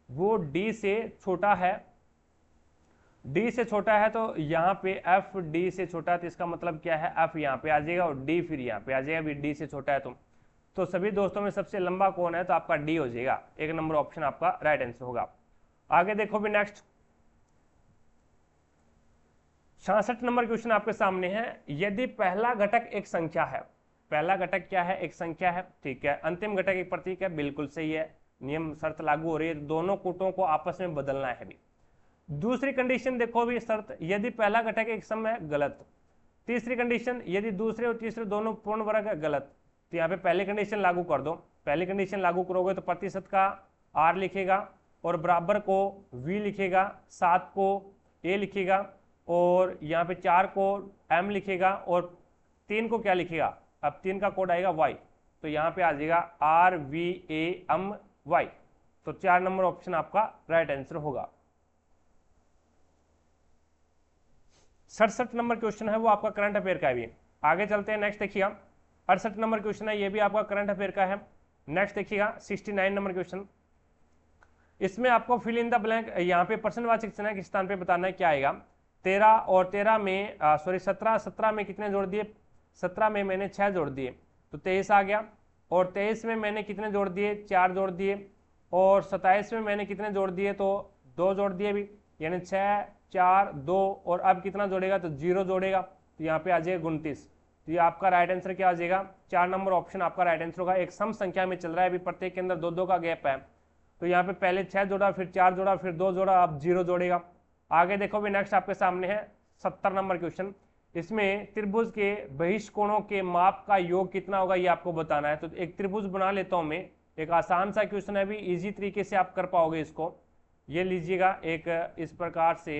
वो डी से छोटा है, डी से छोटा है, तो यहाँ पे एफ डी से छोटा है, तो इसका मतलब क्या है, एफ यहाँ पे आ जाएगा और डी फिर यहाँ पे आ जाएगा, भी डी से छोटा है। तो सभी दोस्तों में सबसे लंबा कौन है, तो आपका डी हो जाएगा, 1 नंबर ऑप्शन आपका राइट आंसर होगा। आगे देखो भी, नेक्स्ट 66 नंबर क्वेश्चन आपके सामने है। यदि पहला घटक एक संख्या है, पहला घटक क्या है, एक संख्या है, ठीक है, अंतिम घटक एक प्रतीक है, बिल्कुल सही है, नियम शर्त लागू हो रही है, दोनों कूटों को आपस में बदलना है। भी दूसरी कंडीशन देखो भी, शर्त यदि पहला घटक एक सम है, गलत। तीसरी कंडीशन यदि दूसरे और तीसरे दोनों पूर्ण वर्ग है, गलत। तो यहाँ पे पहली कंडीशन लागू कर दो। पहली कंडीशन लागू करोगे तो प्रतिशत का आर लिखेगा और बराबर को वी लिखेगा, 7 को ए लिखेगा और यहाँ पे 4 को एम लिखेगा और 3 को क्या लिखेगा, अब 3 का कोड आएगा वाई, तो यहाँ पे आ जाएगा R V A M Y. तो 4 नंबर ऑप्शन आपका राइट आंसर होगा। 67 नंबर क्वेश्चन है वो आपका करंट अफेयर का है भी। आगे चलते हैं, नेक्स्ट देखिएगा 68 नंबर क्वेश्चन है, ये भी आपका करंट अफेयर का है। नेक्स्ट देखिएगा 69 नंबर क्वेश्चन। इसमें आपको फिल इन द ब्लैंक, यहाँ पे प्रश्नवाचक चिन्ह के स्थान पे बताना है क्या आएगा। 13 और 13 में 17 में कितने जोड़ दिए, 17 में मैंने 6 जोड़ दिए तो 23 आ गया। और 23 में मैंने कितने जोड़ दिए, 4 जोड़ दिए। और 27 में मैंने कितने जोड़ दिए, तो 2 जोड़ दिए भी, यानी 6 4 2 और अब कितना जोड़ेगा तो 0 जोड़ेगा, तो यहाँ पे आ जाएगा 29। तो ये आपका राइट आंसर क्या आ जाएगा, 4 नंबर ऑप्शन आपका राइट आंसर होगा। एक सम संख्या में चल रहा है अभी, प्रत्येक के अंदर 2-2 का गैप है, तो यहाँ पे पहले 6 जोड़ा, फिर 4 जोड़ा, फिर 2 जोड़ा, अब 0 जोड़ेगा। आगे देखो भी, नेक्स्ट आपके सामने है 70 नंबर क्वेश्चन। इसमें त्रिभुज के बहिष्कोणों के माप का योग कितना होगा ये आपको बताना है। तो एक त्रिभुज बना लेता हूं मैं, एक आसान सा क्वेश्चन है भी, इजी तरीके से आप कर पाओगे इसको। ये लीजिएगा एक इस प्रकार से,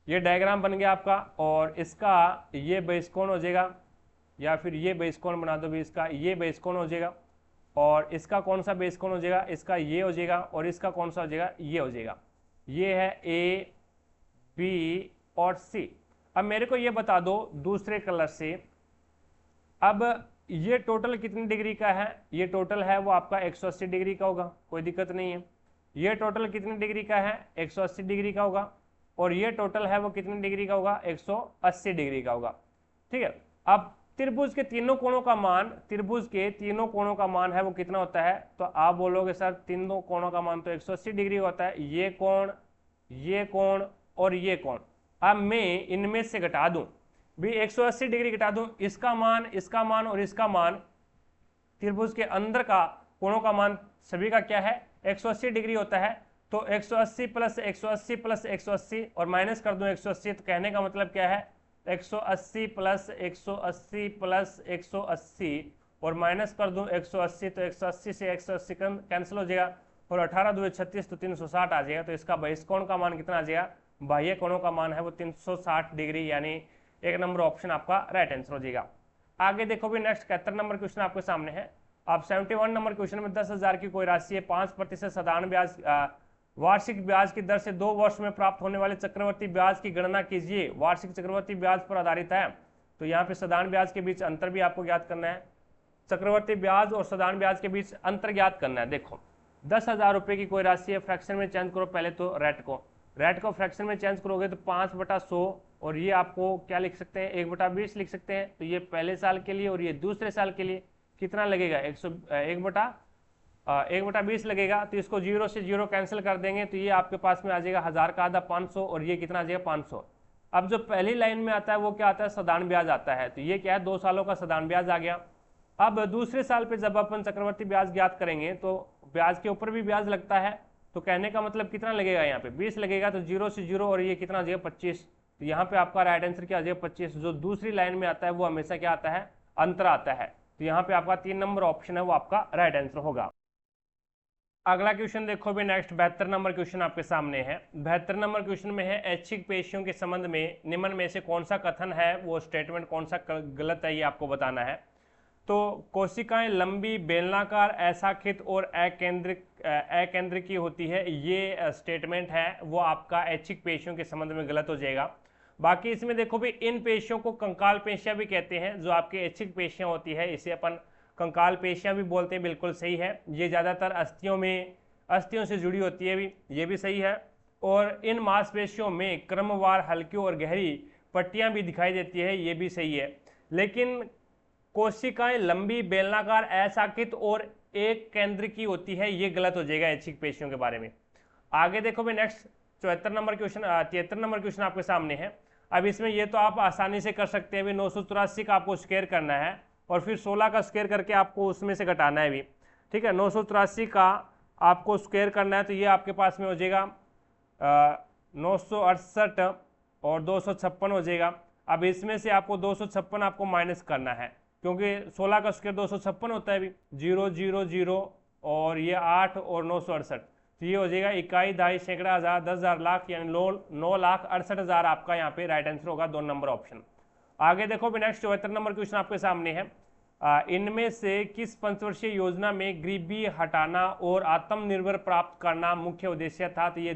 ये डायग्राम बन गया आपका और इसका ये बहिष्कोण हो जाएगा, या फिर ये बहिष्कोण बना दो भी, इसका ये बहिष्कोण हो जाएगा और इसका कौन सा बहिष्कोण हो जाएगा, इसका ये हो जाएगा और इसका कौन सा हो जाएगा, ये हो जाएगा। ये है ए बी और सी। अब मेरे को ये बता दो दूसरे कलर से, अब ये टोटल कितनी डिग्री का है, ये टोटल है वो आपका 180 डिग्री का होगा, कोई दिक्कत नहीं है। ये टोटल कितनी डिग्री का है, 180 डिग्री का होगा। और ये टोटल है वो कितनी डिग्री का होगा, 180 डिग्री का होगा। ठीक है, अब त्रिभुज के तीनों कोणों का मान, त्रिभुज के तीनों कोणों का मान है वो कितना होता है, तो आप बोलोगे सर तीनों कोणों का मान तो 180 डिग्री होता है, ये कोण, ये कोण और ये कोण। अब मैं इनमें से घटा दूं भी, 180 डिग्री घटा दूं, इसका मान, इसका मान और इसका मान, त्रिभुज के अंदर का कोणों का मान सभी का क्या है, 180 डिग्री होता है। तो 180 प्लस 180 प्लस 180 और माइनस कर दूं 180, तो कहने का मतलब क्या है, 180 प्लस 180 प्लस 180 और माइनस कर दूं 180, तो 180 से 180 कैंसिल हो जाएगा और 18 2 36, तो 360 आ जाएगा। तो इसका बहिष्कोण का मान कितना आ जाएगा, बाह्य कोणों का मान है वो 360 डिग्री, यानी एक नंबर ऑप्शन आपका राइट आंसर हो जाएगा। आगे देखो भी, नेक्स्ट 71 नंबर क्वेश्चन आपके सामने है। अब 71 नंबर क्वेश्चन में 10,000 की कोई राशि है, 5% साधारण ब्याज वार्षिक ब्याज की दर से 2 वर्ष में प्राप्त होने वाले चक्रवर्ती ब्याज की गणना कीजिए। वार्षिक चक्रवर्ती ब्याज पर आधारित है, तो यहाँ पे साधारण ब्याज के बीच अंतर भी आपको ज्ञात करना है। चक्रवर्ती ब्याज और साधारण ब्याज के बीच अंतर ज्ञात करना है। देखो 10,000 रुपए की कोई राशि है, फ्रैक्शन में चेंज करो पहले तो रेट को फ्रैक्शन में चेंज करोगे तो 5/100 और ये आपको क्या लिख सकते हैं, 1/20 लिख सकते हैं। तो ये पहले साल के लिए और ये दूसरे साल के लिए कितना लगेगा, 1/20 लगेगा। तो इसको 0 से 0 कैंसिल कर देंगे, तो ये आपके पास में आ जाएगा 1000 का आधा 500 और ये कितना आ जाएगा 500। अब जो पहली लाइन में आता है वो क्या आता है, साधारण ब्याज आता है। तो ये क्या है, 2 सालों का साधारण ब्याज आ गया। अब दूसरे साल पे जब अपन चक्रवर्ती ब्याज ज्ञात करेंगे तो ब्याज के ऊपर भी ब्याज लगता है, तो कहने का मतलब कितना लगेगा, यहाँ पे 20 लगेगा। तो 0 से 0 और ये कितना आ जाएगा 25। तो यहाँ पे आपका राइट आंसर क्या आ जाएगा 25। जो दूसरी लाइन में आता है वो हमेशा क्या आता है, अंतर आता है। तो यहाँ पे आपका 3 नंबर ऑप्शन है वो आपका राइट आंसर होगा। अगला क्वेश्चन देखो भी, नेक्स्ट 72 नंबर क्वेश्चन आपके सामने है। 72 नंबर क्वेश्चन में है, ऐच्छिक पेशियों के संबंध में निम्न में से कौन सा कथन है, वो स्टेटमेंट कौन सा गलत है, ये आपको बताना है। तो कोशिकाएं लंबी, बेलनाकार, असाखित और अकेंद्रिकी होती है, ये स्टेटमेंट है वो आपका ऐच्छिक पेशियों के संबंध में गलत हो जाएगा। बाकी इसमें देखो भी, इन पेशियों को कंकाल पेशियां भी कहते हैं, जो आपकी ऐच्छिक पेशियां होती है इसे अपन कंकाल पेशियां भी बोलते हैं, बिल्कुल सही है। ये ज़्यादातर अस्थियों से जुड़ी होती है भी, ये भी सही है। और इन मांसपेशियों में क्रमवार हल्की और गहरी पट्टियां भी दिखाई देती है, ये भी सही है। लेकिन कोशिकाएं लंबी, बेलनाकार, असाकित और एक केंद्र की होती है, ये गलत हो जाएगा ऐच्छिक पेशियों के बारे में। आगे देखो भाई, next 73 number question 73 number question आपके सामने है। अब इसमें ये तो आप आसानी से कर सकते हैं, 984 का आपको स्क्वायर करना है और फिर 16 का स्क्वायर करके आपको उसमें से घटाना है भी, ठीक है। 984 का आपको स्क्वायर करना है तो ये आपके पास में हो जाएगा 968 और 256 हो जाएगा। अब इसमें से आपको 256 आपको माइनस करना है, क्योंकि 16 का स्क्वायर 256 होता है भी, 0 0 0 और ये 8 और 968, तो ये हो जाएगा इकाई, दहाई, सैकड़ा, हजार, 10,000, लाख, यानी 9,68,000 आपका यहाँ पे राइट आंसर होगा 2 नंबर ऑप्शन। आगे देखो भी नेक्स्ट 74 नंबर क्वेश्चन आपके सामने है। इनमें से किस पंचवर्षीय योजना में गरीबी हटाना और आत्मनिर्भर प्राप्त करना मुख्य उद्देश्य था? तो ये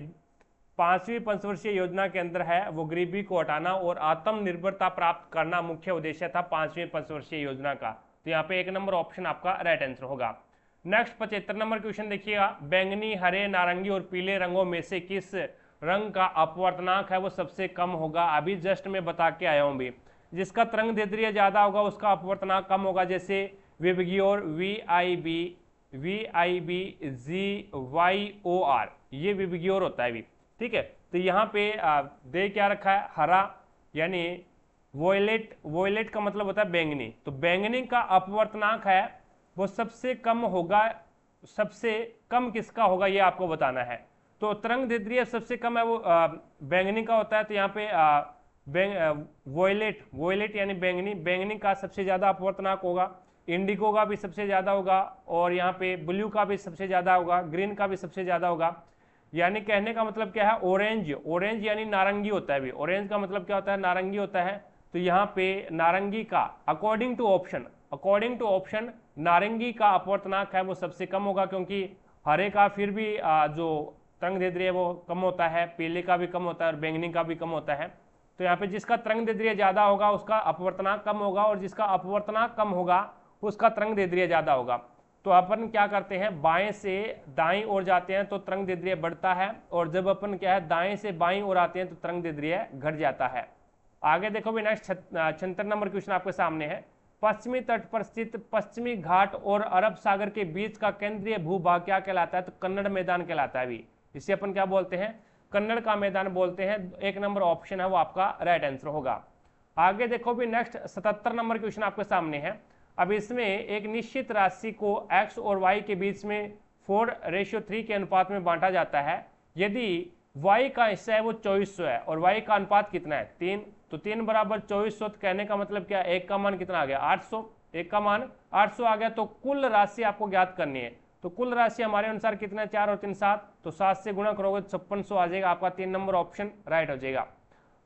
5वीं पंचवर्षीय योजना के अंदर है, वो गरीबी को हटाना और आत्मनिर्भरता प्राप्त करना मुख्य उद्देश्य था 5वीं पंचवर्षीय योजना का। तो यहाँ पे 1 नंबर ऑप्शन आपका राइट आंसर होगा। नेक्स्ट 75 नंबर क्वेश्चन देखिएगा। बैंगनी, हरे, नारंगी और पीले रंगों में से किस रंग का अपवर्तनांक है वो सबसे कम होगा? अभी जस्ट मैं बता के आया हूँ भी, जिसका तरंग दैर्ध्य ज्यादा होगा उसका अपवर्तनांक कम होगा, जैसे विबग्योर, VIB GYOR, ये विबग्योर होता है भी, ठीक है। तो यहाँ पे दे क्या रखा है, हरा, यानी वोयलेट, वोयलेट का मतलब होता है बैंगनी, तो बैंगनी का अपवर्तनांक है वो सबसे कम होगा। सबसे कम किसका होगा ये आपको बताना है। तो तरंग दैर्ध्य सबसे कम है वो बैंगनी का होता है, तो यहाँ पे वोयलेट, वोयलेट यानी बैंगनी, बैंगनी का सबसे ज्यादा अपवर्तनांक होगा। इंडिगो का भी सबसे ज्यादा होगा, और यहाँ पे ब्लू का भी सबसे ज्यादा होगा, ग्रीन का भी सबसे ज्यादा होगा। यानी कहने का मतलब क्या है, ऑरेंज, ऑरेंज यानी नारंगी होता है भी, ऑरेंज का मतलब क्या होता है, नारंगी होता है। तो यहाँ पे नारंगी का अकॉर्डिंग टू ऑप्शन नारंगी का अपवर्तनांक है वो सबसे कम होगा, क्योंकि हरे का फिर भी जो तरंग दैर्ध्य है वो कम होता है, पीले का भी कम होता है और बैंगनी का भी कम होता है। तो यहाँ पे जिसका तरंग दैर्ध्य ज्यादा होगा उसका अपवर्तनांक कम होगा, और जिसका अपवर्तनांक कम होगा उसका तरंग दैर्ध्य ज्यादा होगा। तो अपन क्या करते हैं, बाएं से दाएं ओर जाते हैं तो तरंग दैर्ध्य बढ़ता है, और जब अपन क्या है दाएं से बाएं ओर आते हैं तो तरंग दैर्ध्य घट जाता है। आगे देखो भी नेक्स्ट 76 नंबर क्वेश्चन आपके सामने है। पश्चिमी तट पर स्थित पश्चिमी घाट और अरब सागर के बीच का केंद्रीय भूभाग क्या कहलाता है? तो कन्नड़ मैदान कहलाता है भी, इसे अपन क्या बोलते हैं, कन्नड़ का मैदान बोलते हैं। 1 नंबर ऑप्शन है वो आपका राइट आंसर होगा। आगे देखो भी नेक्स्ट 77 नंबर क्वेश्चन आपके सामने है। अब इसमें एक निश्चित राशि को x और y के बीच में 4:3 के अनुपात में बांटा जाता है। यदि y का हिस्सा है वो 2400 है और y का अनुपात कितना है, 3, तो 3 बराबर 2400, तो कहने का मतलब क्या, एक का मान कितना आ गया, 800, एक का मान 800 आ गया। तो कुल राशि आपको ज्ञात करनी है, तो कुल राशि हमारे अनुसार कितना है, 4 और 3 7, तो 7 से गुणा करोगे 5600 आ जाएगा, आपका 3 नंबर ऑप्शन राइट हो जाएगा।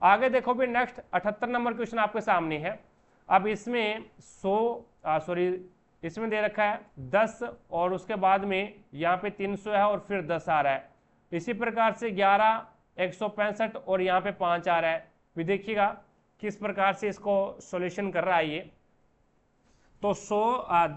आगे देखो भी नेक्स्ट 78 नंबर क्वेश्चन आपके सामने है। अब इसमें इसमें दे रखा है 10 और उसके बाद में यहाँ पे 300 है और फिर 10 आ रहा है। इसी प्रकार से 11, 165 और यहाँ पे 5 आ रहा है। भी देखिएगा किस प्रकार से इसको सॉल्यूशन कर रहा है ये। तो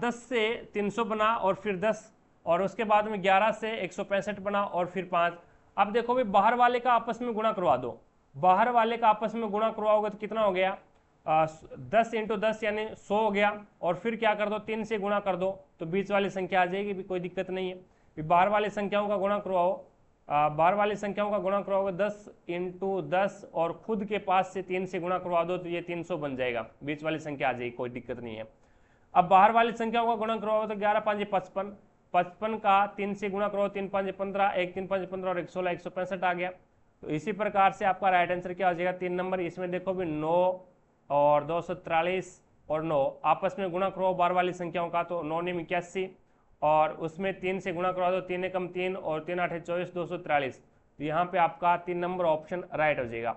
10 से 300 बना और फिर 10 और उसके बाद में 11 से 165 बना और फिर 5। अब देखो भी बाहर वाले का आपस में गुणा करवा दो, बाहर वाले का आपस में गुणा करवाओगे तो कितना हो गया, 10 × 10 यानी 100 हो गया, और फिर क्या कर दो 3 से गुणा कर दो तो बीच वाली संख्या आ जाएगी, भी कोई दिक्कत नहीं है। बाहर वाली संख्याओं का गुणा करवाओ, बाहर वाली संख्याओं का गुणा करवाओगे 10 × 10 और खुद के पास से 3 से गुणा करवा दो तो ये 300 बन जाएगा, बीच वाली संख्या आ जाएगी, कोई दिक्कत नहीं है। अब बाहर वाली संख्याओं का गुणा करवाओगे तो 11 × 5 = 55, 55 का 3 से गुणा करो, 3 × 5 = 15, 1 3 × 5 = 15 और 1 16 165 आ गया। तो इसी प्रकार से आपका राइट आंसर क्या हो जाएगा, 3 नंबर। इसमें देखो भी 9 और 243 और 9 आपस में गुणा करो बार वाली संख्याओं का, तो 9 × 81 और उसमें 3 से गुणा करा दो, 3 × 3 और 3 × 8 = 24, 243। तो यहाँ पे आपका 3 नंबर ऑप्शन राइट हो जाएगा।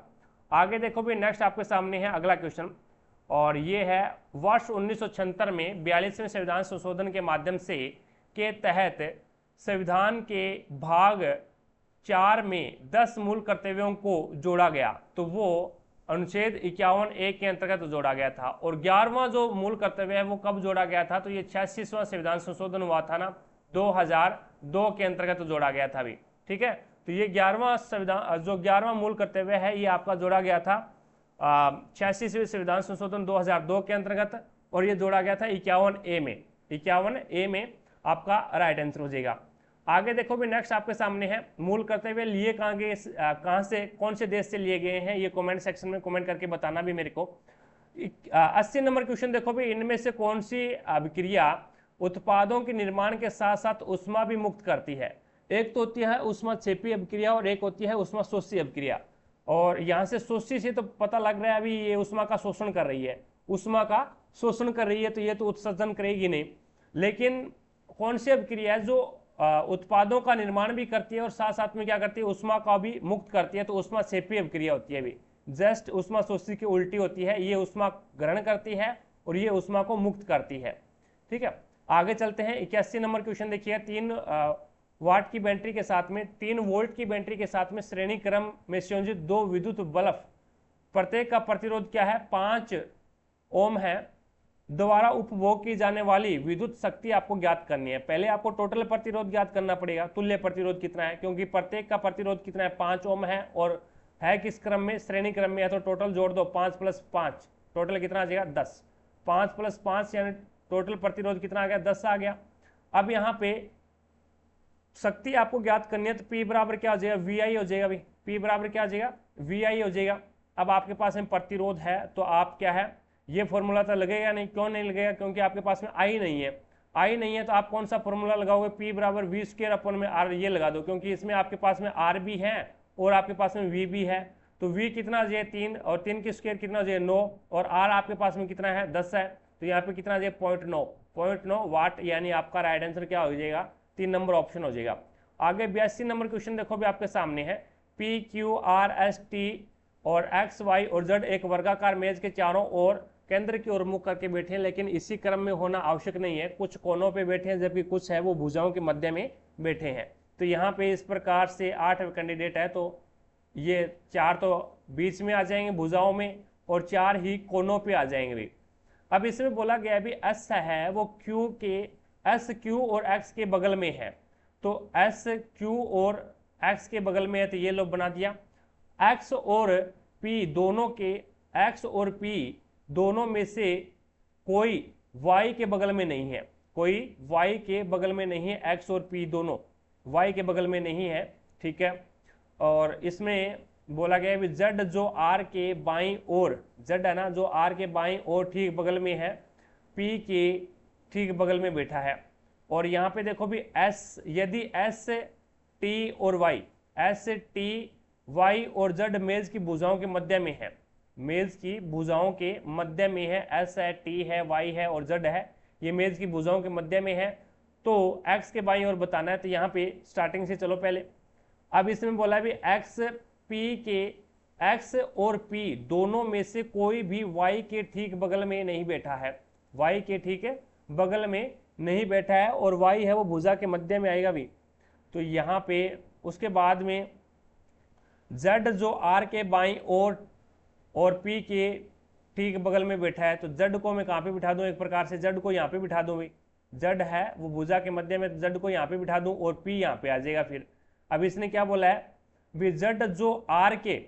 आगे देखो भी नेक्स्ट आपके सामने है अगला क्वेश्चन, और ये है वर्ष 1976 में 42वें संविधान संशोधन के माध्यम से के तहत संविधान के भाग 4 में 10 मूल कर्तव्यों को जोड़ा गया, तो वो अनुच्छेद 51A के अंतर्गत जोड़ा गया था। और 11वां जो मूल कर्तव्य है वो कब जोड़ा गया था, तो ये 86वां संविधान संशोधन हुआ था ना, 2002 के अंतर्गत जोड़ा गया था भी, ठीक है। तो ये 11वां संविधान जो 11वां मूल कर्तव्य है ये आपका जोड़ा गया था 86वें संविधान संशोधन 2002 के अंतर्गत, और ये जोड़ा गया था 51A में, 51A में आपका राइट आंसर हो जाएगा। आगे देखो भी नेक्स्ट आपके सामने है मूल कर्तव्य लिए कहाँ से, कौन से देश से लिए गए हैं, ये कमेंट सेक्शन में कमेंट करके बताना भी मेरे को। 80 नंबर क्वेश्चन देखो भाई, इनमें से कौन सी अभिक्रिया उत्पादों के निर्माण के साथ साथ उष्मा भी मुक्त करती है? एक तो होती है उष्माक्षेपी अभिक्रिया और एक होती है उष्माशोषी अभिक्रिया। और यहाँ से शोषी से तो पता लग रहा है अभी ये उष्मा का शोषण कर रही है, उष्मा का शोषण कर रही है, तो ये तो उत्सर्जन करेगी नहीं। लेकिन कौन सी अभिक्रिया है जो उत्पादों का निर्माण भी करती है और साथ साथ में क्या करती है, उष्मा का भी मुक्त करती है? तो उष्माक्षेपी अभिक्रिया होती है। अभी जस्ट उष्माशोषी की उल्टी होती है, ये उष्मा ग्रहण करती है और ये उष्मा को मुक्त करती है। ठीक है, आगे चलते हैं। 81 नंबर क्वेश्चन देखिए, 3 वाट की बैटरी के साथ में 3 वोल्ट की बैटरी के साथ में श्रेणी क्रम में संयोजित 2 विद्युत बल्ब, प्रत्येक का प्रतिरोध क्या है, 5 ओम है, द्वारा उपभोग की जाने वाली विद्युत शक्ति आपको ज्ञात करनी है। पहले आपको टोटल प्रतिरोध ज्ञात करना पड़ेगा, तुल्य प्रतिरोध कितना है, क्योंकि प्रत्येक का प्रतिरोध कितना है, 5 ओम है और है किस क्रम में, श्रेणी क्रम में है। तो टोटल जोड़ दो, 5 + 5 टोटल कितना आ जाएगा, 10। 5 + 5 यानी टोटल प्रतिरोध कितना आ गया, 10 आ गया। अब यहाँ पे शक्ति आपको ज्ञात करनी है, तो P बराबर क्या हो जाएगा, VI हो जाएगा। भाई P बराबर क्या हो जाएगा, VI हो जाएगा। अब आपके पास में प्रतिरोध है तो आप क्या है, ये फॉर्मूला तो लगेगा नहीं। क्यों नहीं लगेगा, क्योंकि आपके पास में I नहीं है। I नहीं है तो आप कौन सा फॉर्मूला लगाओगे, P बराबर V²/R ये लगा दो, क्योंकि इसमें आपके पास में R भी है और आपके पास में V भी है। तो V कितना हो जाए, 3, और 3 की स्क्वायर कितना हो जाए, 9, और R आपके पास में कितना है, 10 है। तो यहाँ पे कितना हो जाए, 0.9 वाट, यानी आपका राइट आंसर क्या हो जाएगा, 3 नंबर ऑप्शन हो जाएगा। आगे 82 नंबर क्वेश्चन देखो भी आपके सामने है, PQRST और XY और Z एक वर्गाकार मेज के चारों ओर केंद्र की ओर मुख करके बैठे हैं, लेकिन इसी क्रम में होना आवश्यक नहीं है। कुछ कोनों पे बैठे हैं जबकि कुछ है वो भुजाओं के मध्य में बैठे हैं। तो यहाँ पे इस प्रकार से 8 कैंडिडेट है, तो ये 4 तो बीच में आ जाएंगे भुजाओं में और 4 ही कोनों पे आ जाएंगे भी। अब इसमें बोला गया भी S है वो S Q और X के बगल में है, तो S Q और X के बगल में है, तो ये लोग बना दिया। X और P दोनों में से कोई Y के बगल में नहीं है, कोई Y के बगल में नहीं है, X और P दोनों Y के बगल में नहीं है। ठीक है, और इसमें बोला गया है Z जो R के बाईं ओर, Z है ना, जो R के बाईं ओर ठीक बगल में है, P के ठीक बगल में बैठा है। और यहाँ पे देखो भी S, यदि S T और Y और Z मेज की भुजाओं के मध्य में है, मेज की भुजाओं के मध्य में है, S है, T है, Y है और Z है, ये मेज की भुजाओं के मध्य में है, तो X के बाईं ओर बताना है। तो यहाँ पे स्टार्टिंग से चलो पहले। अब इसमें बोला भी X और P दोनों में से कोई भी Y के ठीक बगल में नहीं बैठा है, Y के ठीक बगल में नहीं बैठा है, और Y है वो भुजा के मध्य में आएगा भी। तो यहाँ पे उसके बाद में Z जो R के बाईं ओर और P के ठीक बगल में बैठा है, तो Z को मैं कहाँ पे बिठा दूं, एक प्रकार से Z को यहाँ पे बिठा दूं। भाई Z है वो भुजा के मध्य में, तो Z को यहाँ पे बिठा दूं और P यहाँ पे आ जाएगा। फिर अब इसने क्या बोला है भी Z जो R के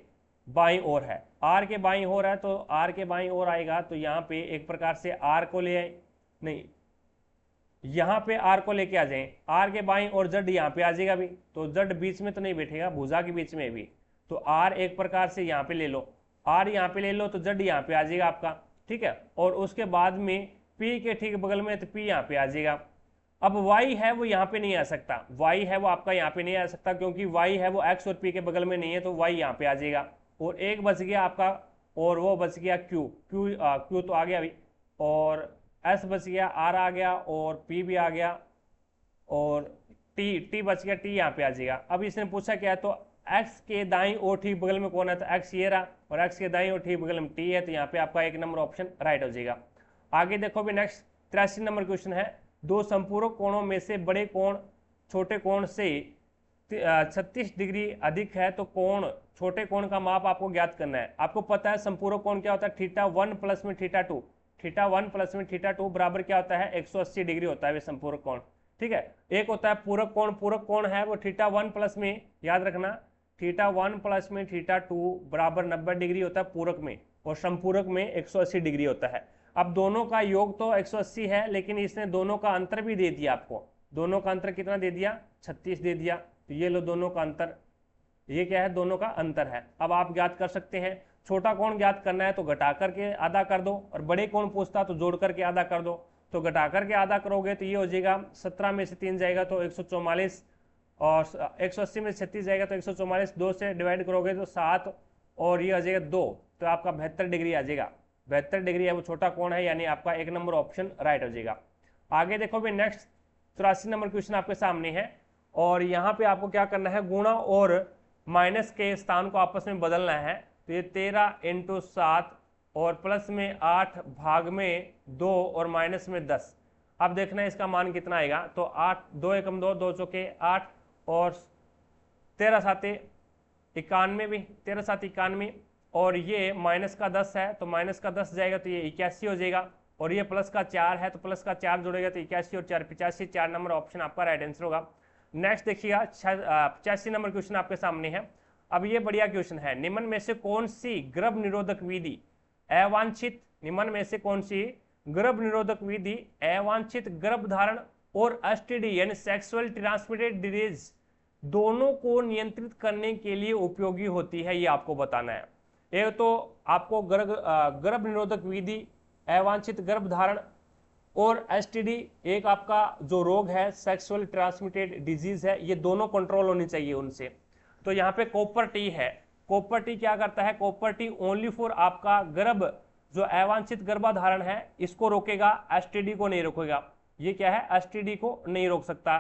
बाईं ओर है, R के बाईं ओर है, तो R के बाईं ओर आएगा, तो यहाँ पे एक प्रकार से R को ले आए, नहीं यहाँ पे R को लेके आ जाए, R के बाईं ओर Z यहाँ पे आ जाएगा भी, तो Z बीच में तो नहीं बैठेगा, भुजा के बीच में भी, तो R एक प्रकार से यहाँ पे ले लो, R यहाँ पे ले लो, तो Z यहाँ पे आ जाएगा आपका। ठीक है, और उसके बाद में P के ठीक बगल में, तो P यहाँ पे आ जाएगा। अब Y है वो यहाँ पे नहीं आ सकता, Y है वो आपका यहाँ पे नहीं आ सकता, क्योंकि Y है वो X और P के बगल में नहीं है, तो Y यहाँ पे आ जाएगा। और एक बच गया आपका, और वो बच गया Q तो आ गया अभी, और S बच गया, R आ गया और P भी आ गया, और T बच गया, T यहाँ पे आ जाएगा। अब इसने पूछा क्या है, तो X के दाईं और ठीक बगल में कौन है, तो X ये रहा, और X के दाईं और ठीक बगल में T है, तो यहाँ पे आपका 1 नंबर ऑप्शन राइट हो जाएगा। आगे देखो भी नेक्स्ट 83 नंबर क्वेश्चन है, दो संपूरक कोणों में से बड़े कोण छोटे कोण से 36 डिग्री अधिक है, तो कोण छोटे कोण का माप आपको ज्ञात करना है। आपको पता है संपूरक कोण क्या होता है, θ1 प्लस में θ2, θ1 प्लस में θ2 बराबर क्या होता है, 180 डिग्री होता है वे संपूरक कोण। ठीक है, एक होता है पूरक कोण है वो θ1 प्लस में, याद रखना θ1 प्लस में θ2 बराबर 90 डिग्री होता है पूरक में, और संपूरक में 180 डिग्री होता है। अब दोनों का योग तो 180 है, लेकिन इसने दोनों का अंतर भी दे दिया आपको, दोनों का अंतर कितना दे दिया, 36 दे दिया, तो ये लो दोनों का अंतर, ये क्या है, दोनों का अंतर है। अब आप ज्ञात कर सकते हैं, छोटा कोण ज्ञात करना है तो घटा करके आधा कर दो, और बड़े कोण पूछता तो जोड़ करके आधा कर दो। तो घटा करके आधा करोगे तो ये हो जाएगा 17 में से 3 जाएगा तो 144, और 180 में 36 जाएगा तो 144, 2 से डिवाइड करोगे तो 7, और ये आ जाएगा 2, तो आपका 72 डिग्री आ जाएगा। 72 डिग्री है वो छोटा कोण है, यानी आपका 1 नंबर ऑप्शन राइट हो जाएगा। आगे देखो भी नेक्स्ट 84 नंबर क्वेश्चन आपके सामने है, और यहाँ पे आपको क्या करना है, गुणा और माइनस के स्थान को आपस में बदलना है। तो ये 13 × 7 और प्लस में 8 भाग में 2 और माइनस में 10। अब देखना है इसका मान कितना आएगा। तो 8, 2 एकम 2, 2 चौके 8, और 13 साते 91 भी, 13 सात 91, और ये माइनस का 10 है तो माइनस का 10 जाएगा तो ये 81 हो जाएगा, और ये प्लस का 4 है तो प्लस का 4 जोड़ेगा तो 81 और 4 85, 4 नंबर ऑप्शन आपका राइट आंसर होगा। नेक्स्ट देखिएगा 85 नंबर क्वेश्चन आपके सामने है। अब ये बढ़िया क्वेश्चन है, निम्न में से कौन सी गर्भ निरोधक विधि अवांछित, निम्न में से कौन सी गर्भ निरोधक विधि अवांछित गर्भधारण और एसटीडी यानी सेक्सुअल ट्रांसमिटेड डिजीज दोनों को नियंत्रित करने के लिए उपयोगी होती है, ये आपको बताना है। एक तो आपको गर्भ निरोधक विधि, अवांछित गर्भधारण और एसटीडी, एक आपका जो रोग है सेक्सुअल ट्रांसमिटेड डिजीज है, ये दोनों कंट्रोल होनी चाहिए उनसे। तो यहाँ पे कॉपर टी है, कॉपर टी क्या करता है, कॉपर टी ओनली फॉर आपका गर्भ जो अवांछित गर्भधारण है इसको रोकेगा, एसटीडी को नहीं रोकेगा। ये क्या है, एसटीडी को नहीं रोक सकता।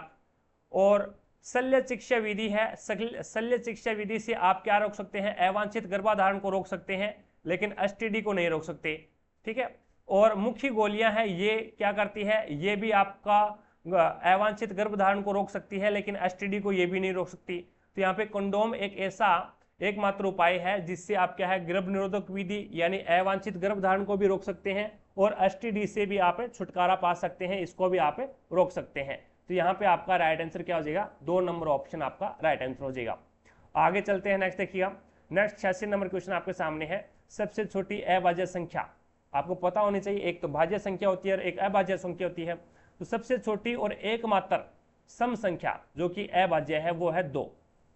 और शल्य चिकित्सा विधि है, शल्य चिकित्सा विधि से आप क्या रोक सकते हैं, अवांछित गर्भधारण को रोक सकते हैं, लेकिन एसटीडी को नहीं रोक सकते, ठीक है। और मुख्य गोलियां हैं, ये क्या करती है, ये भी आपका अवांछित गर्भधारण को रोक सकती है, लेकिन एसटीडी को ये भी नहीं रोक सकती। तो यहाँ पे कंडोम एक ऐसा एकमात्र उपाय है जिससे आप क्या है, गर्भ निरोधक विधि यानी अवांछित गर्भधारण को भी रोक सकते हैं, और एसटीडी से भी आप छुटकारा पा सकते हैं, इसको भी आप रोक सकते हैं। तो यहाँ पे आपका राइट आंसर क्या हो जाएगा, 2 नंबर ऑप्शन आपका राइट आंसर हो जाएगा। आगे चलते हैं, नेक्स्ट देखिएगा। नेक्स्ट 86 नंबर क्वेश्चन आपके सामने है, सबसे छोटी अभाज्य संख्या आपको पता होनी चाहिए, एक तो भाज्य संख्या होती है और एक अभाज्य संख्या होती है। तो सबसे छोटी और एकमात्र सम संख्या जो कि अभाज्य है वो है 2,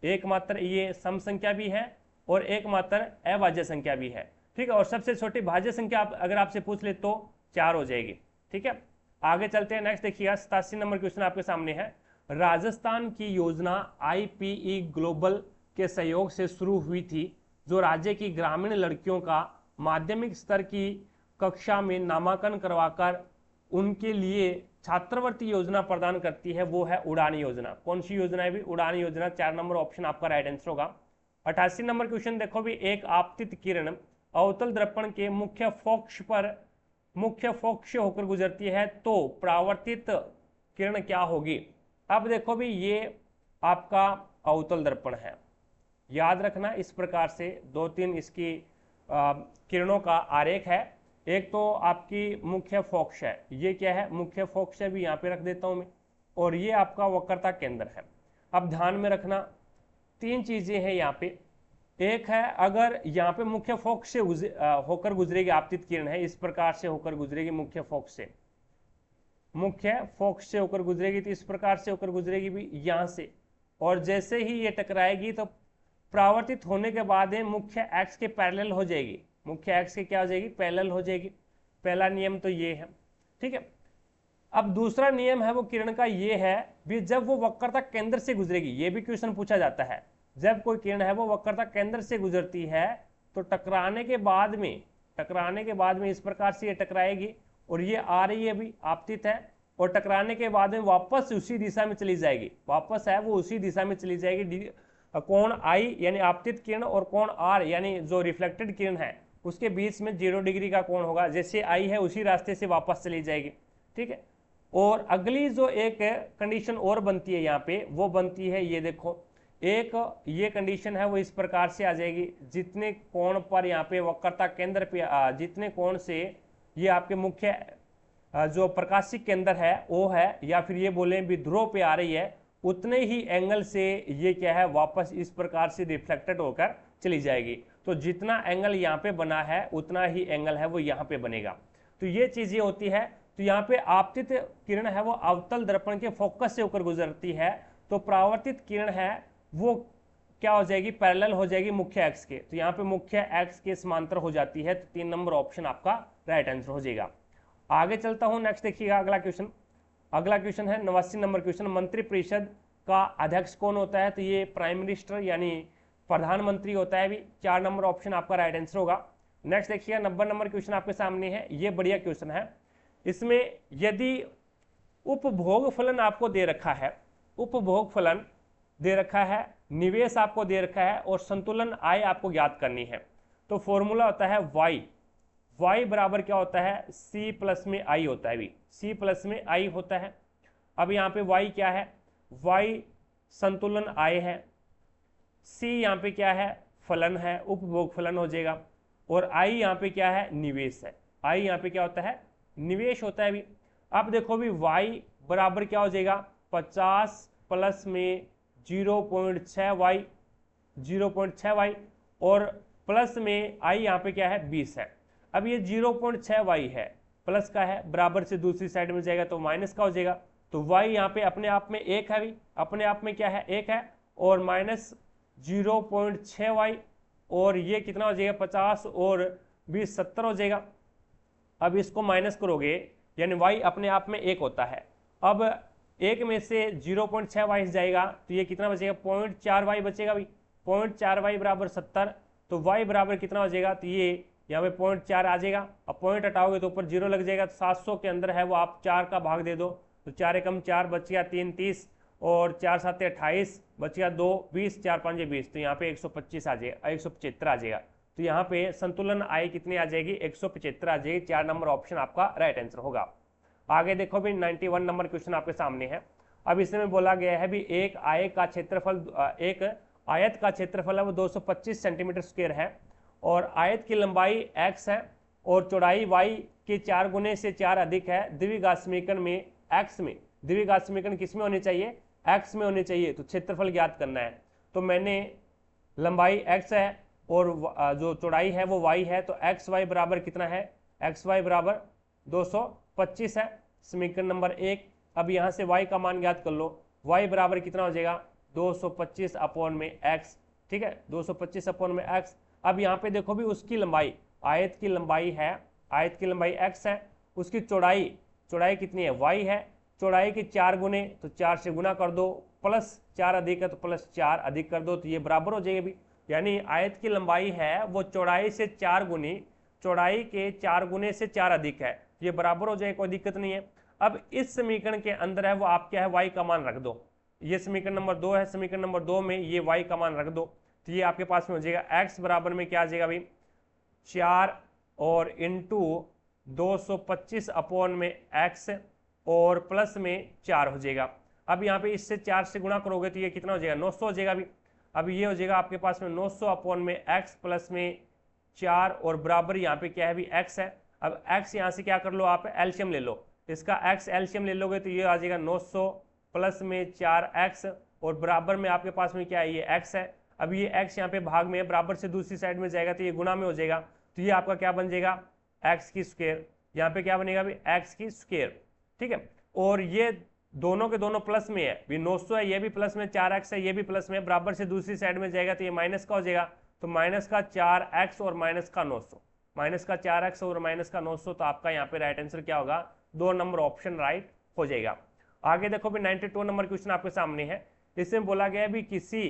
एकमात्र ये सम संख्या भी है और एकमात्र अभाज्य संख्या भी है, ठीक है। और सबसे छोटी भाज्य संख्या अगर आपसे पूछ ले तो 4 हो जाएगी, ठीक है। आगे चलते हैं, नेक्स्ट देखिएगा 87 नंबर क्वेश्चन आपके सामने है। राजस्थान की योजना IPE ग्लोबल के सहयोग से शुरू हुई थी, जो राज्य की ग्रामीण लड़कियों का माध्यमिक स्तर की कक्षा में नामांकन करवाकर उनके लिए छात्रवृत्ति योजना प्रदान करती है, वो है उड़ान योजना। कौन सी योजना है भी, उड़ान योजना। 4 नंबर ऑप्शन आपका राइट आंसर होगा। 88 नंबर क्वेश्चन देखो भी, एक आपतित किरण अवतल दर्पण के मुख्य फोक्ष होकर गुजरती है तो परावर्तित किरण क्या होगी। अब देखो भी ये आपका अवतल दर्पण है, याद रखना इस प्रकार से 2-3 इसकी किरणों का आरेख है। एक तो आपकी मुख्य फोक्ष है, ये क्या है, मुख्य फोक्ष है भी यहाँ पे रख देता हूं मैं, और ये आपका वक्रता केंद्र है। अब ध्यान में रखना 3 चीजें हैं यहाँ पे। एक है, अगर यहाँ पे मुख्य फोक्स से होकर गुजरेगी, आपतित किरण है इस प्रकार से होकर गुजरेगी, मुख्य फोक्स से होकर गुजरेगी, तो इस प्रकार से होकर गुजरेगी भी यहाँ से, और जैसे ही ये टकराएगी तो परावर्तित होने के बाद मुख्य एक्स के पैरेलल हो जाएगी, मुख्य एक्स के क्या हो जाएगी, पैरेलल हो जाएगी। पहला नियम तो ये है, ठीक है। अब दूसरा नियम है वो किरण का ये है भी, जब वो वक्रता केंद्र से गुजरेगी, ये भी क्वेश्चन पूछा जाता है, जब कोई किरण है वो वक्रता केंद्र से गुजरती है तो टकराने के बाद में इस प्रकार से ये टकराएगी, और ये आ रही है भी आपतित है, और टकराने के बाद में वापस उसी दिशा में चली जाएगी, वापस है वो उसी दिशा में चली जाएगी। कोण I यानी आपतित किरण और कोण R यानी जो रिफ्लेक्टेड किरण है उसके बीच में 0 डिग्री का कोण होगा, जैसे I है उसी रास्ते से वापस चली जाएगी, ठीक है। और अगली जो एक कंडीशन और बनती है यहाँ पे, वो बनती है ये देखो, एक ये कंडीशन है वो इस प्रकार से आ जाएगी, जितने कोण पर यहाँ पे वक्रता केंद्र पे जितने कोण से ये आपके मुख्य जो प्रकाशिक केंद्र है वो है, या फिर ये बोले भी ध्रुव पे आ रही है, उतने ही एंगल से ये क्या है वापस इस प्रकार से रिफ्लेक्टेड होकर चली जाएगी। तो जितना एंगल यहाँ पे बना है उतना ही एंगल है वो यहाँ पे बनेगा। तो ये चीजें होती है। तो यहाँ पे आपतित किरण है वो अवतल दर्पण के फोकस से होकर गुजरती है, तो परावर्तित किरण है वो क्या हो जाएगी, पैरेलल हो जाएगी मुख्य एक्स के, तो यहाँ पे मुख्य एक्स के समांतर हो जाती है, तो 3 नंबर ऑप्शन आपका राइट आंसर हो जाएगा। आगे चलता हूँ, नेक्स्ट देखिएगा अगला क्वेश्चन। अगला क्वेश्चन है 89 नंबर क्वेश्चन, मंत्रिपरिषद का अध्यक्ष कौन होता है, तो ये प्राइम मिनिस्टर यानी प्रधानमंत्री होता है भी। 4 नंबर ऑप्शन आपका राइट आंसर होगा। नेक्स्ट देखिएगा 90 नंबर क्वेश्चन आपके सामने है, ये बढ़िया क्वेश्चन है। इसमें यदि उपभोग फलन आपको दे रखा है, उपभोग फलन दे रखा है, निवेश आपको दे रखा है और संतुलन आय आपको ज्ञात करनी है, तो फॉर्मूला होता है y। y बराबर क्या होता है, c प्लस में i होता है भी, c प्लस में i होता है। अब यहाँ पे y क्या है, y संतुलन आय है, c यहाँ पे क्या है, फलन है, उपभोग फलन हो जाएगा, और i यहाँ पे क्या है, निवेश है। i यहाँ पे क्या होता है, निवेश होता है भी। अब देखो भी y बराबर क्या हो जाएगा, 50 प्लस में 0.6y, 0.6y और प्लस में i यहाँ पे क्या है 20 है। अब ये 0.6y है, प्लस का है, बराबर से दूसरी साइड में जाएगा तो माइनस का हो जाएगा, तो y यहाँ पे अपने आप में 1 है भी, अपने आप में क्या है 1 है, और माइनस 0.6y और ये कितना हो जाएगा 50 और 20 70 हो जाएगा। अब इसको माइनस करोगे यानी y अपने आप में 1 होता है, अब 1 में से 0.6y जाएगा तो ये कितना बचेगा, 0.4y बचेगा भी, 0.4y बराबर 70, तो y बराबर कितना हो जाएगा, तो ये यहाँ पे 0.4 आ जाएगा। अब पॉइंट हटाओगे तो ऊपर 0 लग जाएगा, तो 700 के अंदर है वो आप 4 का भाग दे दो, तो 4 एकम 4 बच गया 3 30 और 4 7 28 बच गया 2 20, 4 5 20, तो यहाँ पे 125 आ जाएगा, 175 आ जाएगा। तो यहाँ पे संतुलन आय कितनी आ जाएगी, 175 आ जाएगी। 4 नंबर ऑप्शन आपका राइट आंसर होगा। आगे देखो भी 91 नंबर क्वेश्चन आपके सामने है। अब इसमें बोला गया है भी एक आयत का क्षेत्रफल है वो 225 सेंटीमीटर स्क्वायर है और आयत की लंबाई x है और चौड़ाई y के 4 गुने से 4 अधिक है। द्विघात समीकरण में x में, द्विघात समीकरण किस में होनी चाहिए, x में होनी चाहिए, तो क्षेत्रफल ज्ञात करना है। तो मैंने लंबाई x है और जो चौड़ाई है वो y है, तो एक्स वाई बराबर कितना है, एक्स वाई बराबर 225 है, समीकरण नंबर 1। अब यहाँ से y का मान ज्ञात कर लो, y बराबर कितना हो जाएगा 225 अपॉन में x, ठीक है, 225 अपॉन में x। अब यहाँ पे देखो भी उसकी लंबाई, आयत की लंबाई है, आयत की लंबाई x है, उसकी चौड़ाई, चौड़ाई कितनी है y है, चौड़ाई की 4 गुने, तो 4 से गुना कर दो, प्लस 4 अधिक है तो प्लस 4 अधिक कर दो, तो ये बराबर हो जाएगा भी। यानी आयत की लंबाई है वो चौड़ाई से 4 गुनी, चौड़ाई के 4 गुने से 4 अधिक है, ये बराबर हो जाए, कोई दिक्कत नहीं है। अब इस समीकरण के अंदर है वो आप क्या है y का मान रख दो, ये समीकरण नंबर 2 है, समीकरण नंबर 2 में ये y का मान रख दो, तो ये आपके पास में हो जाएगा x बराबर में क्या आ जाएगा भाई 4 और इंटू 225 अपॉन में x और प्लस में 4 हो जाएगा। अब यहाँ पे इससे 4 से गुणा करोगे तो ये कितना हो जाएगा 900 हो जाएगा भी। अब ये हो जाएगा आपके पास में 900 अपॉन में x प्लस में 4 और बराबर यहाँ पे क्या है भी x है। अब x यहाँ से क्या कर लो आप एलसीएम ले लो, इसका x एलसीएम ले लोगे तो ये आ जाएगा 900 प्लस में 4x और बराबर में आपके पास में क्या है ये x है। अब ये x यहाँ पे भाग में है, बराबर से दूसरी साइड में जाएगा तो ये गुणा में हो जाएगा, तो ये आपका क्या बन जाएगा x की स्क्वायर, यहाँ पे क्या बनेगा भी x की स्क्वायर, ठीक है। और ये दोनों के दोनों प्लस में है भी, 900 है ये भी प्लस में, 4x है ये भी प्लस में, बराबर से दूसरी साइड में जाएगा तो ये माइनस का हो जाएगा, तो माइनस का 4x और माइनस का 900, माइनस का 4x और माइनस का 900, तो आपका यहाँ पे राइट आंसर क्या होगा 2 नंबर ऑप्शन राइट हो जाएगा। आगे देखो भी 92 नंबर क्वेश्चन आपके सामने है। इसमें बोला गया भी किसी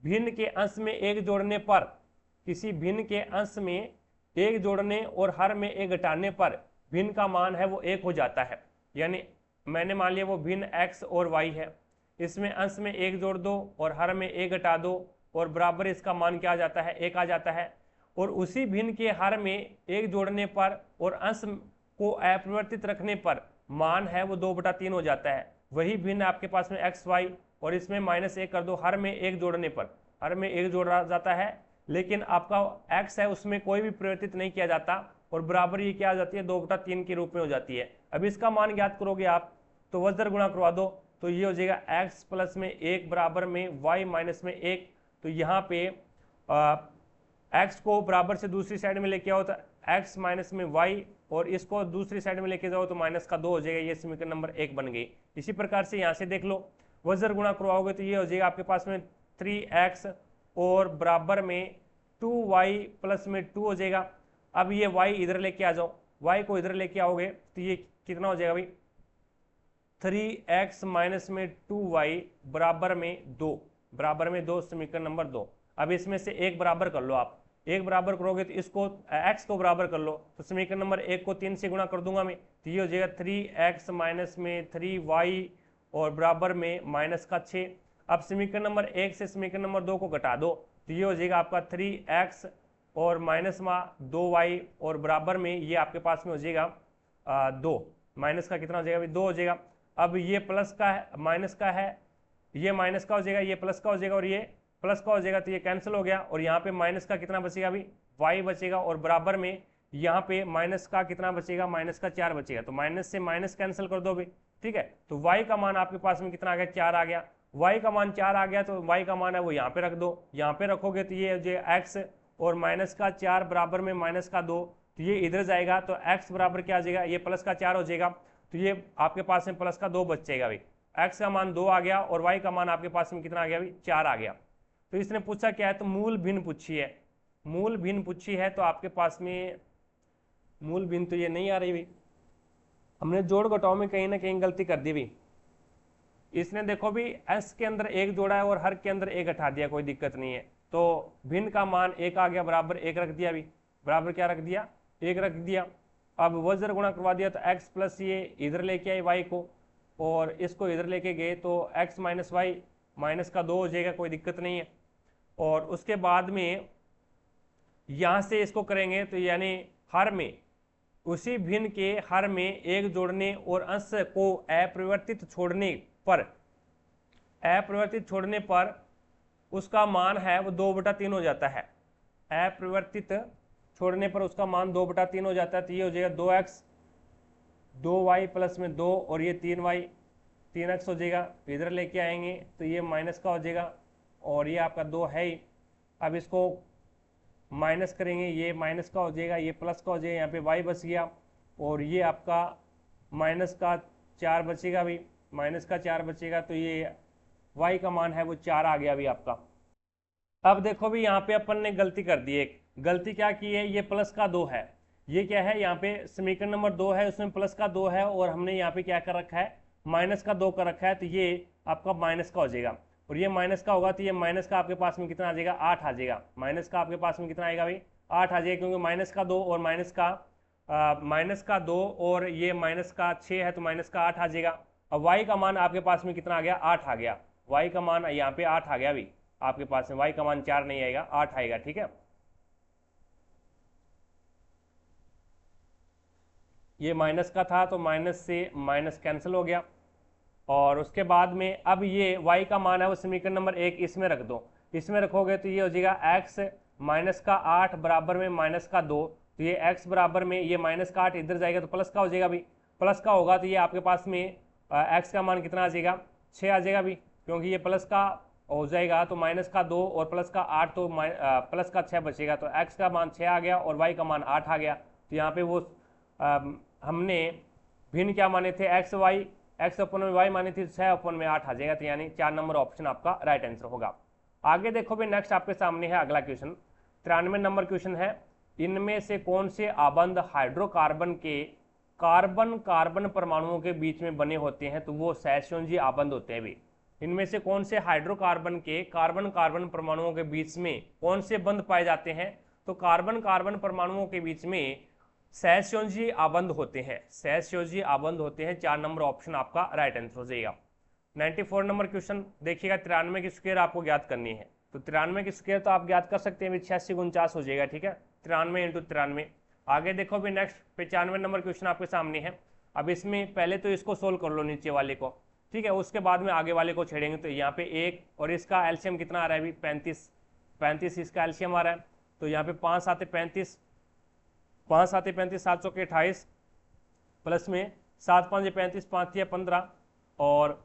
भिन्न के अंश में एक जोड़ने पर, किसी भिन्न के अंश में एक जोड़ने और हर में एक घटाने पर भिन्न का मान है वो 1 हो जाता है। यानी मैंने मान लिया वो भिन्न x और y है, इसमें अंश में 1 जोड़ दो और हर में 1 घटा दो और बराबर इसका मान क्या आ जाता है 1 आ जाता है। और उसी भिन्न के हर में 1 जोड़ने पर और अंश को अपरिवर्तित रखने पर मान है वो 2/3 हो जाता है। वही भिन्न आपके पास में एक्स वाई और इसमें -1 कर दो, हर में 1 जोड़ने पर हर में 1 जोड़ा जाता है, लेकिन आपका x है उसमें कोई भी परिवर्तित नहीं किया जाता और बराबर ये क्या आ जाती है 2/3 के रूप में हो जाती है। अब इसका मान ज्ञात करोगे आप तो वज्र गुणा करवा दो, तो ये हो जाएगा x प्लस में 1 बराबर में y माइनस में 1। तो यहाँ पे x को बराबर से दूसरी साइड में लेके आओ तो x माइनस में y और इसको दूसरी साइड में लेके जाओ तो माइनस का 2 हो जाएगा, ये समीकरण नंबर 1 बन गई। इसी प्रकार से यहाँ से देख लो, वज्र गुणा करवाओगे तो ये हो जाएगा आपके पास में 3x और बराबर में 2y प्लस में 2 हो जाएगा। अब ये y इधर लेके आ जाओ, y को इधर लेके आओगे तो ये कितना हो जाएगा भाई, 3x माइनस में 2y बराबर में 2, बराबर में 2, समीकरण नंबर 2। अब इसमें से एक बराबर कर लो, आप एक बराबर करोगे तो इसको x को बराबर कर लो, तो समीकरण नंबर 1 को 3 से गुणा कर दूंगा मैं, तो ये हो जाएगा 3x माइनस में 3y और बराबर में माइनस का 6। अब समीकरण नंबर 1 से समीकरण नंबर 2 को घटा दो, तो ये हो जाएगा आपका 3x और माइनस में 2y और बराबर में ये आपके पास में हो जाएगा 2, माइनस का कितना हो जाएगा भाई, 2 हो जाएगा। अब ये प्लस का है, माइनस का है, ये माइनस का हो जाएगा, ये प्लस का हो जाएगा और ये प्लस का हो जाएगा, तो ये कैंसिल हो गया। और यहाँ पे माइनस का कितना बचेगा अभी, y बचेगा और बराबर में यहाँ पे माइनस का कितना बचेगा, माइनस का 4 बचेगा। तो माइनस से माइनस कैंसिल कर दो भाई, ठीक है। तो y का मान आपके पास में कितना आ गया, 4 आ गया। y का मान 4 आ गया तो y का मान है वो यहाँ पे रख दो, यहाँ पे रखोगे तो ये जो x और माइनस का 4 बराबर में माइनस का 2, तो ये इधर जाएगा तो x बराबर क्या आ जाएगा, ये प्लस का 4 हो जाएगा, तो ये आपके पास में प्लस का 2 बच जाएगा भाई। x का मान 2 आ गया और y का मान आपके पास में कितना आ गया भाई, 4 आ गया। तो इसने पूछा क्या है, तो मूल भिन्न पूछी है, मूल भिन्न पूछी है, तो आपके पास में मूल भिन्न तो ये नहीं आ रही भाई, हमने जोड़ घटाव में कहीं ना कहीं गलती कर दी भाई। इसने देखो भी s के अंदर एक जोड़ा है और हर के अंदर एक हटा दिया, कोई दिक्कत नहीं है। तो भिन्न का मान 1 आ गया, बराबर 1 रख दिया भी, बराबर क्या रख दिया, 1 रख दिया। अब वज्र गुणा करवा दिया तो x प्लस ये इधर लेके आए y को और इसको इधर लेके गए तो x माइनस वाई माइनस का 2 हो जाएगा, कोई दिक्कत नहीं है। और उसके बाद में यहाँ से इसको करेंगे तो यानी हर में, उसी भिन्न के हर में एक जोड़ने और अंश को अपरिवर्तित छोड़ने पर, अपरिवर्तित छोड़ने पर उसका मान है वो 2/3 हो जाता है। अपरिवर्तित छोड़ने पर उसका मान 2/3 हो जाता है, तो ये हो जाएगा 2x 2y प्लस में 2 और ये 3y 3x हो जाएगा, इधर लेके आएंगे तो ये माइनस का हो जाएगा और ये आपका 2 है ही। अब इसको माइनस करेंगे, ये माइनस का हो जाएगा, ये प्लस का हो जाएगा, यहाँ पे y बच गया और ये आपका माइनस का 4 बचेगा भी, माइनस का 4 बचेगा, तो ये y का मान है वो 4 आ गया अभी आपका। अब देखो भी यहाँ पे अपन ने गलती कर दी, एक गलती क्या की है, ये प्लस का 2 है, ये क्या है, यहाँ पे समीकरण नंबर 2 है उसमें प्लस का 2 है और हमने यहाँ पे क्या कर रखा है, माइनस का 2 कर रखा है, तो ये आपका माइनस का हो जाएगा और ये माइनस का होगा तो ये माइनस का आपके पास में कितना आ जाएगा, 8 आ जाएगा। माइनस का आपके पास में कितना आएगा भाई, 8 आ जाएगा, क्योंकि माइनस का 2 और माइनस का 2 और ये माइनस का 6 है तो माइनस का 8 आ जाएगा। अब y का मान आपके पास में कितना आ गया, 8 आ गया, y का मान यहाँ पे 8 आ गया अभी आपके पास में, y का मान 4 नहीं आएगा, 8 आएगा, ठीक है। ये माइनस का था तो माइनस से माइनस कैंसिल हो गया और उसके बाद में अब ये y का मान है वो समीकरण नंबर 1 इसमें रख दो, इसमें रखोगे तो ये हो जाएगा x माइनस का 8 बराबर में माइनस का 2, तो ये x बराबर में ये माइनस का 8 इधर जाएगा तो प्लस का हो जाएगा भी, प्लस का होगा तो ये आपके पास में x का मान कितना आ जाएगा, 6 आ जाएगा भी, क्योंकि ये प्लस का हो जाएगा तो माइनस का 2 और प्लस का 8 तो प्लस का 6 बचेगा, तो x का मान 6 आ गया और y का मान 8 आ गया। तो यहाँ पे वो हमने भिन्न क्या माने थे, x अपन में y मानी थी, 6 अपन में 8 आ जाएगा, तो यानी 4 नंबर ऑप्शन आपका राइट आंसर होगा। आगे देखो भी नेक्स्ट आपके सामने है अगला क्वेश्चन, 93 नंबर क्वेश्चन है, इनमें से कौन से आबंध हाइड्रोकार्बन के कार्बन कार्बन परमाणुओं के बीच में बने होते हैं, तो वो सहसंयोजी आबंध होते हैं भी। इनमें से कौन से हाइड्रोकार्बन के कार्बन कार्बन परमाणुओं के बीच में कौन से बंध पाए जाते हैं, तो कार्बन कार्बन परमाणुओं के बीच में सहसंयोजी आबंध होते हैं, सहसंयोजी आबंध होते हैं, 4 नंबर ऑप्शन आपका राइट आंसर हो जाएगा। 94 नंबर क्वेश्चन देखिएगा, 93 की स्क्वायर आपको ज्ञात करनी है, तो 93 की स्क्वायर तो आप ज्ञात कर सकते हैं, 86 49 हो जाएगा, ठीक है, 93 × 93। आगे देखो भी नेक्स्ट 95 नंबर क्वेश्चन आपके सामने है। अब इसमें पहले तो इसको सोल्व कर लो नीचे वाले को, ठीक है, उसके बाद में आगे वाले को छेड़ेंगे। तो यहाँ पे 1 और इसका एलसीएम कितना आ रहा है अभी, 35 इसका एलसीएम आ रहा है, तो यहाँ पे 5 7 35 5 7 35 7 चौके 28 प्लस में 7 5 35 5 3 15 और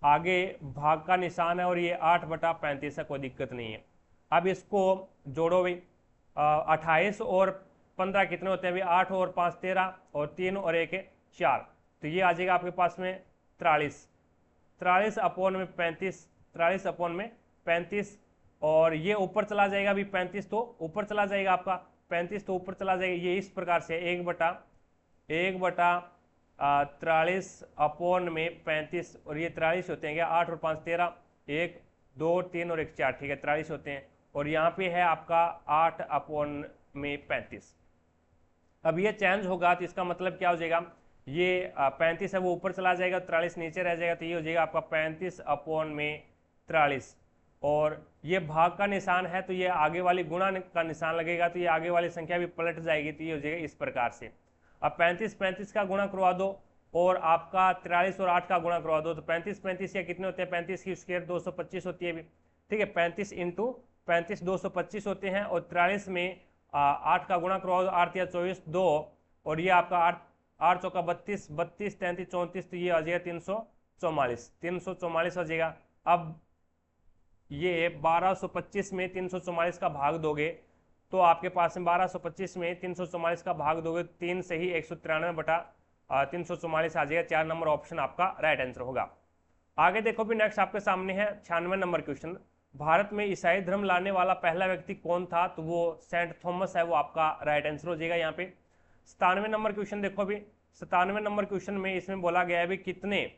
आगे भाग का निशान है और ये 8/35 है, कोई दिक्कत नहीं है। अब इसको जोड़ो भाई, 28 और 15 कितने होते हैं अभी, 8 और 5 13 और 3 और 1 4, तो ये आ जाएगा आपके पास में 43 43 अपॉन में 35 43 अपॉन में 35 और ये ऊपर चला जाएगा अभी 35 तो ऊपर चला जाएगा आपका 35 तो ऊपर चला जाएगा। ये इस प्रकार से 1/43 अपॉन में 35 और ये 43 होते हैं क्या, 8 और 5 13, 1 2 3 और 1 4, ठीक है 43 होते हैं। और यहाँ पे है आपका 8 अपॉन में 35। अब ये चेंज होगा तो इसका मतलब क्या हो जाएगा, ये 35 है वो ऊपर चला जाएगा, 43 नीचे रह जाएगा, तो ये हो जाएगा आपका 35 अपॉन में 43। और ये भाग का निशान है तो ये आगे वाली गुणा का निशान लगेगा, तो ये आगे वाली संख्या भी पलट जाएगी, तो ये हो जाएगा इस प्रकार से। अब 35 का गुणा करवा दो और आपका 43 और 8 का गुणा करवा दो, तो 35 या कितने होते हैं, 35 की स्क्वायर 225 होती है भी, ठीक है 35 इंटू 35 225 होते हैं। और 43 में 8 का गुणा करवाओ, 8 या 24 2, और ये आपका 8 चौका 32 32 33 34, तो ये आ जाएगा 344 हो जाएगा। अब ये 1225 में 344 का भाग दोगे तो आपके पास में 1225 में 344 का भाग दोगे 3 से ही 193/344 आ जाएगा। 4 नंबर ऑप्शन आपका राइट आंसर होगा। आगे देखो भी नेक्स्ट आपके सामने है 96 नंबर क्वेश्चन। भारत में ईसाई धर्म लाने वाला पहला व्यक्ति कौन था, तो वो सेंट थॉमस है, वो आपका राइट आंसर हो जाएगा यहाँ पे। 97 नंबर क्वेश्चन देखो भी, 97 नंबर क्वेश्चन में इसमें बोला गया है भी कितने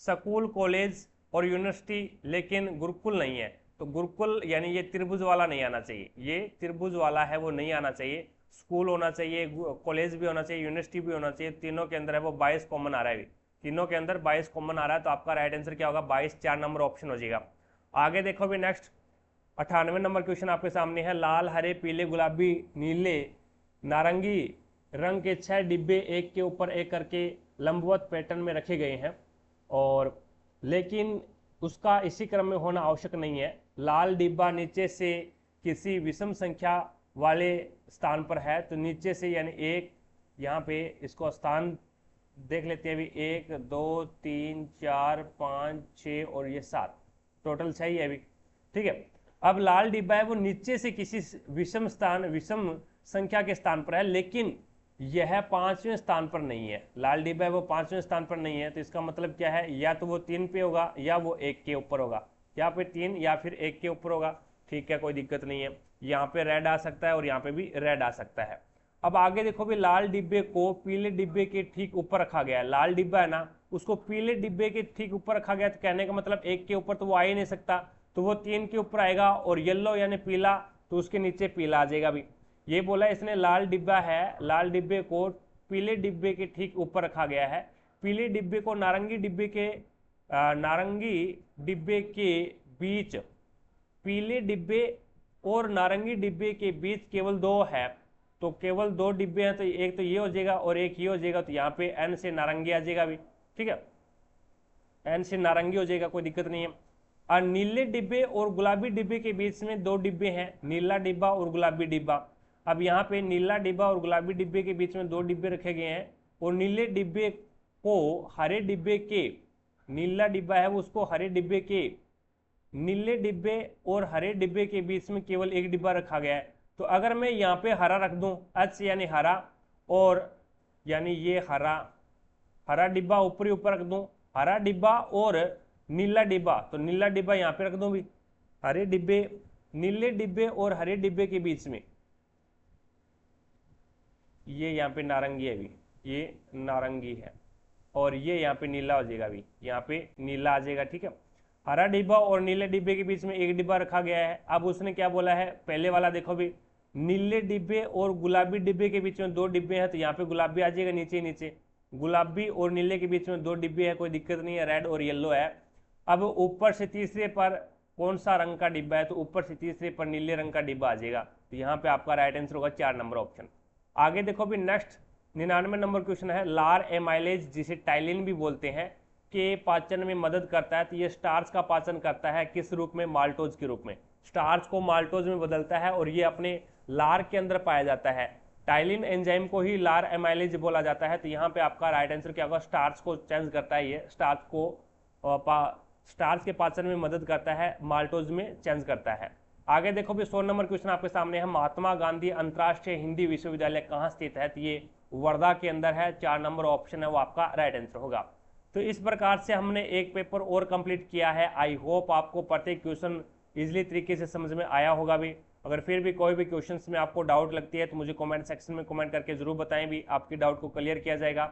स्कूल कॉलेज और यूनिवर्सिटी लेकिन गुरुकुल नहीं है, तो गुरुकुल यानी ये त्रिभुज वाला नहीं आना चाहिए, ये त्रिभुज वाला है वो नहीं आना चाहिए। स्कूल होना चाहिए, कॉलेज भी होना चाहिए, यूनिवर्सिटी भी होना चाहिए, तीनों के अंदर है वो 22 कॉमन आ रहा है, तीनों के अंदर 22 कॉमन आ रहा है, तो आपका राइट आंसर क्या होगा 22, 4 नंबर ऑप्शन हो जाएगा। आगे देखो भी नेक्स्ट 98 नंबर क्वेश्चन आपके सामने है। लाल हरे पीले गुलाबी नीले नारंगी रंग के 6 डिब्बे एक के ऊपर एक करके लंबवत पैटर्न में रखे गए हैं, और लेकिन उसका इसी क्रम में होना आवश्यक नहीं है। लाल डिब्बा नीचे से किसी विषम संख्या वाले स्थान पर है, तो नीचे से यानी एक, यहाँ पे इसको स्थान देख लेते हैं अभी, 1 2 3 4 5 6 और ये 7, टोटल 6 ही है अभी, ठीक है। अब लाल डिब्बा है वो नीचे से किसी विषम संख्या के स्थान पर है, लेकिन यह 5वें स्थान पर नहीं है। लाल डिब्बा है वो 5वें स्थान पर नहीं है, तो इसका मतलब क्या है, या तो वो 3 पे होगा या वो 1 के ऊपर होगा, यहाँ पे 3 या फिर 1 के ऊपर होगा, ठीक है कोई दिक्कत नहीं है। यहाँ पे रेड आ सकता है और यहाँ पे भी रेड आ सकता है। अब आगे देखो भी, लाल डिब्बे को पीले डिब्बे के ठीक ऊपर रखा गया है। लाल डिब्बा है ना, उसको पीले डिब्बे के ठीक ऊपर रखा गया, तो कहने का मतलब 1 के ऊपर तो वो आ ही नहीं सकता, तो वो 3 के ऊपर आएगा, और येलो यानी पीला, तो उसके नीचे पीला आ जाएगा भी। ये बोला इसने लाल डिब्बा है, लाल डिब्बे को पीले डिब्बे के ठीक ऊपर रखा गया है। पीले डिब्बे को नारंगी डिब्बे के बीच, पीले डिब्बे और नारंगी डिब्बे के बीच केवल 2 है, तो केवल 2 डिब्बे हैं, तो एक तो ये हो जाएगा और एक ये हो जाएगा, तो यहाँ पे एन से नारंगी आ जाएगा भी, ठीक है एन से नारंगी हो जाएगा, कोई दिक्कत नहीं है। और नीले डिब्बे और गुलाबी डिब्बे के बीच में 2 डिब्बे हैं, नीला डिब्बा और गुलाबी डिब्बा। अब यहाँ पे नीला डिब्बा और गुलाबी डिब्बे के बीच में 2 डिब्बे रखे गए हैं, और नीले डिब्बे को हरे डिब्बे के, नीला डिब्बा है वो उसको हरे डिब्बे के, नीले डिब्बे और हरे डिब्बे के बीच में केवल 1 डिब्बा रखा गया है। तो अगर मैं यहाँ पे हरा रख दूं, एच यानी हरा, और यानी ये हरा डिब्बा ऊपर ही ऊपर रख दूं, हरा डिब्बा और नीला डिब्बा, तो नीला डिब्बा यहाँ पे रख दूं भी, हरे डिब्बे, नीले डिब्बे और हरे डिब्बे के बीच में ये यहाँ पे नारंगी है भी, ये नारंगी है, और ये यहाँ पे नीला हो जाएगा भी, यहाँ पे नीला आ जाएगा, ठीक है। हरा डिब्बा और नीले डिब्बे के बीच में 1 डिब्बा रखा गया है। अब उसने क्या बोला है, पहले वाला देखो भी, नीले डिब्बे और गुलाबी डिब्बे के बीच में 2 डिब्बे हैं, तो यहाँ पे गुलाबी आ जाएगा नीचे नीचे, गुलाबी और नीले के बीच में 2 डिब्बे है, कोई दिक्कत नहीं है, रेड और येलो है। अब ऊपर से तीसरे पर कौन सा रंग का डिब्बा है, तो ऊपर से तीसरे पर नीले रंग का डिब्बा आ जाएगा, तो यहाँ पे आपका राइट आंसर होगा 4 नंबर ऑप्शन। आगे देखो भी नेक्स्ट 99 नंबर क्वेश्चन है। लार एमाइलेज जिसे टाइलिन भी बोलते हैं के पाचन में मदद करता है, तो ये स्टार्च का पाचन करता है किस रूप में, माल्टोज के रूप में, स्टार्च को माल्टोज में बदलता है, और ये अपने लार के अंदर पाया जाता है। टाइलिन एंजाइम को ही लार एमाइलेज बोला जाता है, तो यहाँ पे आपका राइट आंसर क्या होगा, स्टार्च को चेंज करता है, ये स्टार्च के पाचन में मदद करता है, माल्टोज में चेंज करता है। आगे देखो भी 100 नंबर क्वेश्चन आपके सामने है। महात्मा गांधी अंतर्राष्ट्रीय हिंदी विश्वविद्यालय कहाँ स्थित है, तो ये वर्धा के अंदर है, 4 नंबर ऑप्शन है वो आपका राइट आंसर होगा। तो इस प्रकार से हमने एक पेपर और कंप्लीट किया है। आई होप आपको प्रत्येक क्वेश्चन इजीली तरीके से समझ में आया होगा भी। अगर फिर भी कोई भी क्वेश्चंस में आपको डाउट लगती है तो मुझे कमेंट सेक्शन में कमेंट करके जरूर बताएं, भी आपकी डाउट को क्लियर किया जाएगा।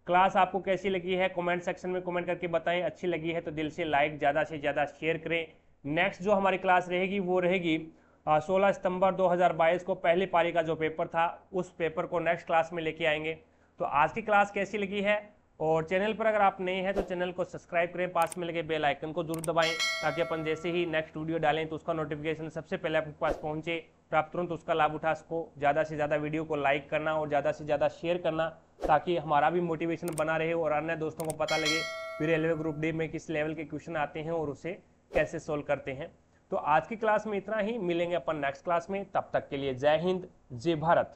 क्लास आपको कैसी लगी है कमेंट सेक्शन में कमेंट करके बताएं। अच्छी लगी है तो दिल से लाइक, ज़्यादा से ज़्यादा शेयर करें। नेक्स्ट जो हमारी क्लास रहेगी वो रहेगी 16 सितंबर 2022 को पहली पारी का जो पेपर था उस पेपर को नेक्स्ट क्लास में लेके आएंगे। तो आज की क्लास कैसी लगी है, और चैनल पर अगर आप नए हैं तो चैनल को सब्सक्राइब करें, पास में लगे बेल आइकन को जरूर दबाएं ताकि अपन जैसे ही नेक्स्ट वीडियो डालें तो उसका नोटिफिकेशन सबसे पहले आपके पास पहुंचे और आप तुरंत उसका लाभ उठा सको। ज़्यादा से ज़्यादा वीडियो को लाइक करना और ज़्यादा से ज़्यादा शेयर करना ताकि हमारा भी मोटिवेशन बना रहे और अन्य दोस्तों को पता लगे कि रेलवे ग्रुप डी में किस लेवल के क्वेश्चन आते हैं और उसे कैसे सोल्व करते हैं। तो आज की क्लास में इतना ही, मिलेंगे अपन नेक्स्ट क्लास में। तब तक के लिए जय हिंद, जय भारत।